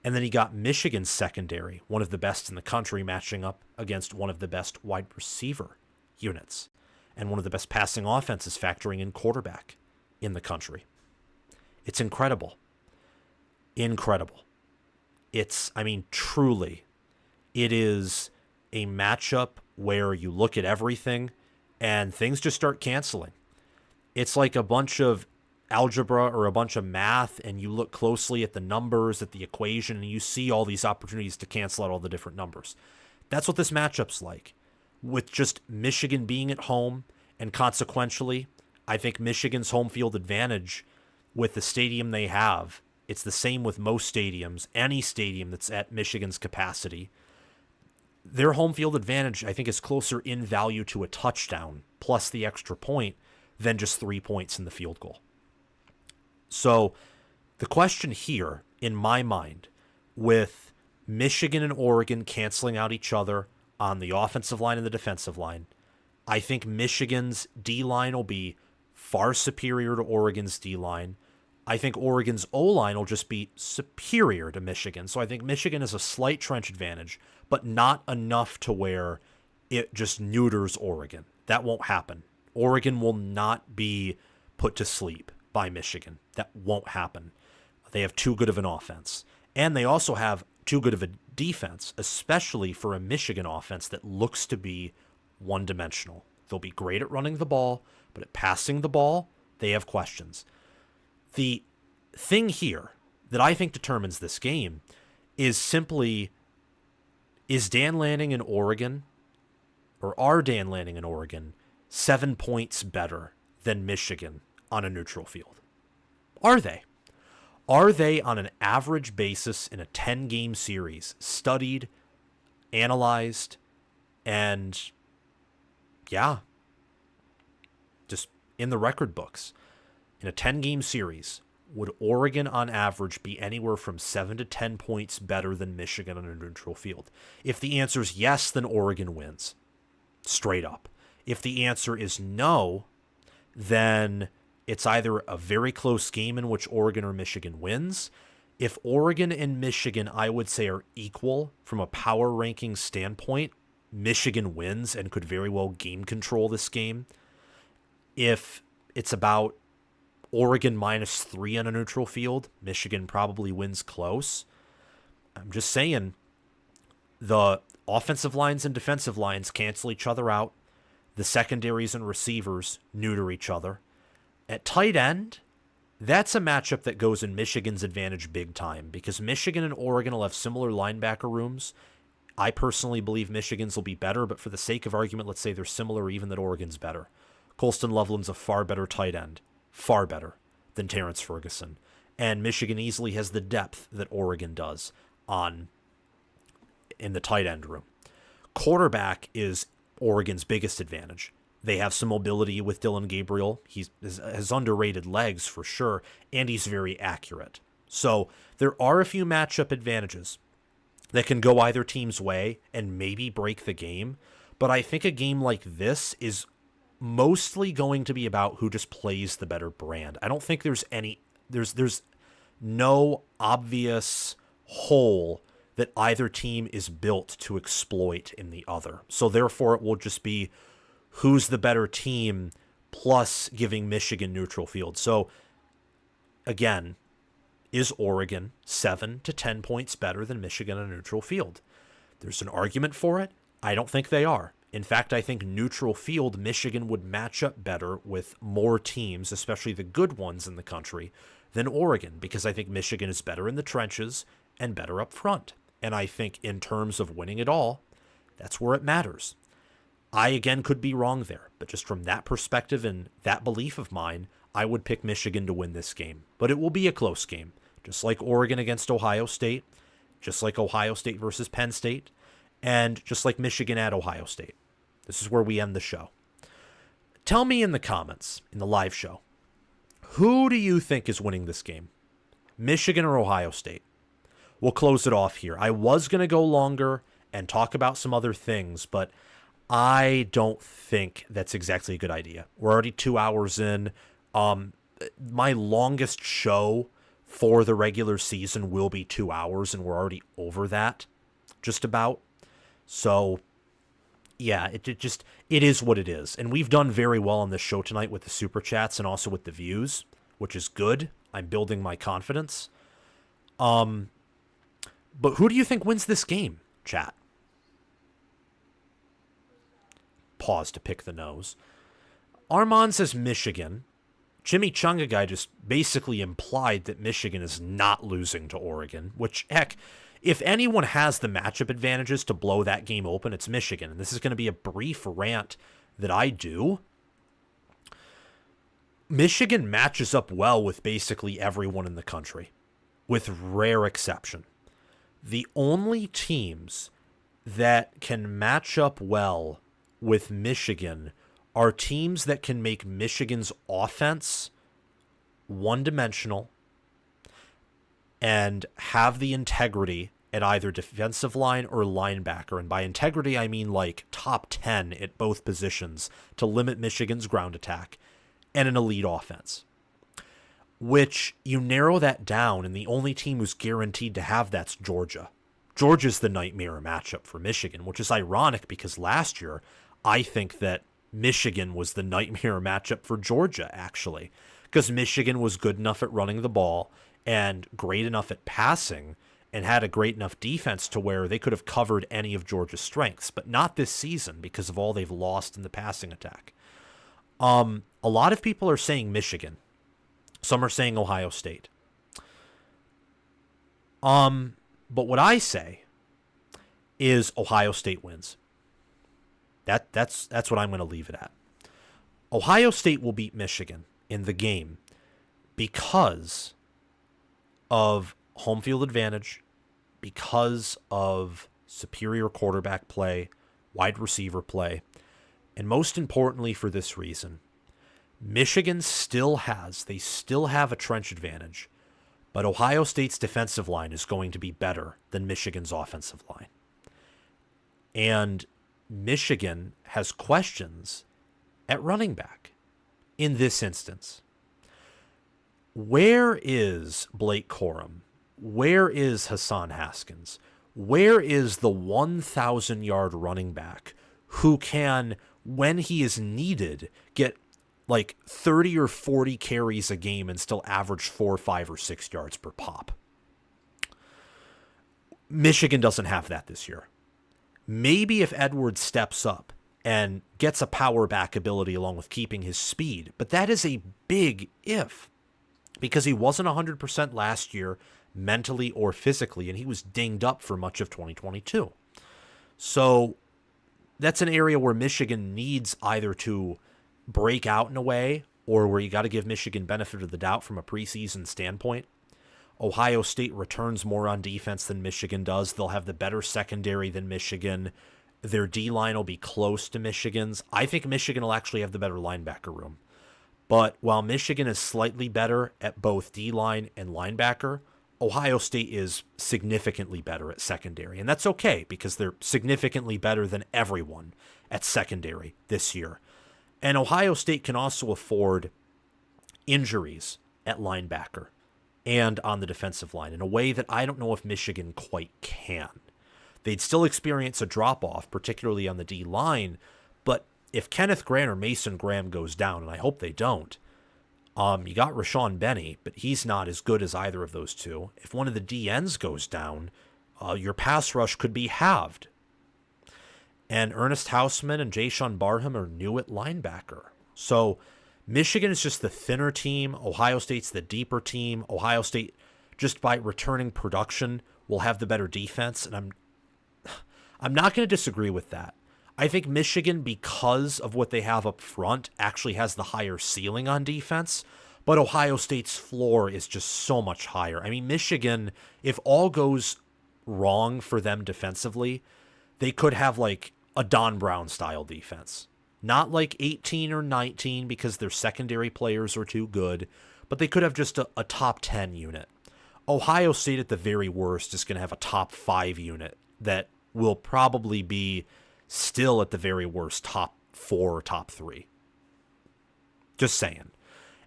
And then you got Michigan's secondary, one of the best in the country, matching up against one of the best wide receiver units and one of the best passing offenses factoring in quarterback in the country. It's incredible. Incredible. Truly, it is a matchup where you look at everything and things just start canceling. It's like a bunch of algebra or a bunch of math, and you look closely at the numbers, at the equation, and you see all these opportunities to cancel out all the different numbers. That's what this matchup's like, with just Michigan being at home, and consequentially, I think Michigan's home field advantage with the stadium they have, it's the same with most stadiums, any stadium that's at Michigan's capacity. Their home field advantage, I think, is closer in value to a touchdown plus the extra point than just 3 points in the field goal. So the question here, in my mind, with Michigan and Oregon canceling out each other on the offensive line and the defensive line. I think Michigan's D-line will be far superior to Oregon's D-line. I think Oregon's O-line will just be superior to Michigan. So I think Michigan has a slight trench advantage, but not enough to where it just neuters Oregon. That won't happen. Oregon will not be put to sleep by Michigan. That won't happen. They have too good of an offense. And they also have too good of a defense, especially for a Michigan offense that looks to be one-dimensional. They'll be great at running the ball, but at passing the ball, they have questions. The thing here that I think determines this game is simply, is Dan Lanning in Oregon, or are Dan Lanning in Oregon 7 points better than Michigan on a neutral field? Are they? Are they, on an average basis in a 10-game series, studied, analyzed, and, yeah, just in the record books? In a 10-game series, would Oregon on average be anywhere from 7 to 10 points better than Michigan on a neutral field? If the answer is yes, then Oregon wins. Straight up. If the answer is no, then it's either a very close game in which Oregon or Michigan wins. If Oregon and Michigan, I would say, are equal from a power ranking standpoint, Michigan wins and could very well game control this game. If it's about Oregon -3 on a neutral field, Michigan probably wins close. I'm just saying, the offensive lines and defensive lines cancel each other out. The secondaries and receivers neuter each other. At tight end, that's a matchup that goes in Michigan's advantage big time, because Michigan and Oregon will have similar linebacker rooms. I personally believe Michigan's will be better, but for the sake of argument, let's say they're similar, or even that Oregon's better. Colston Loveland's a far better tight end. Far better than Terrence Ferguson. And Michigan easily has the depth that Oregon does in the tight end room. Quarterback is Oregon's biggest advantage. They have some mobility with Dylan Gabriel. He has underrated legs for sure, and he's very accurate. So there are a few matchup advantages that can go either team's way and maybe break the game. But I think a game like this is mostly going to be about who just plays the better brand. I don't think there's no obvious hole that either team is built to exploit in the other. So therefore it will just be who's the better team plus giving Michigan neutral field. So again, is Oregon 7 to 10 points better than Michigan on a neutral field? There's an argument for it. I don't think they are. In fact, I think neutral field, Michigan would match up better with more teams, especially the good ones in the country, than Oregon, because I think Michigan is better in the trenches and better up front. And I think in terms of winning it all, that's where it matters. I, again, could be wrong there, but just from that perspective and that belief of mine, I would pick Michigan to win this game. But it will be a close game, just like Oregon against Ohio State, just like Ohio State versus Penn State, and just like Michigan at Ohio State. This is where we end the show. Tell me in the comments, in the live show, who do you think is winning this game? Michigan or Ohio State? We'll close it off here. I was going to go longer and talk about some other things, but I don't think that's exactly a good idea. We're already 2 hours in. My longest show for the regular season will be 2 hours, and we're already over that, just about. So yeah, it is what it is. And we've done very well on this show tonight with the super chats and also with the views, which is good. I'm building my confidence. But who do you think wins this game, chat? Pause to pick the nose. Armand says Michigan. Chimichanga guy just basically implied that Michigan is not losing to Oregon, which, heck, if anyone has the matchup advantages to blow that game open, it's Michigan. And this is going to be a brief rant that I do. Michigan matches up well with basically everyone in the country, with rare exception. The only teams that can match up well with Michigan are teams that can make Michigan's offense one-dimensional and have the integrity at either defensive line or linebacker. And by integrity, I mean like top 10 at both positions to limit Michigan's ground attack and an elite offense. Which you narrow that down, and the only team who's guaranteed to have that's Georgia. Georgia's the nightmare matchup for Michigan, which is ironic because last year I think that Michigan was the nightmare matchup for Georgia, actually, because Michigan was good enough at running the ball and great enough at passing and had a great enough defense to where they could have covered any of Georgia's strengths, but not this season because of all they've lost in the passing attack. A lot of people are saying Michigan. Some are saying Ohio State. But what I say is Ohio State wins. That's what I'm going to leave it at. Ohio State will beat Michigan in the game because of home field advantage, because of superior quarterback play, wide receiver play, and most importantly for this reason, Michigan still have a trench advantage, but Ohio State's defensive line is going to be better than Michigan's offensive line. And Michigan has questions at running back in this instance. Where is Blake Corum? Where is Hassan Haskins? Where is the 1,000-yard running back who can, when he is needed, get like 30 or 40 carries a game and still average 4, 5, or 6 yards per pop? Michigan doesn't have that this year. Maybe if Edwards steps up and gets a power back ability along with keeping his speed, but that is a big if because he wasn't 100% last year mentally or physically, and he was dinged up for much of 2022. So that's an area where Michigan needs either to break out in a way or where you got to give Michigan benefit of the doubt from a preseason standpoint. Ohio State returns more on defense than Michigan does. They'll have the better secondary than Michigan. Their D-line will be close to Michigan's. I think Michigan will actually have the better linebacker room. But while Michigan is slightly better at both D-line and linebacker, Ohio State is significantly better at secondary. And that's okay because they're significantly better than everyone at secondary this year. And Ohio State can also afford injuries at linebacker and on the defensive line in a way that I don't know if Michigan quite can. They'd still experience a drop-off, particularly on the D-line, but if Kenneth Grant or Mason Graham goes down, and I hope they don't, you got Rashawn Benny, but he's not as good as either of those two. If one of the DNs goes down, your pass rush could be halved. And Ernest Hausman and Jayshawn Barham are new at linebacker. So Michigan is just the thinner team. Ohio State's the deeper team. Ohio State, just by returning production, will have the better defense. And I'm not going to disagree with that. I think Michigan, because of what they have up front, actually has the higher ceiling on defense. But Ohio State's floor is just so much higher. I mean, Michigan, if all goes wrong for them defensively, they could have like a Don Brown style defense. Not like 18 or 19 because their secondary players are too good, but they could have just a top 10 unit. Ohio State at the very worst is going to have a top 5 unit that will probably be still at the very worst top 4 or top 3. Just saying.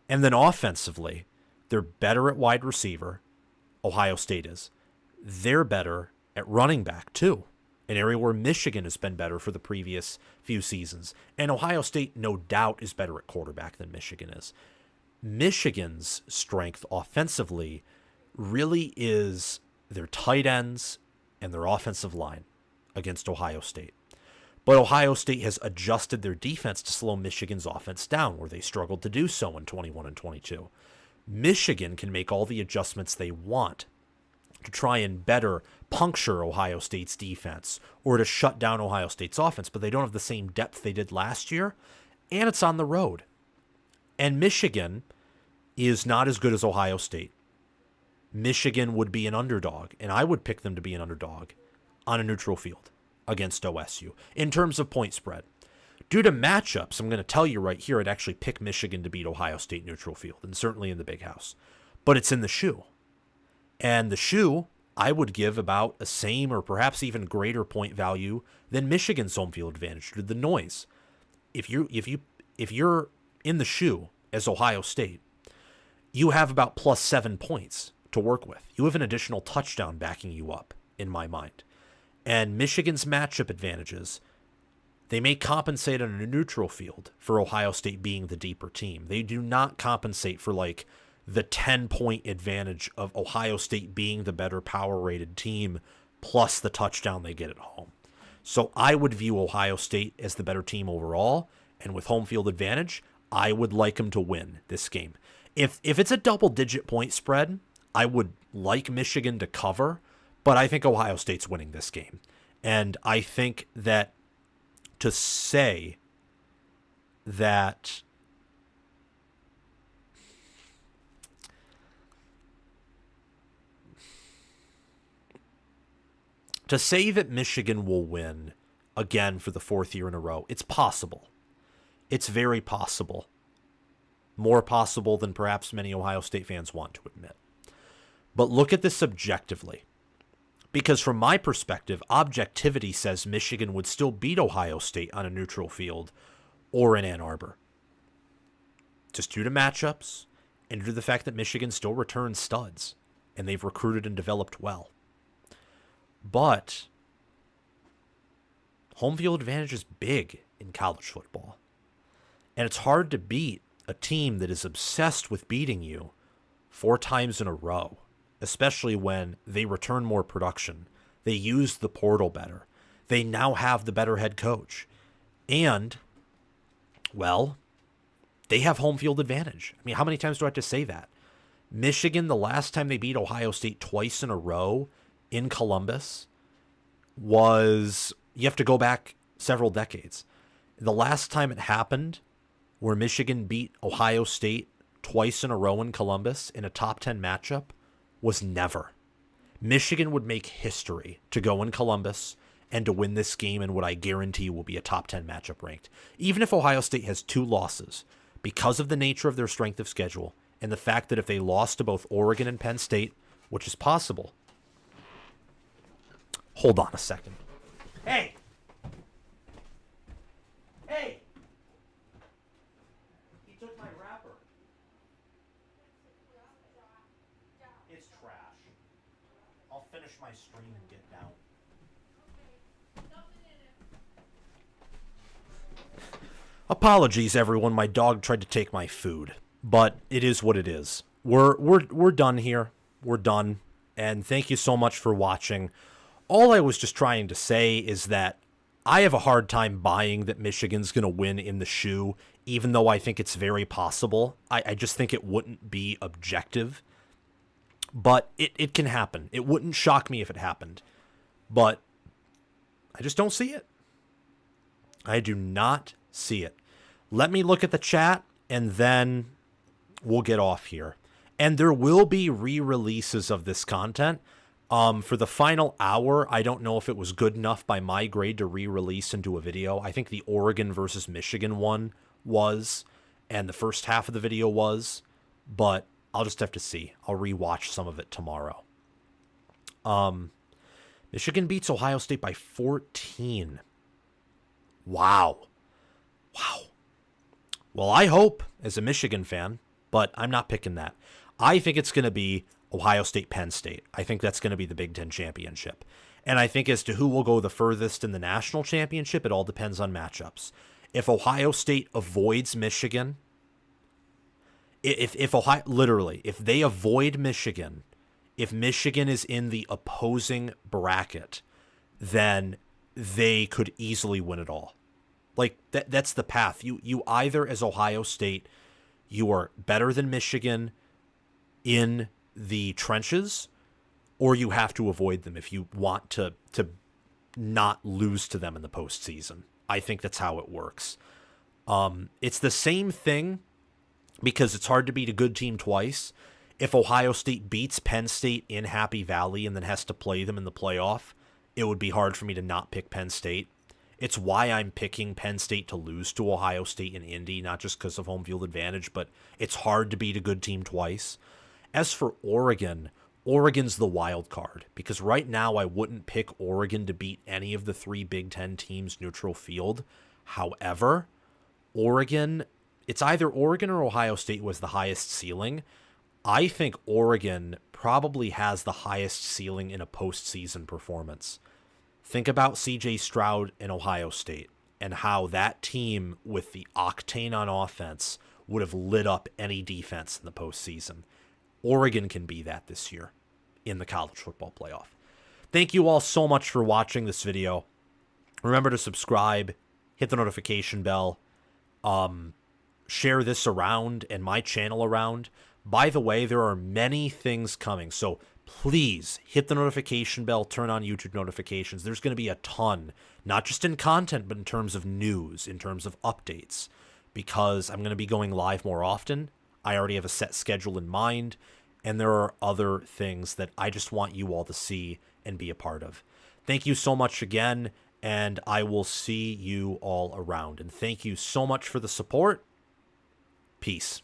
And then offensively, they're better at wide receiver. Ohio State is. They're better at running back too. An area where Michigan has been better for the previous few seasons. And Ohio State, no doubt, is better at quarterback than Michigan is. Michigan's strength offensively really is their tight ends and their offensive line against Ohio State. But Ohio State has adjusted their defense to slow Michigan's offense down, where they struggled to do so in 21 and 22. Michigan can make all the adjustments they want to try and better puncture Ohio State's defense or to shut down Ohio State's offense, but they don't have the same depth they did last year, and it's on the road. And Michigan is not as good as Ohio State. Michigan would be an underdog, and I would pick them to be an underdog on a neutral field against OSU in terms of point spread. Due to matchups, I'm going to tell you right here, I'd actually pick Michigan to beat Ohio State neutral field, and certainly in the Big House. But it's in the shoe. And the shoe, I would give about a same or perhaps even greater point value than Michigan's home field advantage due to the noise. If you're in the shoe as Ohio State, you have about plus 7 points to work with. You have an additional touchdown backing you up, in my mind. And Michigan's matchup advantages, they may compensate on a neutral field for Ohio State being the deeper team. They do not compensate for like the 10-point advantage of Ohio State being the better power-rated team plus the touchdown they get at home. So I would view Ohio State as the better team overall, and with home field advantage, I would like them to win this game. If it's a double-digit point spread, I would like Michigan to cover, but I think Ohio State's winning this game. And I think that to say that Michigan will win again for the 4th year in a row, it's possible. It's very possible. More possible than perhaps many Ohio State fans want to admit. But look at this objectively. Because from my perspective, objectivity says Michigan would still beat Ohio State on a neutral field or in Ann Arbor. Just due to matchups and due to the fact that Michigan still returns studs and they've recruited and developed well. But home field advantage is big in college football. And it's hard to beat a team that is obsessed with beating you 4 times in a row, especially when they return more production. They use the portal better. They now have the better head coach. And, well, they have home field advantage. I mean, how many times do I have to say that? Michigan, the last time they beat Ohio State twice in a row in Columbus was, you have to go back several decades. The last time it happened where Michigan beat Ohio State twice in a row in Columbus in a top 10 matchup was never. Michigan would make history to go in Columbus and to win this game in what I guarantee will be a top 10 matchup ranked. Even if Ohio State has 2 losses, because of the nature of their strength of schedule and the fact that if they lost to both Oregon and Penn State, which is possible. Hold on a second. Hey! Hey! He took my wrapper. It's trash. I'll finish my stream and get down. Apologies, everyone. My dog tried to take my food, but it is what it is. We're done here. We're done. And thank you so much for watching. All I was just trying to say is that I have a hard time buying that Michigan's going to win in the shoe, even though I think it's very possible. I just think it wouldn't be objective. But it can happen. It wouldn't shock me if it happened. But I just don't see it. I do not see it. Let me look at the chat, and then we'll get off here. And there will be re-releases of this content. For the final hour, I don't know if it was good enough by my grade to re-release into a video. I think the Oregon versus Michigan one was, and the first half of the video was, but I'll just have to see. I'll re-watch some of it tomorrow. Michigan beats Ohio State by 14. Wow. Wow. Well, I hope, as a Michigan fan, but I'm not picking that. I think it's going to be Ohio State, Penn State. I think that's going to be the Big Ten championship. And I think as to who will go the furthest in the national championship, it all depends on matchups. If Ohio State avoids Michigan, if Ohio, literally, if they avoid Michigan, if Michigan is in the opposing bracket, then they could easily win it all. Like, that's the path. You either, as Ohio State, you are better than Michigan in the trenches, or you have to avoid them if you want to not lose to them in the postseason. I think that's how it works. It's the same thing because it's hard to beat a good team twice. If Ohio State beats Penn State in Happy Valley and then has to play them in the playoff, it would be hard for me to not pick Penn State. It's why I'm picking Penn State to lose to Ohio State in Indy, not just because of home field advantage, but it's hard to beat a good team twice. As for Oregon, Oregon's the wild card, because right now I wouldn't pick Oregon to beat any of the 3 Big Ten teams neutral field. However, Oregon, it's either Oregon or Ohio State was the highest ceiling. I think Oregon probably has the highest ceiling in a postseason performance. Think about CJ Stroud in Ohio State and how that team with the octane on offense would have lit up any defense in the postseason. Oregon can be that this year in the college football playoff. Thank you all so much for watching this video. Remember to subscribe, hit the notification bell, share this around and my channel around. By the way, there are many things coming, so please hit the notification bell, turn on YouTube notifications. There's going to be a ton, not just in content, but in terms of news, in terms of updates, because I'm going to be going live more often. I already have a set schedule in mind, and there are other things that I just want you all to see and be a part of. Thank you so much again, and I will see you all around. And thank you so much for the support. Peace.